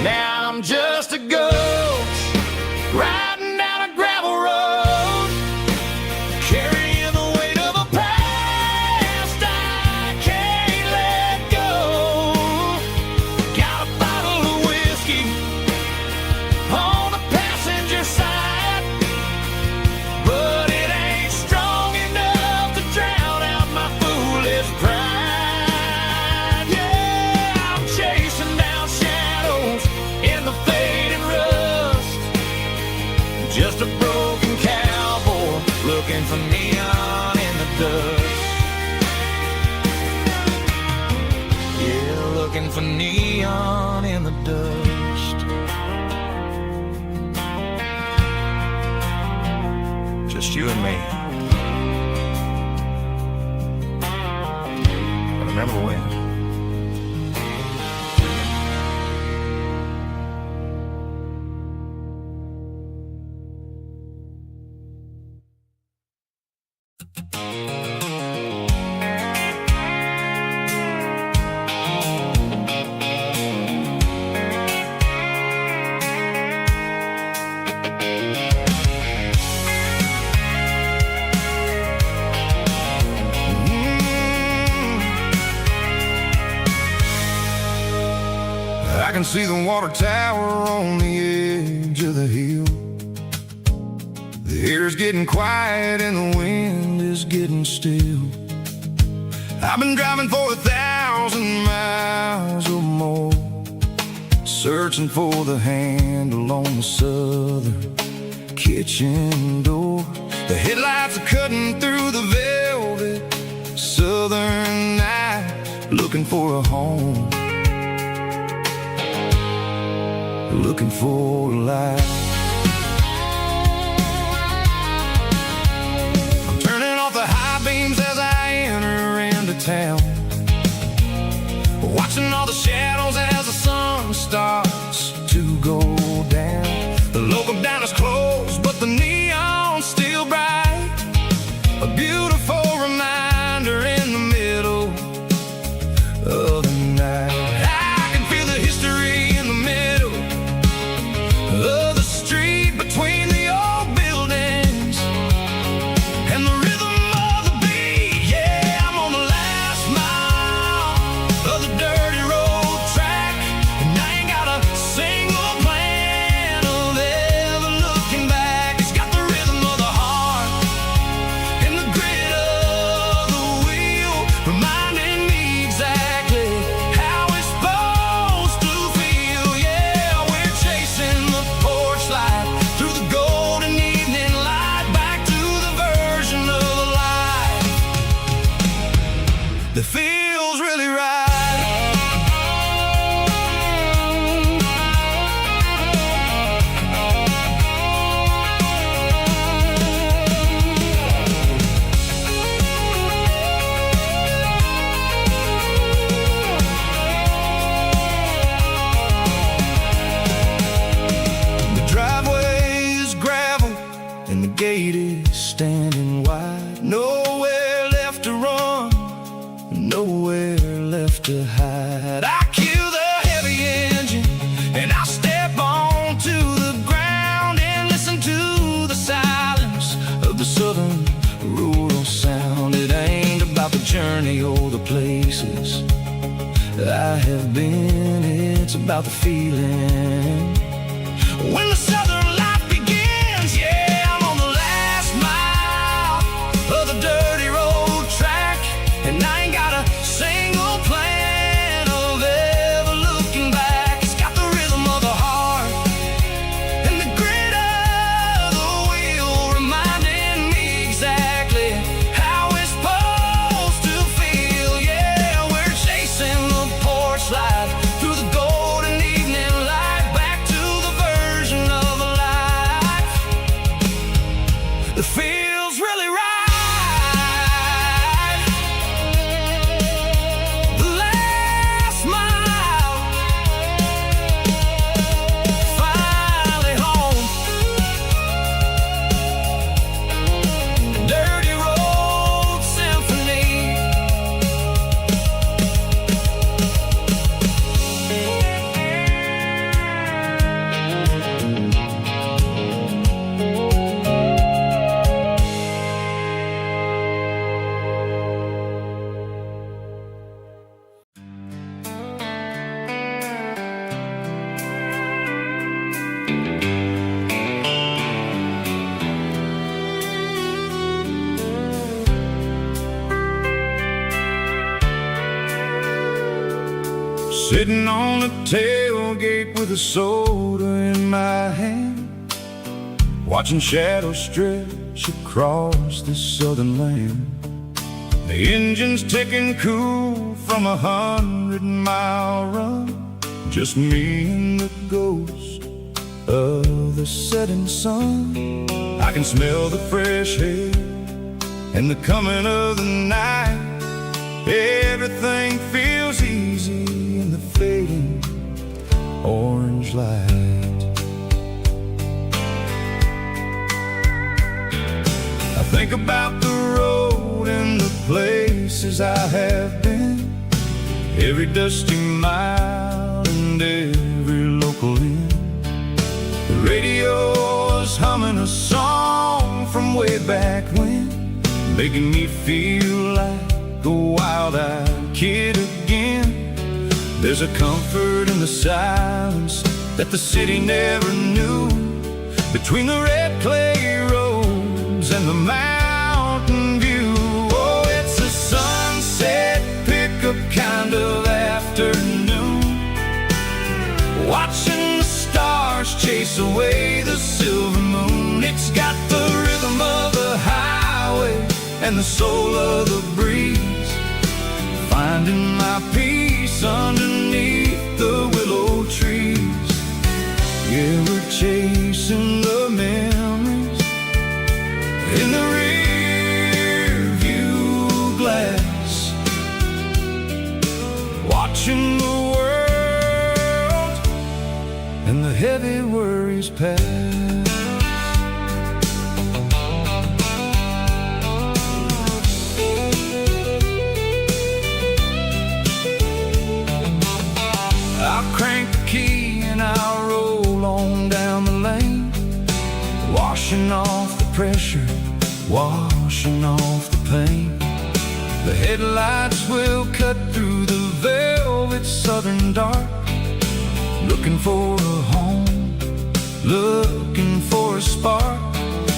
[SPEAKER 2] Now I'm just a ghost riding down a gravel road, carrying the weight of a past I can't let go. Got a bottle of whiskey on the passenger side, but it ain't strong enough to drown out my foolish pride. Yeah, I'm chasing down shadows in the fading rust, just a broken cowboy looking for neon in the dust. Yeah, looking for neon in the dust. Just you and me. I remember when. I can see the water tower on the edge of the hill. The air's getting quiet and the wind is getting still. I've been driving for 1,000 miles or more, searching for the handle on the southern kitchen door. The headlights are cutting through the velvet southern night, looking for a home, looking for life. I'm turning off the high beams as I enter town, watching all the shadows as the sun starts to go down. The local diner's closed, but the neon's still bright, a beautiful reminder in the middle of the night. I can feel the history in the middle of the street, between the old buildings and the rhythm of the beat. Yeah, I'm on the last mile of the dirty road track, and I ain't got a single plan of ever looking back. It's got the rhythm of the heart and the grit of the wheel, reminding me exactly how it's supposed to feel. Yeah, we're chasing the porch light through the golden evening light, back to the version of life that feels really right. The driveway is gravel and the gate is standing wide. Nowhere left to run, nowhere left to hide. I kill the heavy engine and I step onto the ground and listen to the silence of the southern rural sound. It ain't about the journey or the places I have been, it's about the feeling when the southern life begins. Yeah, I'm on the last mile of the dirty road track, and I ain't got a single plan of ever looking back. It's got the rhythm of the heart and the grit of the wheel, reminding me exactly how it's supposed to feel. Yeah, we're chasing the porch light through the golden evening light, back to the version of life that feels really right. The last mile, finally home. Dirty road symphony. Sitting on the tailgate with a soda in my hand, watching shadows stretch across this southern land. The engine's ticking cool from 100-mile run, just me and the ghost of the setting sun. I can smell the fresh air and the coming of the night. Everything feels easy in the fading orange light. I think about the road and the places I have been, every dusty mile and every local inn. The radio is humming a song from way back when, making me feel like a wild-eyed kid again. There's a comfort in the silence that the city never knew, between the red clay roads and the mountain view. Oh, it's a sunset pickup kind of afternoon, watching the stars chase away the silver moon. It's got the rhythm of the highway and the soul of the breeze, finding my peace underneath the willow trees. Yeah, we're chasing the memories in the rear view glass, watching the world and the heavy worries pass. I'll crank the key and I'll roll on down the lane, washing off the pressure, washing off the pain. The headlights will cut through the velvet southern dark, looking for a home, looking for a spark.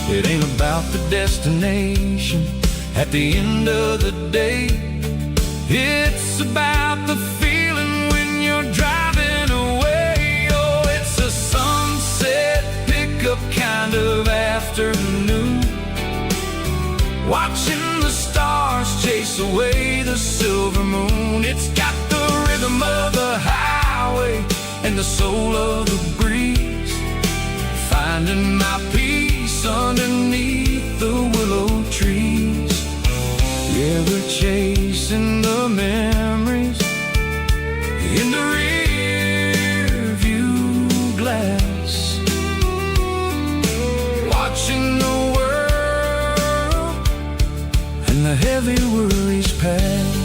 [SPEAKER 2] It ain't about the destination at the end of the day. It's about the feeling when you're driving away. Oh, it's a sunset pickup kind of afternoon, watching the stars chase away the silver moon. It's got the rhythm of the highway and the soul of the breeze, finding my peace underneath the willow trees. Yeah, we're chasing the memories in the rear view glass, watching the world and the heavy worries pass.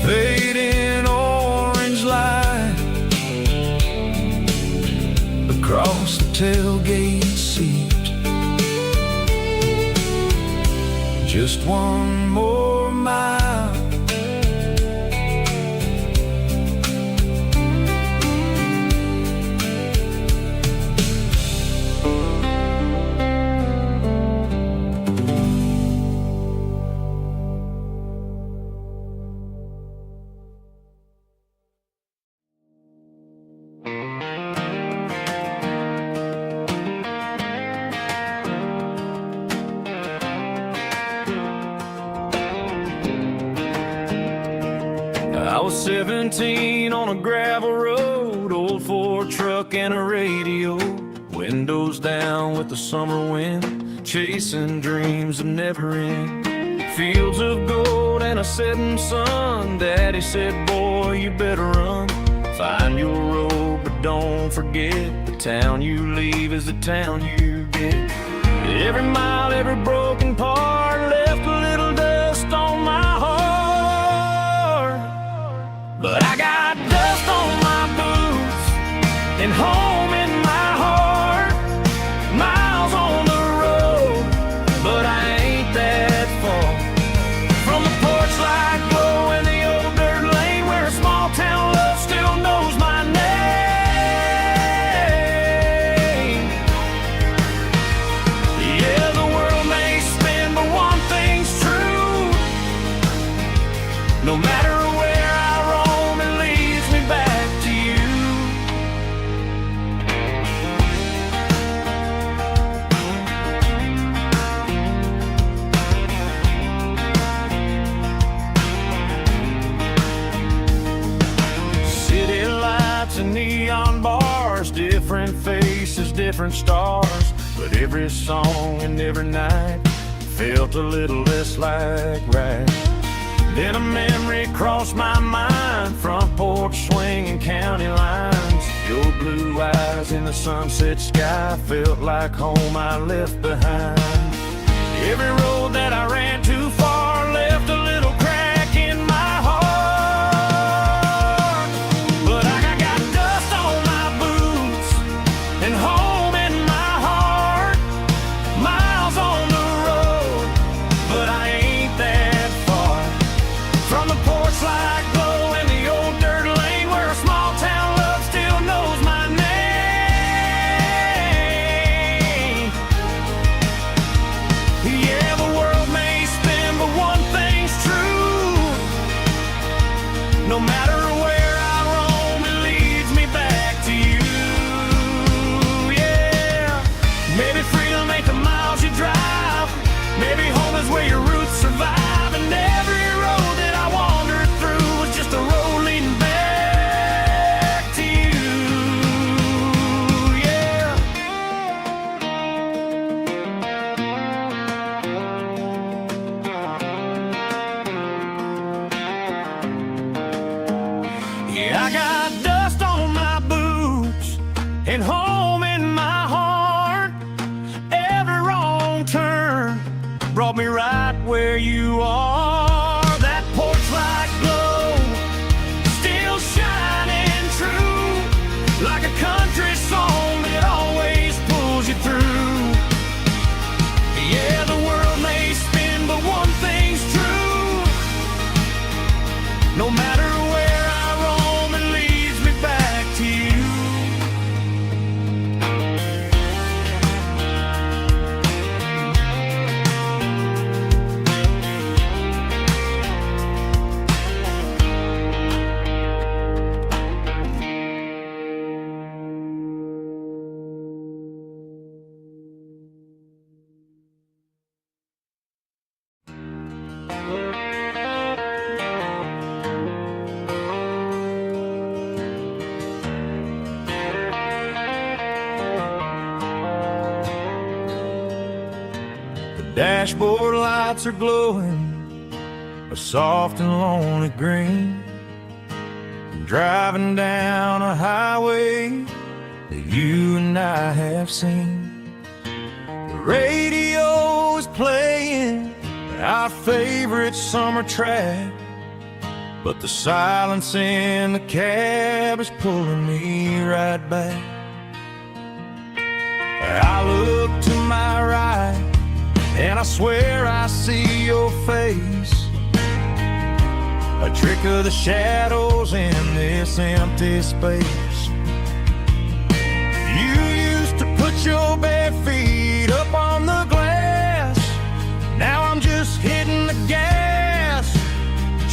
[SPEAKER 2] Fading orange light across the tailgate seat. Just one more mile, I was 17 on a gravel road, old Ford truck and a radio, windows down with the summer wind, chasing dreams of never end. Fields of gold and a setting sun. Daddy said, boy, you better run, find your road, but don't forget, the town you leave is the town you get. Every mile, every broken part left a little dust on my heart. But I got dust on my boots and home in my heart. Miles on the road, but I ain't that far from the porch light glow in the old dirt lane, where a small town love still knows my name. Yeah, the world may spin, but one thing's true: no matter where I roam, it leads me back to you. City lights and neon bars, different faces, different stars, but every song and every night felt a little less like right. Then a memory crossed my mind, front porch swinging county lines. Your blue eyes in the sunset sky felt like home I left behind. Every road that I ran too far left a little crack in my heart. But I got dust on my boots and home in my heart. Miles on the road, but I ain't that far from the porch light glow in the old dirt lane, where a small town love still knows my name. Yeah, the world may spin, but one thing's true: no matter where I roam, it leads me back to you. Yeah, maybe freedom ain't the miles you drive, maybe home is where your roots survive, and every road that I wandered through was just a road leading back to you. Yeah. and home in my heart. Every wrong turn brought me right where you are. That porch light glow, still shining true, like a country song that always pulls you through. Yeah, the world may spin, but one thing's true. No matter where I roam, it leads me back to you. Dashboard lights are glowing a soft and lonely green. Driving down a highway that you and I have seen. The radio is playing our favorite summer track, but the silence in the cab is pulling me right back. I look to my right and I swear I see your face, a trick of the shadows in this empty space. You used to put your bare feet up on the glass. Now I'm just hitting the gas,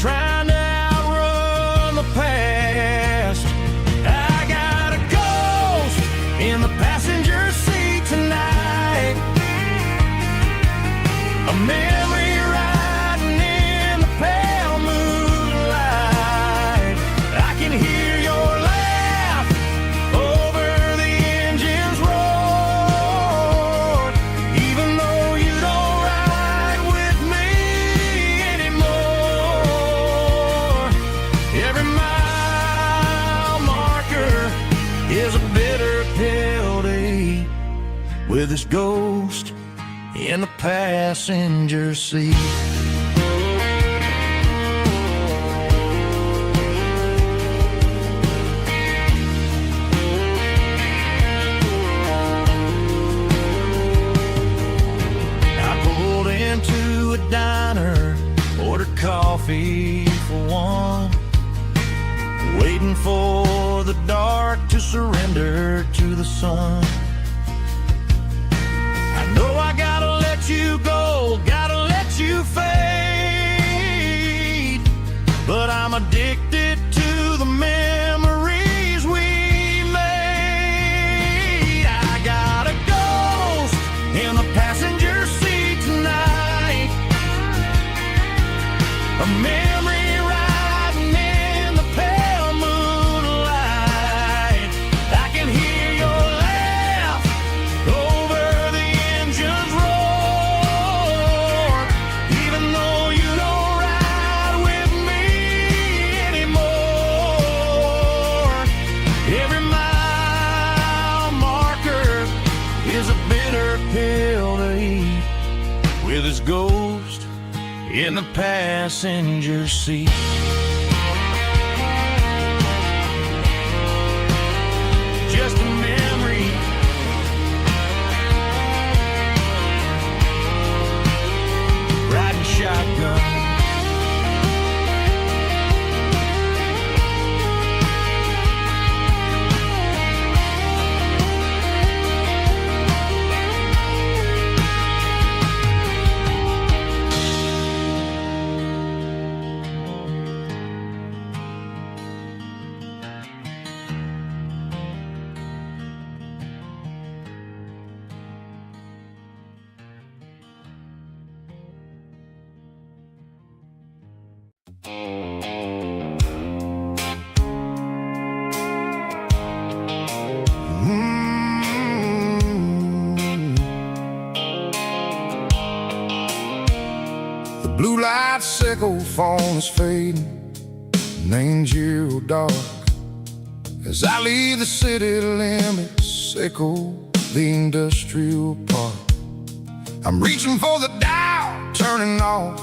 [SPEAKER 2] trying to outrun the past. I got a ghost in the passenger seat tonight, a memory riding in the pale moonlight. I can hear your laugh over the engine's roar, even though you don't ride with me anymore. Every mile marker is a bitter pill to eat, with this ghost in the passenger seat. I pulled into a diner, ordered coffee for one, waiting for the dark to surrender to the sun. No, I gotta let you go, gotta let you fade, but I'm addicted to the memories we made. I got a ghost in the passenger seat tonight, a memory riding in the pale moonlight. I can hear your laugh over the engine's roar, even though you don't ride with me anymore. Every mile marker is a bitter pill to eat, with his ghost in the passenger seat. Just a memory, riding shotgun. The blue light sickle phone is fading, name's zero dark, as I leave the city limits
[SPEAKER 1] Seco, the industrial park. I'm reaching for the dial, turning off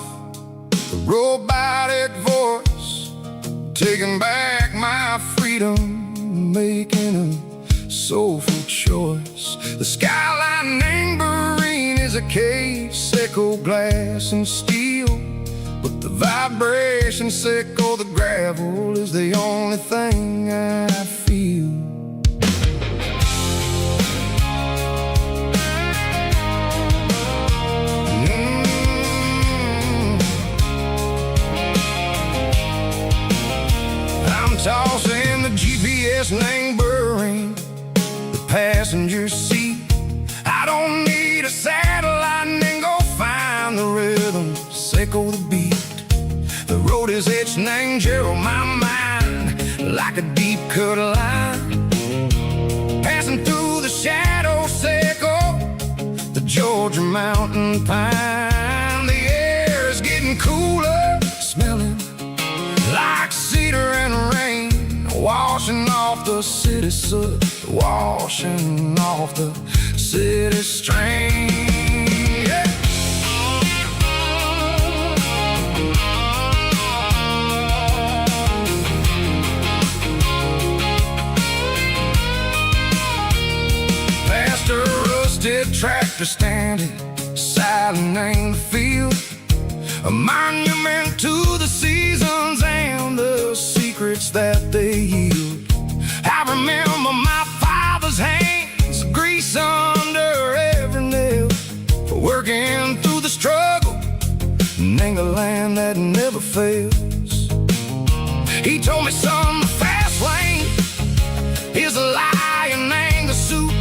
[SPEAKER 1] the robotic voice, taking back my freedom, making a soulful choice. The skyline name Marine is a cave, Seco glass and steel, but the vibration Seco, the gravel, is the only thing I feel. Tossing the GPS name Marine, the passenger seat. I don't need a satellite and go find the rhythm, Seco the beat. The road is etched name Gerald my mind like a deep cut line, passing through the shadow Seco, the Georgia mountain pine. The air is getting cooler, smelling like cedar and rain, washing off the city soot, washing off the city strain. Yeah. Past a rusted tractor standing, silent in the field, a monument to the seasons and the secrets that they yield. I remember my father's hands, grease under every nail, for working through the struggle, in the land that never fails. He told me, son, the fast lane is a lie and ain't the suit.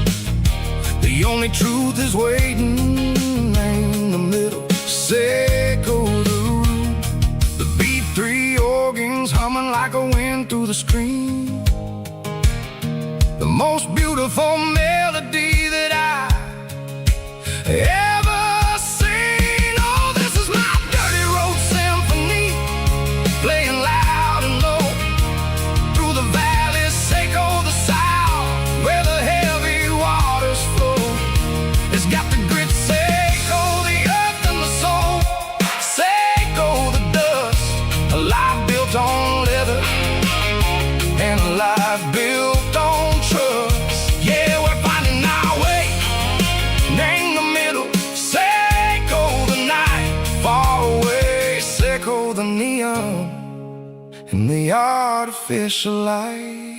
[SPEAKER 1] The only truth is waiting in the middle, Seco the root. The B3 organs humming like a wind through the screen, the most beautiful melody that I ever seen. Oh, this is my dirty road symphony, playing loud and low through the valleys, Seco the south, where the heavy waters flow. It's got the grit, Seco, the earth and the soul, Seco the dust, a life built on leather and a life built on trust. Yeah, we're finding our way in the middle, Seco the night, far away, Seco the neon and the artificial light.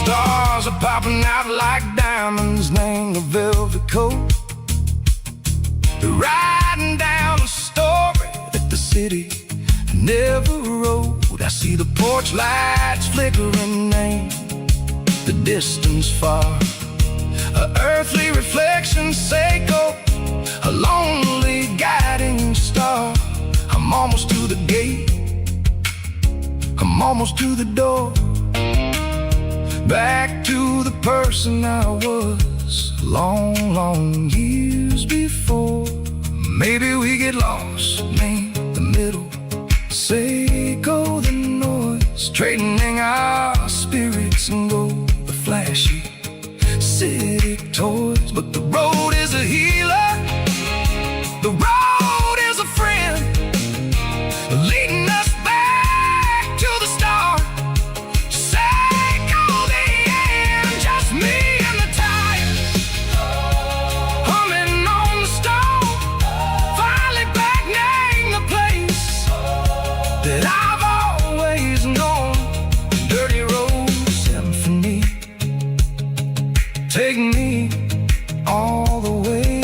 [SPEAKER 1] Stars are popping out like diamonds, named the velvet coat. They're riding down a story that the city never wrote. I see the porch lights flickering, name the distance far, a earthly reflection, Seco, a lonely guiding star. I'm almost to the gate, I'm almost to the door, back to the person I was long, long years before. Maybe we get lost in the middle, Seco the noise, trading our spirits and go the flashy city toys. But the road is a healer, the road is a friend, leading us back to the start. Seco the end, just me and the tires, humming on the stove, finally back name the place that I've always known. Dirty road symphony, take me all the way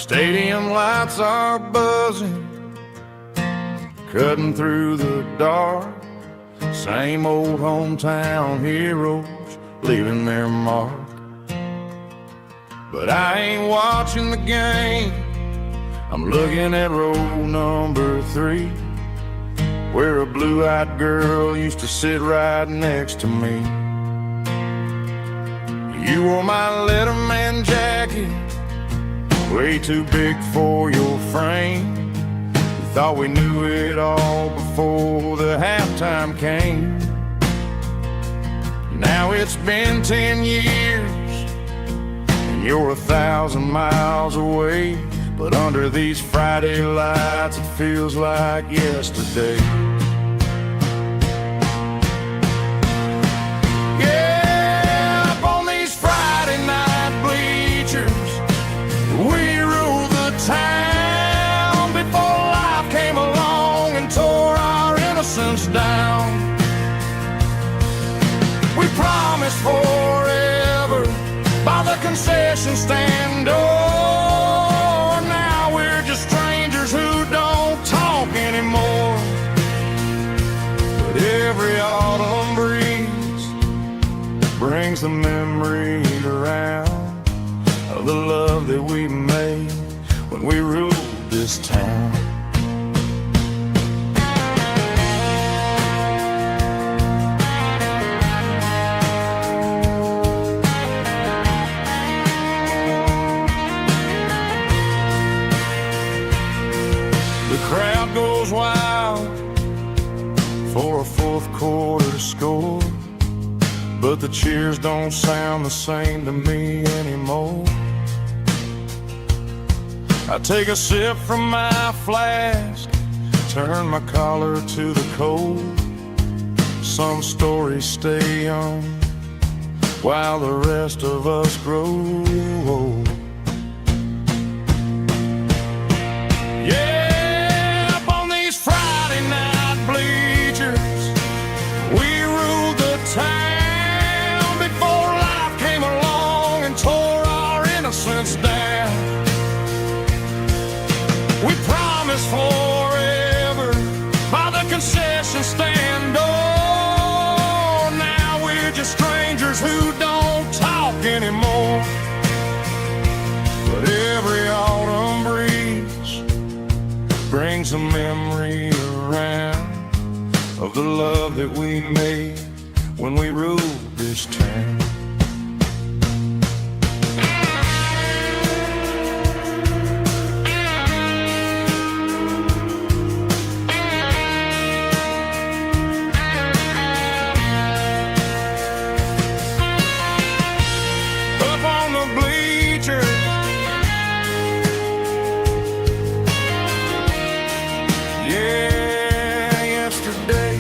[SPEAKER 2] Stadium lights are buzzing, cutting through the dark. Same old hometown heroes leaving their mark. But I ain't watching the game, I'm looking at row number 3, where a blue-eyed girl used to sit right next to me. You wore my Letterman jacket, way too big for your frame. We thought we knew it all before the halftime came. Now it's been 10 years, and you're 1,000 miles away. But under these Friday lights, it feels like yesterday. Yeah, up on these Friday night bleachers, we ruled the town before life came along and tore our innocence down. We promised forever by the concession stand door. Now we're just strangers who don't talk anymore. But every autumn breeze brings the memory around of the love that we made when we ruled this town. Crowd goes wild for a fourth quarter score, but the cheers don't sound the same to me anymore. I take a sip from my flask, turn my collar to the cold. Some stories stay young while the rest of us grow old. Town before life came along and tore our innocence down. We promised forever by the concession stand door. Now we're just strangers who don't talk anymore. But every autumn breeze brings a memory around of the love that we made when we ruled this town. Up on the bleachers, yeah, yesterday.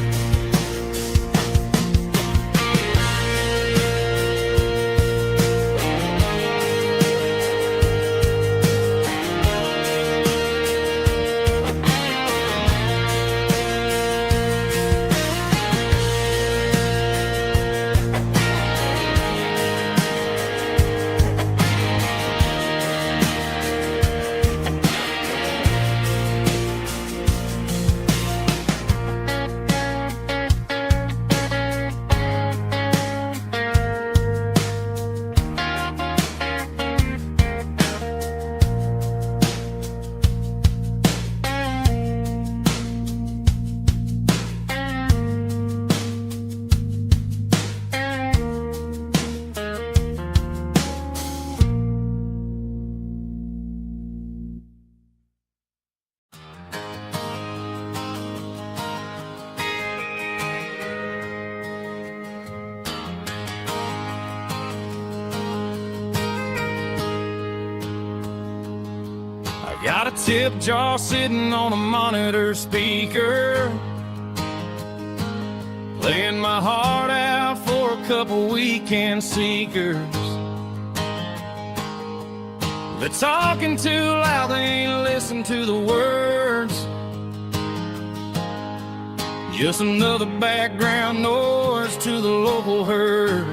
[SPEAKER 2] Got a tip jar sitting on a monitor speaker, playing my heart out for a couple weekend seekers. They're talking too loud, they ain't listen to the words. Just another background noise to the local herd.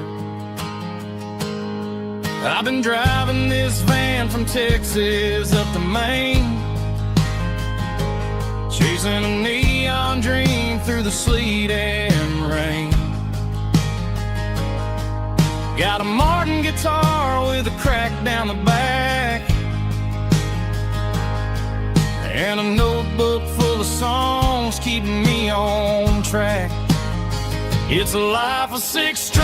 [SPEAKER 2] I've been driving this van from Texas up to Maine, chasing a neon dream through the sleet and rain. Got a Martin guitar with a crack down the back, and a notebook full of songs keeping me on track. It's a life of 6 strings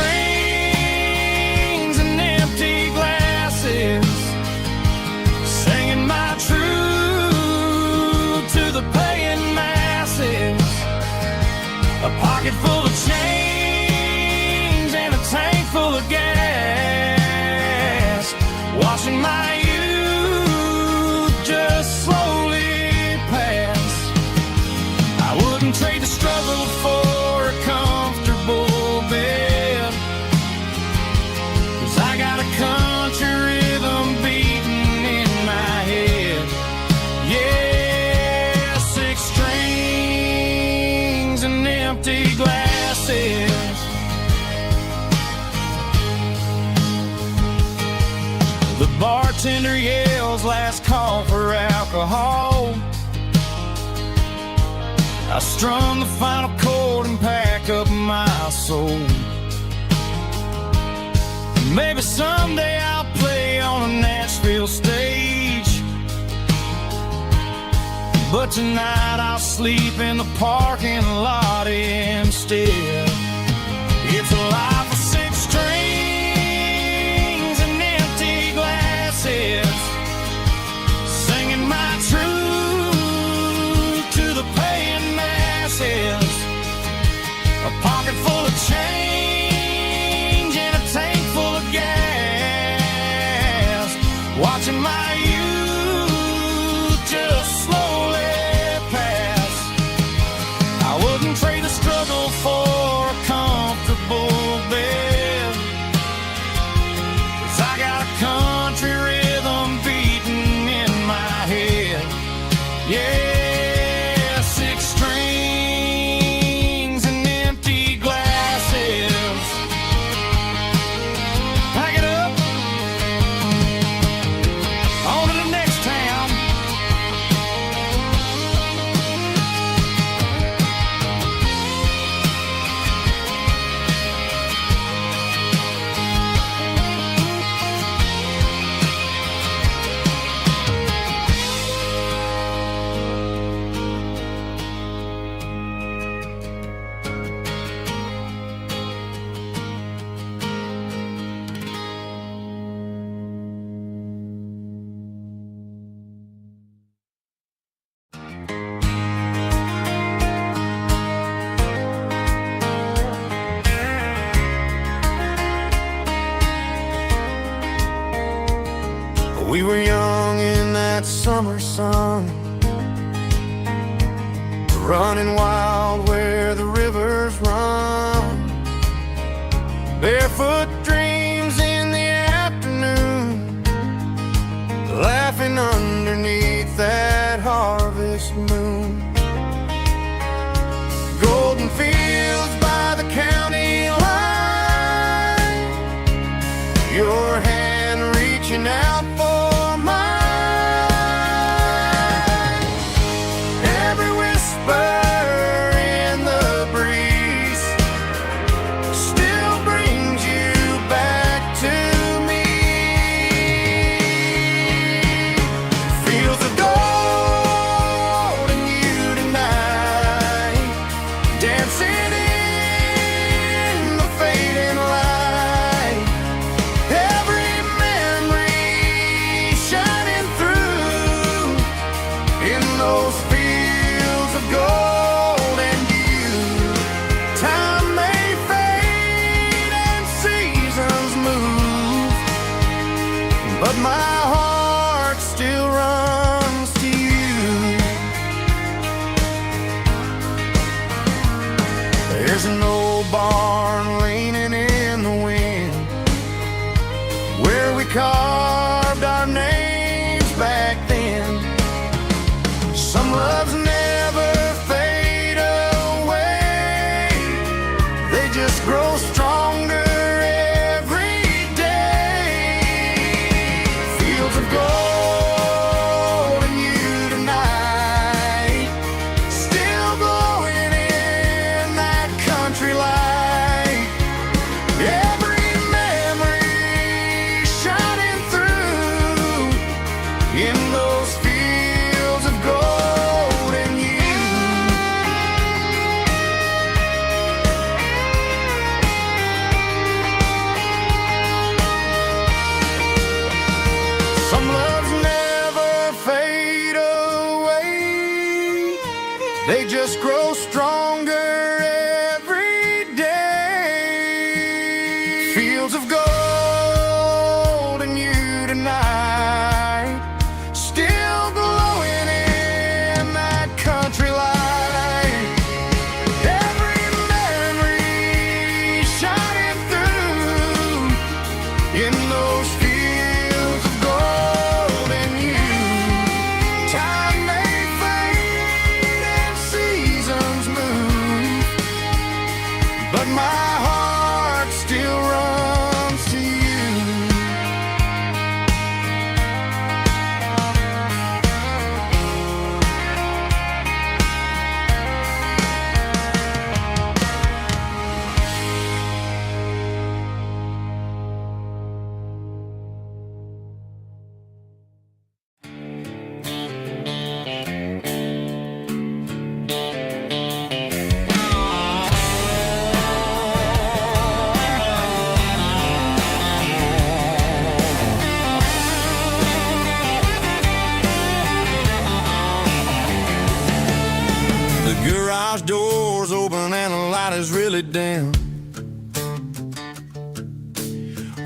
[SPEAKER 2] and empty glasses, singing my truth to the paying masses. A pocket full of change and a tank full of gas, watching my youth just slowly pass. I wouldn't trade the struggle for a comfortable bed, 'cause I got a country rhythm beating in my head. Yeah, 6 strings and empty glasses. The bartender yells last call for alcohol. I strum the final chord and pack up my soul. Maybe someday I'll play on a Nashville stage, but tonight I'll sleep in the parking lot instead. It's a life of 6 strings and empty glasses, singing my truth to the paying masses. A pocket full of change and a tank full of gas, watching my youth just slowly pass. I wouldn't trade the struggle for a comfortable bed, 'cause I got a country rhythm beating in my head. Yeah, 6 strings and empty glasses. Pack it up, on to the next town.
[SPEAKER 1] We were young in that summer sun, running wild where the rivers run. Barefoot dreams in the afternoon, laughing underneath that harvest moon. Golden fields by the county line, your hand reaching out for my heart still runs to you. There's an old barn leaning in the wind, where we carved our names back then. Some loves never fade away, they just grow stronger every day. They just grow stronger every day. Fields of gold and you tonight, still glowing in that country light. Every memory shining through in those fields of gold and you. Time may fade and seasons move, but my heart still runs to you. The garage door's open and the light is really dim.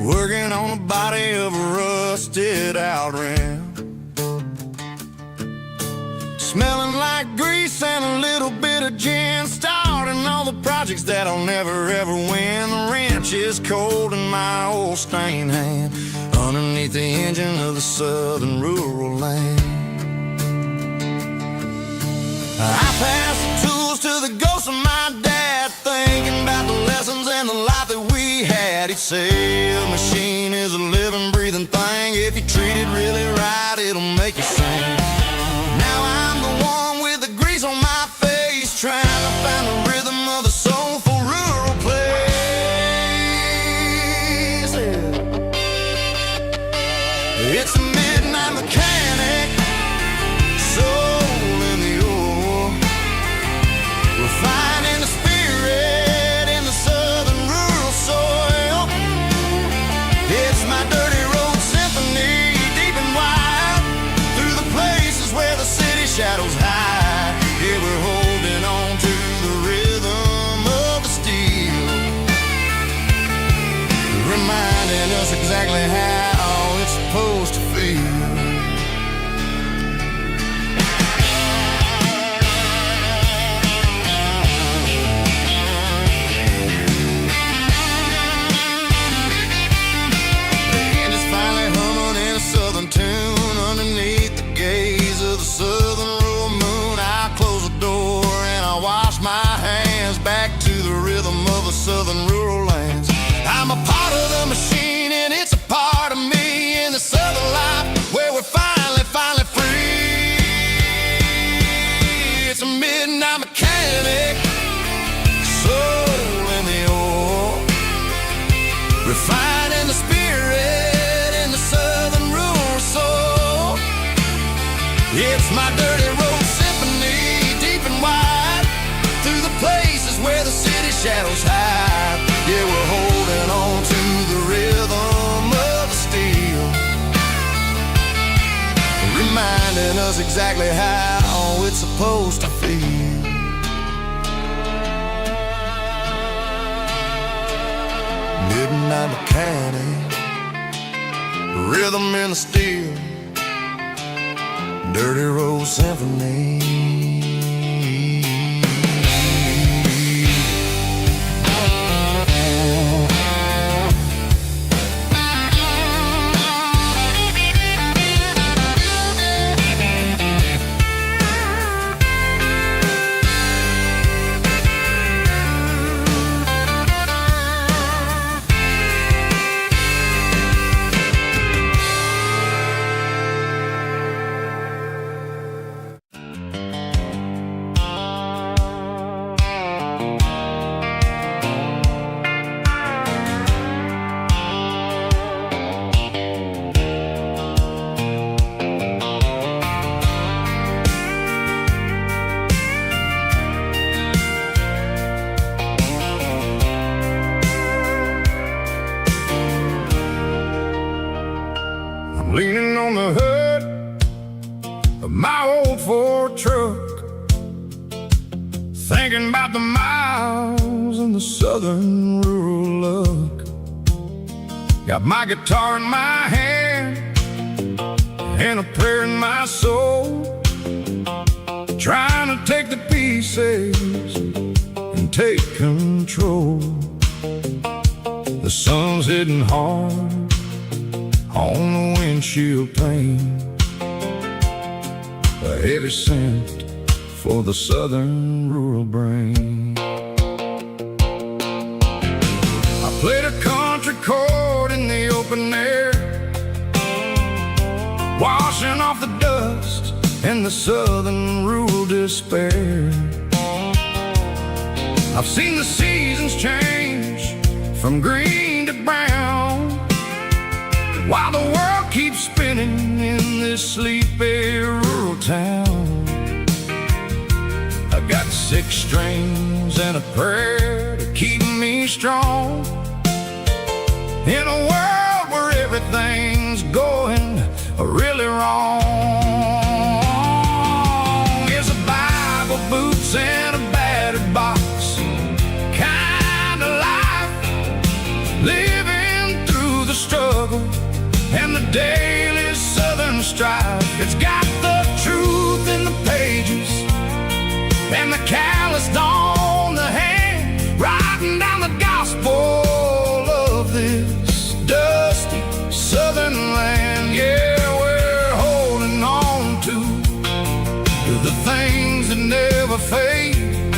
[SPEAKER 1] Working on the body of a rusted out rim. Smelling like grease and a little bit of gin. Starting all the projects that I'll never ever win. The wrench is cold in my old stained hand, underneath the engine of the southern rural land. I pass the tools to the ghost of my dad, thinking about the lessons and the life that we had. He'd say a machine is a living, breathing thing. If you treat it really right, it'll make you sing. Now I'm the one with the grease on my face, trying to find the rhythm of the soulful rural place. It's a midnight mechanic, soul in the ore, refining the spirit in the southern rural soil. It's my dirty road symphony, deep and wide, through the places where the city shadows hide. Yeah, we're holding on to the rhythm of the steel, reminding us exactly how it's supposed to feel. Southern tune underneath the gaze of the southern rural moon. I close the door and I wash my hands, back to the rhythm of the southern rural lands. I'm a part of the machine and it's a part of me, in the southern life where we're finally free. It's a midnight mechanic, soul in the ore, refining the spirit in the southern rural soul. It's my dirty road symphony, deep and wide, through the places where the city shadows hide. Yeah, we're holding on to the rhythm of the steel, reminding us exactly how it's supposed to feel. Midnight mechanic, rhythm in the steel, dirty road symphony.
[SPEAKER 2] thinking about the miles and the southern rural look. Got my guitar in my hand and a prayer in my soul, trying to take the pieces and take control. The sun's hitting hard on the windshield pane, a heavy scent for the southern rural brain. I played a country chord in the open air, washing off the dust and the southern rural despair. I've seen the seasons change from green to brown, while the world keeps spinning in this sleepy rural town. I got 6 strings and a prayer to keep me strong, in a world where everything's going really wrong. Is a Bible, boots, and a battered box kind of life, living through the struggle and the daily southern strife. It's got the truth in the pages and the calloused on the hand, writing down the gospel of this dusty southern land. Yeah, we're holding on to the things that never fade,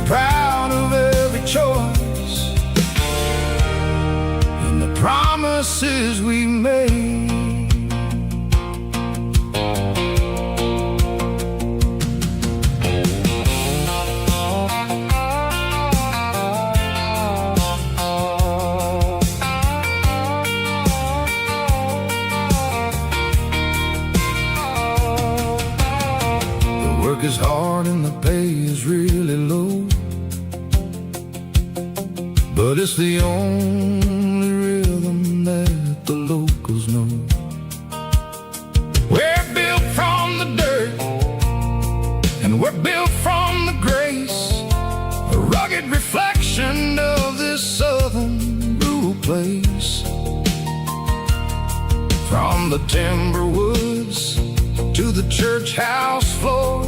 [SPEAKER 2] proud of every choice and the promises we made. Work is hard and the pay is really low, but it's the only rhythm that the locals know. We're built from the dirt and we're built from the grace, a rugged reflection of this southern rural place. From the timber woods to the church house floor,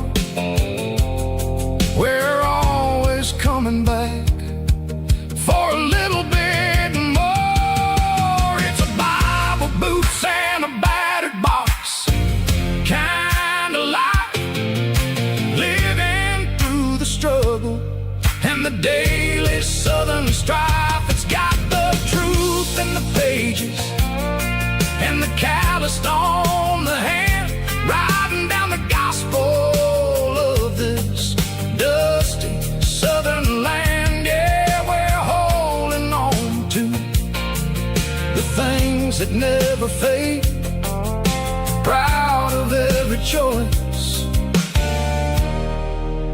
[SPEAKER 2] we're always coming back for a little bit more. It's a Bible, boots, and a battered box kind of life, living through the struggle and the daily southern strife. It's got the truth in the pages and the calloused on the hand, writing down the gospel of this dusty southern land. Yeah, we're holding on to the things that never fade, proud of every choice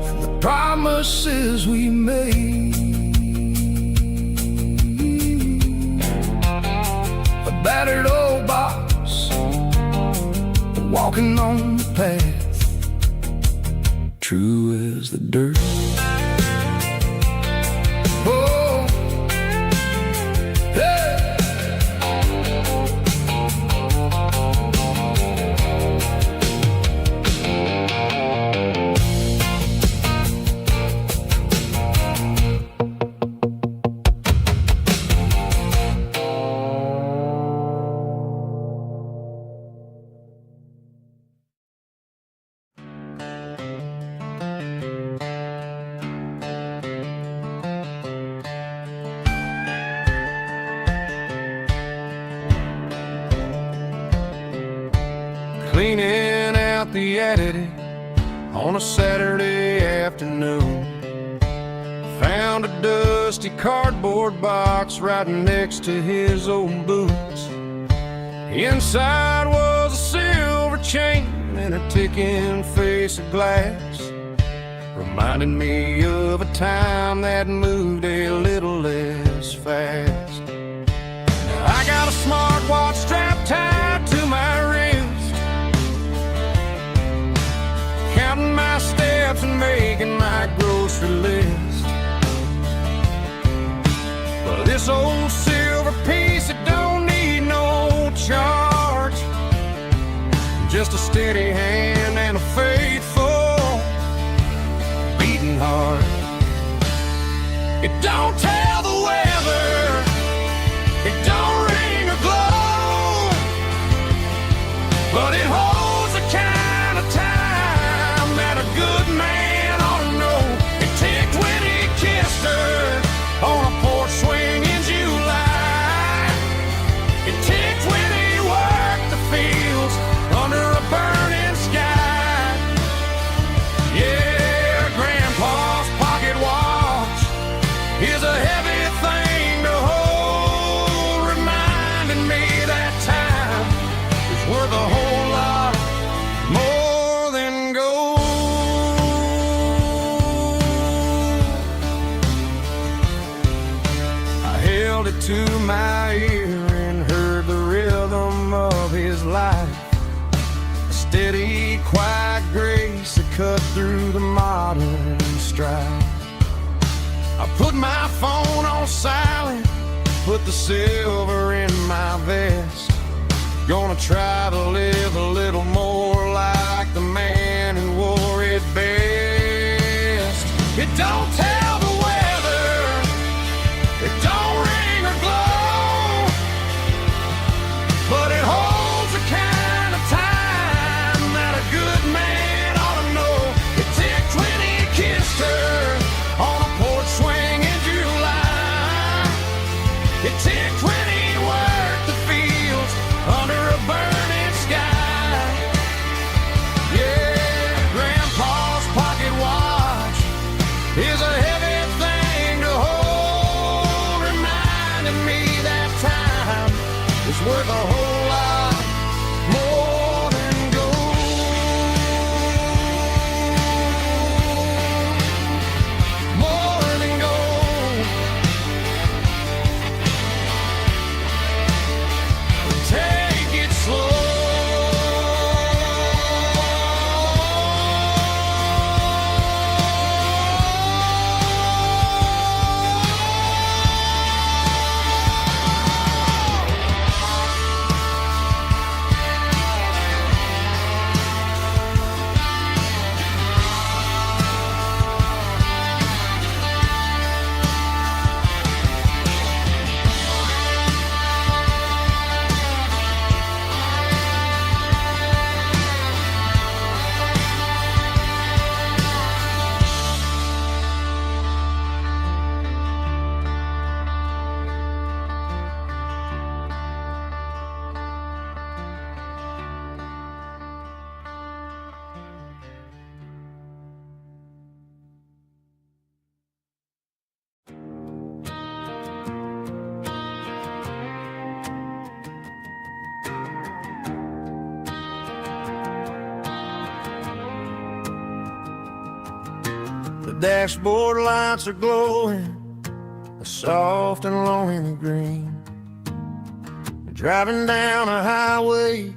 [SPEAKER 2] and the promises we made. A battered old box, walking on the path, true as the dirt. Oh, hey. Cleaning out the attic on a Saturday afternoon, found a dusty cardboard box right next to his old boots. Inside was a silver chain and a ticking face of glass, reminding me of a time that moved a little less fast. I got a smartwatch strapped tied to my wrist, counting my steps and making my groceries grocery list. But this old silver piece, it don't need no charge, just a steady hand and a faithful beating heart. It don't tell the weather, it don't ring or glow, but it holds the kind of time that a good man ought to know. It ticked when he kissed her on a porch swing in July. It ticked when he worked the fields under a burning sky. Yeah, Grandpa's pocket watch is a heavy thing to hold, reminding me that time is worth a whole lot more than gold. I held it to my ear and heard the rhythm of his life, a steady, quiet grace that cut through the modern strife. I put my phone on silent, put the silver in my vest. Gonna try to live a little more like the man who wore it best. It don't tell the weather, it don't ring or glow, but it holds the kind of time that a good man ought to know. It ticked when he kissed her on a porch swing in July. It ticked when he worked the fields under a burning sky. Yeah, Grandpa's pocket watch is a heavy thing to hold, reminding me that time is worth a whole lot more than gold. More than gold. Take it slow. The dashboard lights are glowing, a soft and lonely green. Driving down a highway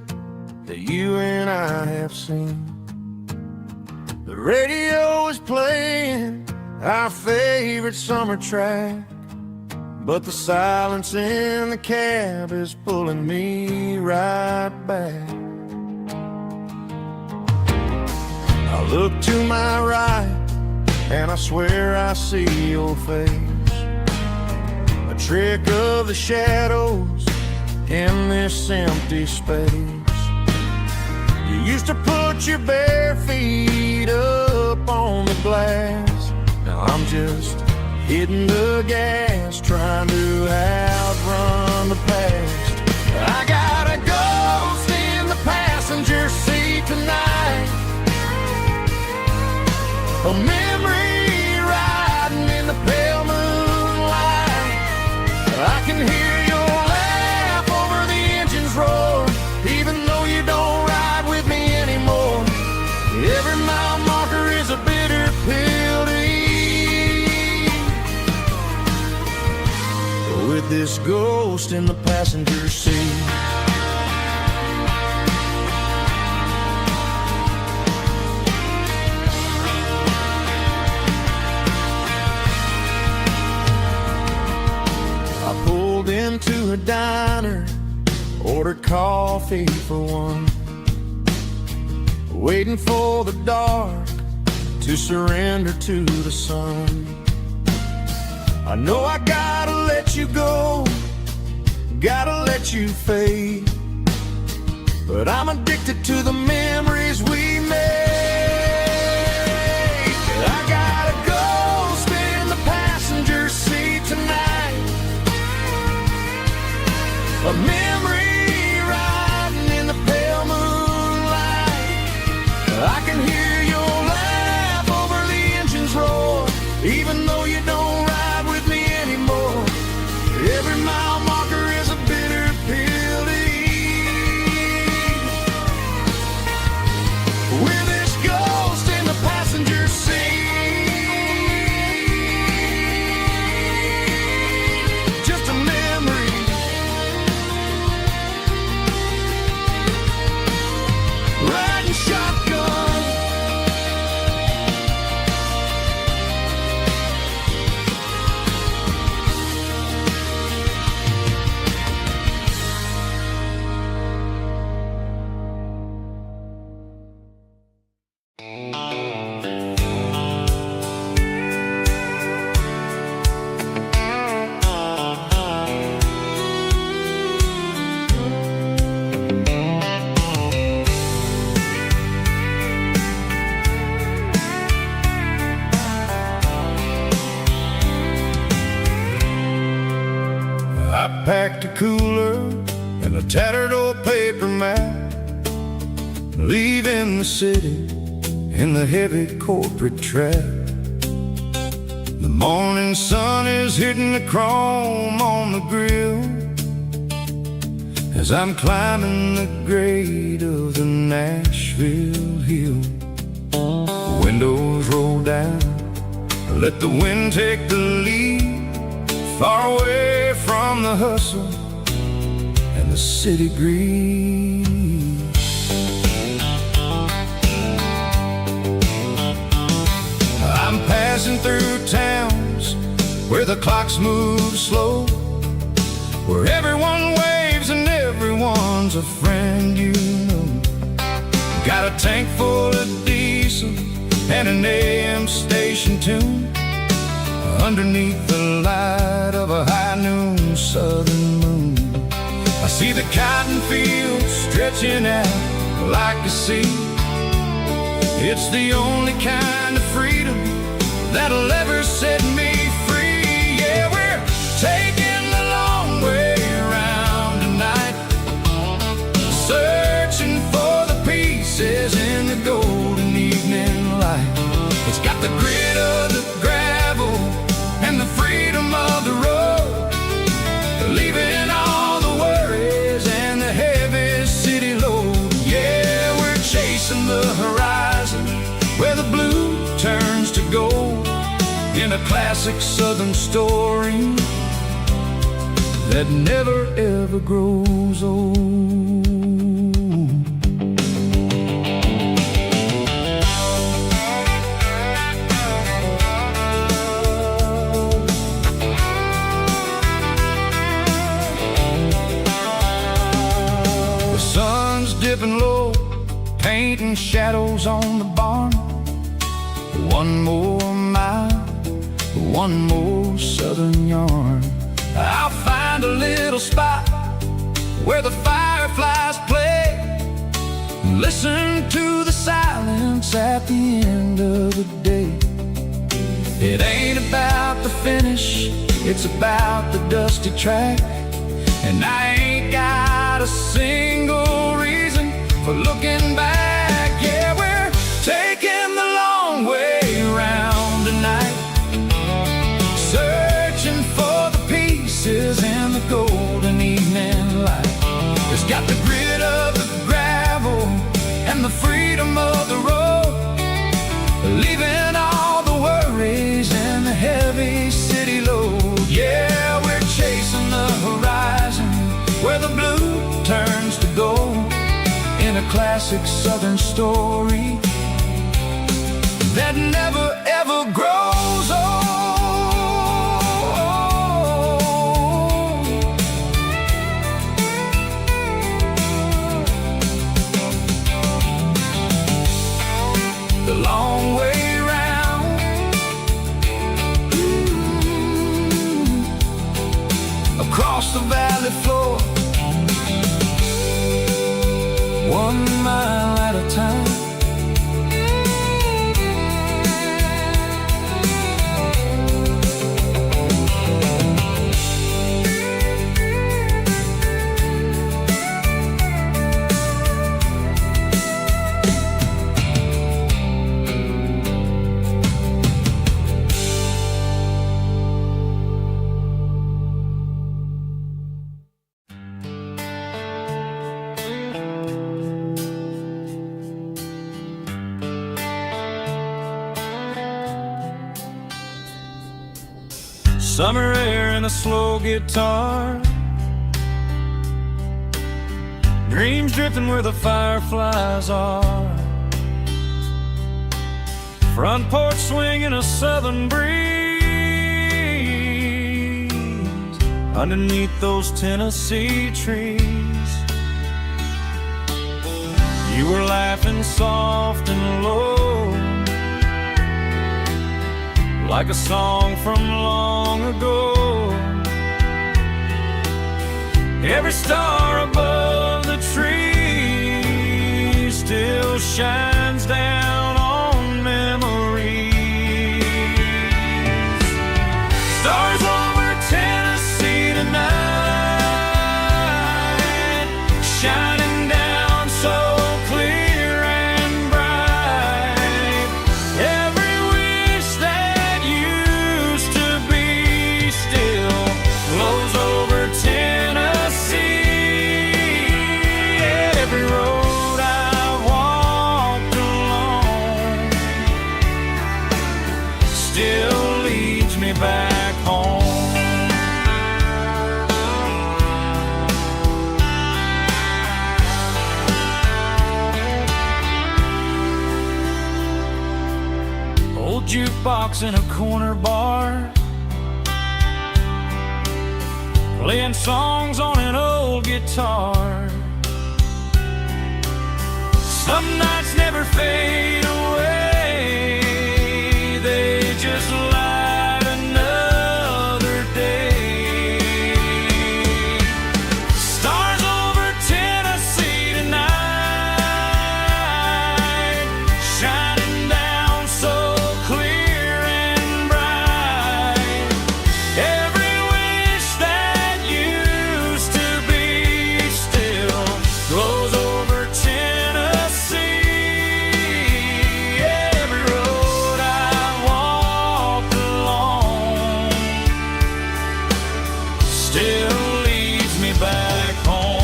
[SPEAKER 2] that you and I have seen. The radio is playing our favorite summer track, but the silence in the cab is pulling me right back. I look to my right and I swear I see your face, a trick of the shadows in this empty space. You used to put your bare feet up on the glass. Now I'm just hitting the gas, trying to outrun the past. I got a ghost in the passenger seat tonight, a memory riding in the pale moonlight. I can hear your laugh over the engine's roar, even though you don't ride with me anymore. Every mile marker is a bitter pill to eat, with this ghost in the passenger seat.
[SPEAKER 1] order coffee for one, waiting for the dark to surrender to the sun. I know I gotta let you go, gotta let you fade, but I'm addicted to the memories we made. I gotta go spin the passenger seat tonight, a memory riding in the pale moonlight. I can hear your laugh over the engine's roar, even though you don't ride with me anymore. Every mile marker is a bitter pill to eat. With this ghost in the passenger seat, just a memory, riding shotgun. I packed a cooler and a tattered old paper map, leaving the city in the heavy corporate trap. The morning sun is hitting the chrome on the grill as I'm climbing the grade of the Nashville hill. Windows roll down, let the wind take the lead, far away from the hustle and the city breeze. I'm passing through towns where the clocks move slow, where everyone waves and everyone's a friend you know. Got a tank full of diesel and an AM station tune, underneath the light of a high noon southern moon. I see the cotton fields stretching out like a sea. It's the only kind of freedom that'll ever set me free. Yeah, we're taking the long way around tonight, searching for the pieces in the golden evening light. It's got the grit of the gravel and the freedom of the road, leaving all the worries and the heavy city load. Yeah, we're chasing the horizon where the blue turns to gold, in a classic southern story that never ever grows old. Dipping low, painting shadows on the barn. One more mile, one more southern yarn. I'll find a little spot where the fireflies play, listen to the silence at the end of the day. It ain't about the finish, it's about the dusty track, and I ain't got a single reason for looking back. Yeah, we're taking the long way around tonight, searching for the pieces in the golden evening light. It's got the grit of the gravel and the freedom of the road, leaving all the worries and the heavy city load. Yeah, we're chasing the horizon where the blue turns to gold, in a classic southern story that never ever grows old.
[SPEAKER 2] Summer air and a slow guitar, dreams drifting where the fireflies are. Front porch swinging a southern breeze underneath those Tennessee trees. You were laughing soft and low, like a song from long ago. Every star above the tree still shines down on memories. Stars over Tennessee tonight, shining down so clear and bright. Every wish that used to be still flows over Tennessee. Every road I've walked along still leads me back home. Old jukebox in a corner bar, playing songs on an old guitar. Some nights never fade away, they just light another day. Stars over Tennessee tonight, shining down so clear and bright. Every wish that used to be still glows over Tennessee. Every road I walked along still leads me back home.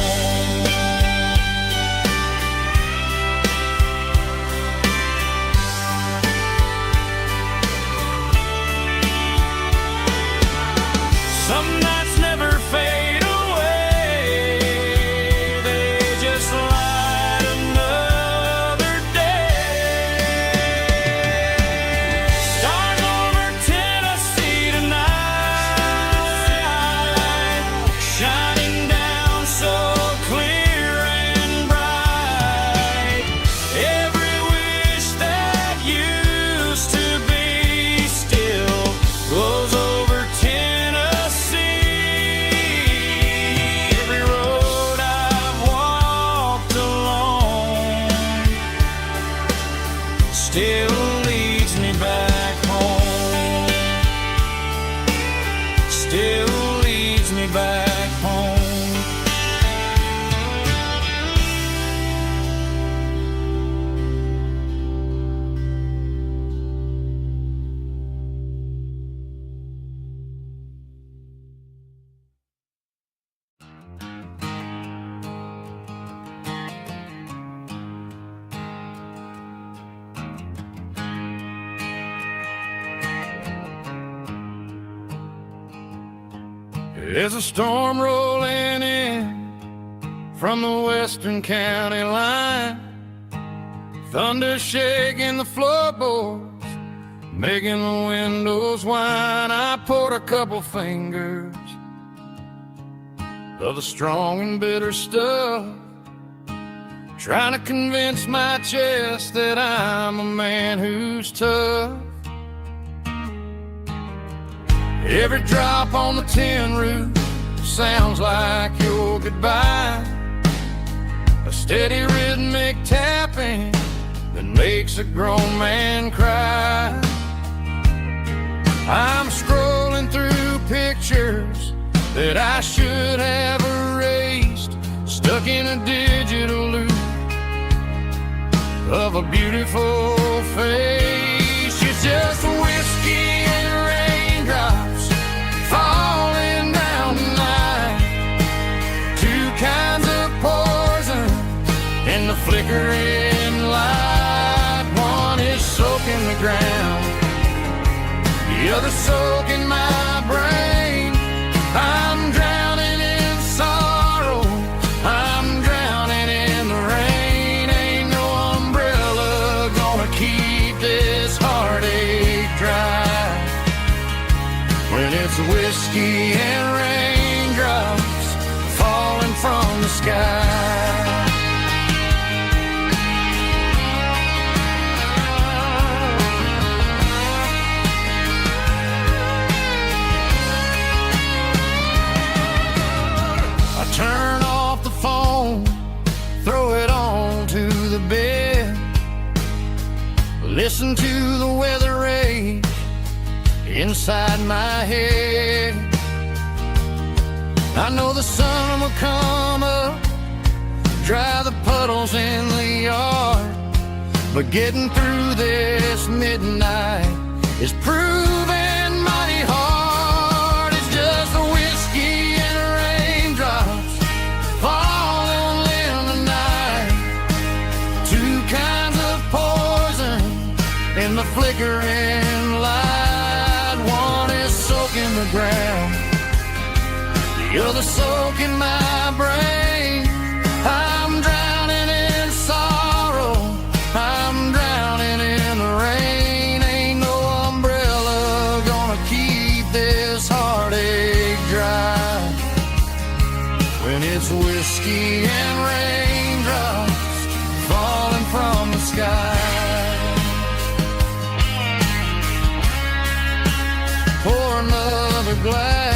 [SPEAKER 2] Some nights never fade away, they just light another day. Stars over Tennessee tonight, shining down so clear and bright. Every wish that used to be still glows over Tennessee. Every road I've walked along still leads me back home. Still leads me back home. There's a storm rolling in from the western county line, thunder shaking the floorboards, making the windows whine. I poured a couple fingers of the strong and bitter stuff, trying to convince my chest that I'm a man who's tough. Every drop on the tin roof sounds like your goodbye, a steady rhythmic tapping that makes a grown man cry. I'm scrolling through pictures that I should have erased, stuck in a digital loop of a beautiful face. You're just whiskey and raindrops falling down tonight, two kinds of poison in the flickering light. One is soaking the ground, the other soaking my brain. it's whiskey and raindrops falling from the sky. I turn off the phone, throw it on to the bed, listen to the weather rage inside my head. I know the sun will come up, dry the puddles in the yard, but getting through this midnight is proving mighty hard. It's just the whiskey and raindrops falling in the night, two kinds of poison in the flickering light. One is soaking the ground, the other soaking my brain. I'm drowning in sorrow, I'm drowning in the rain. Ain't no umbrella gonna keep this heartache dry when it's whiskey and raindrops falling from the sky. Pour another glass,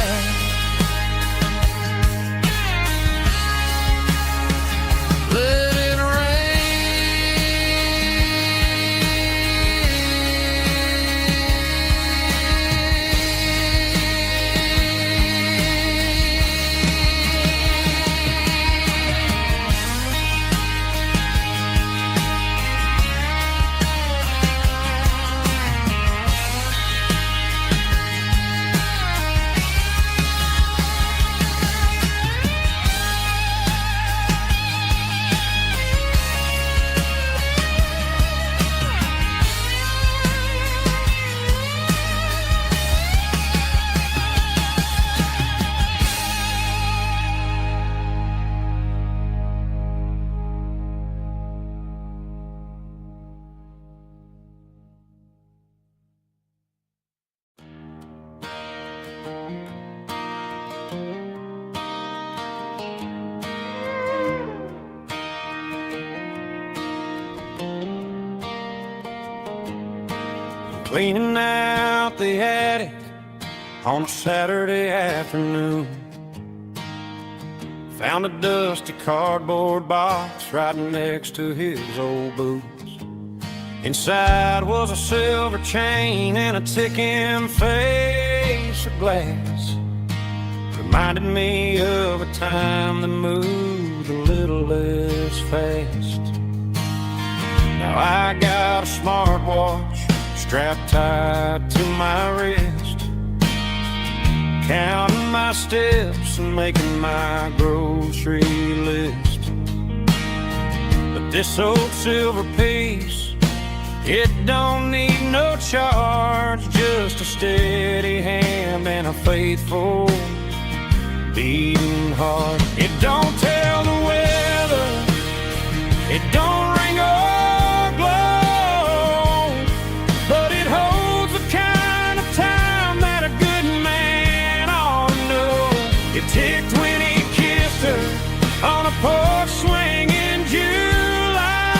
[SPEAKER 2] let it cleaning out the attic on a Saturday afternoon. Found a dusty cardboard box right next to his old boots. Inside was a silver chain and a ticking face of glass. Reminded me of a time that moved a little less fast. Now I got a smartwatch strapped tight to my wrist, counting my steps and making my grocery list. But this old silver piece, it don't need no charge, just a steady hand and a faithful beating heart. It don't tell the weather, it don't ring or glow, but it holds the kind of time that a good man ought to know. It ticked when he kissed her on a porch swing in July.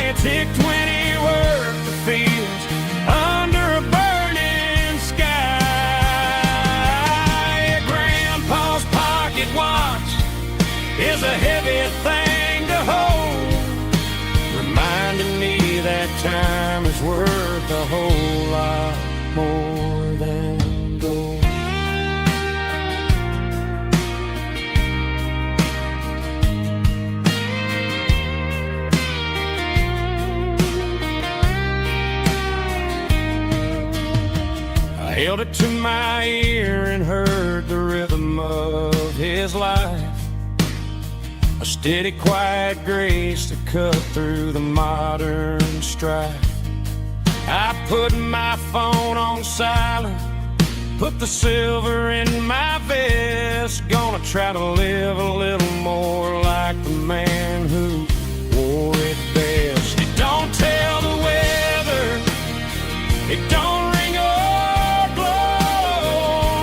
[SPEAKER 2] It ticked when he worked the fields under a burning sky. Yeah, Grandpa's pocket watch is a heavy thing to hold, reminding me that time is worth a whole lot more than gold. I held it to my ear and heard the rhythm of his life, a steady, quiet grace that cut through the modern strife. I put my phone on silent, put the silver in my vest. Gonna try to live a little more like the man who wore it best. It don't tell the weather, it don't ring or glow,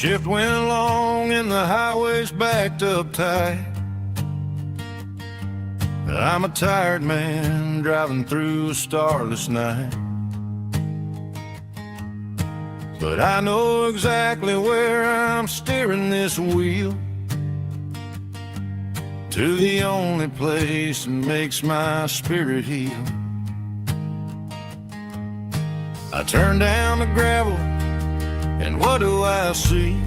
[SPEAKER 2] shift went long and the highway's backed up tight. I'm a tired man driving through a starless night, but I know exactly where I'm steering this wheel, to the only place that makes my spirit heal. I turn down the gravel, and what do I see?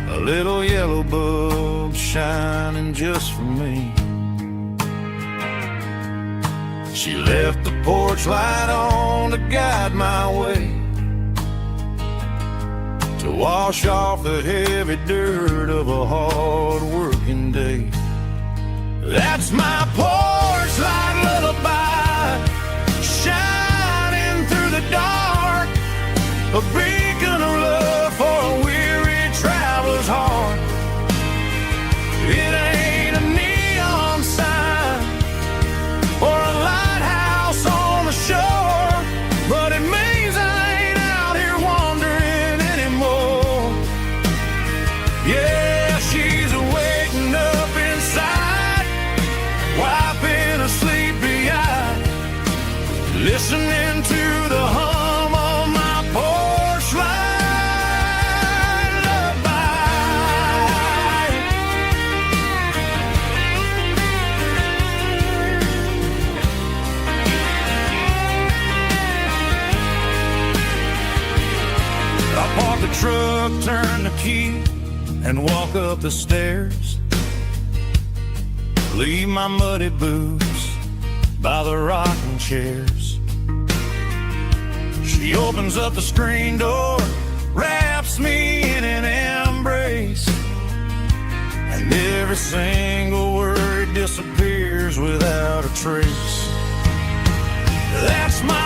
[SPEAKER 2] A little yellow bulb shining just for me. She left the porch light on to guide my way, to wash off the heavy dirt of a hard-working day. That's my porch light lullaby, shining through the dark, a beacon of love for a weary traveler's heart. It ain't a neon sign or a lighthouse on the shore, but it means I ain't out here wandering anymore. Yeah, she's waking up inside, wiping a sleepy eye, listening to the hum of my porch light lullaby. I park the truck, turn the key, and walk up the stairs. Leave my muddy boots by the rocking chairs. She opens up the screen door, wraps me in an embrace, and every single word disappears without a trace. That's my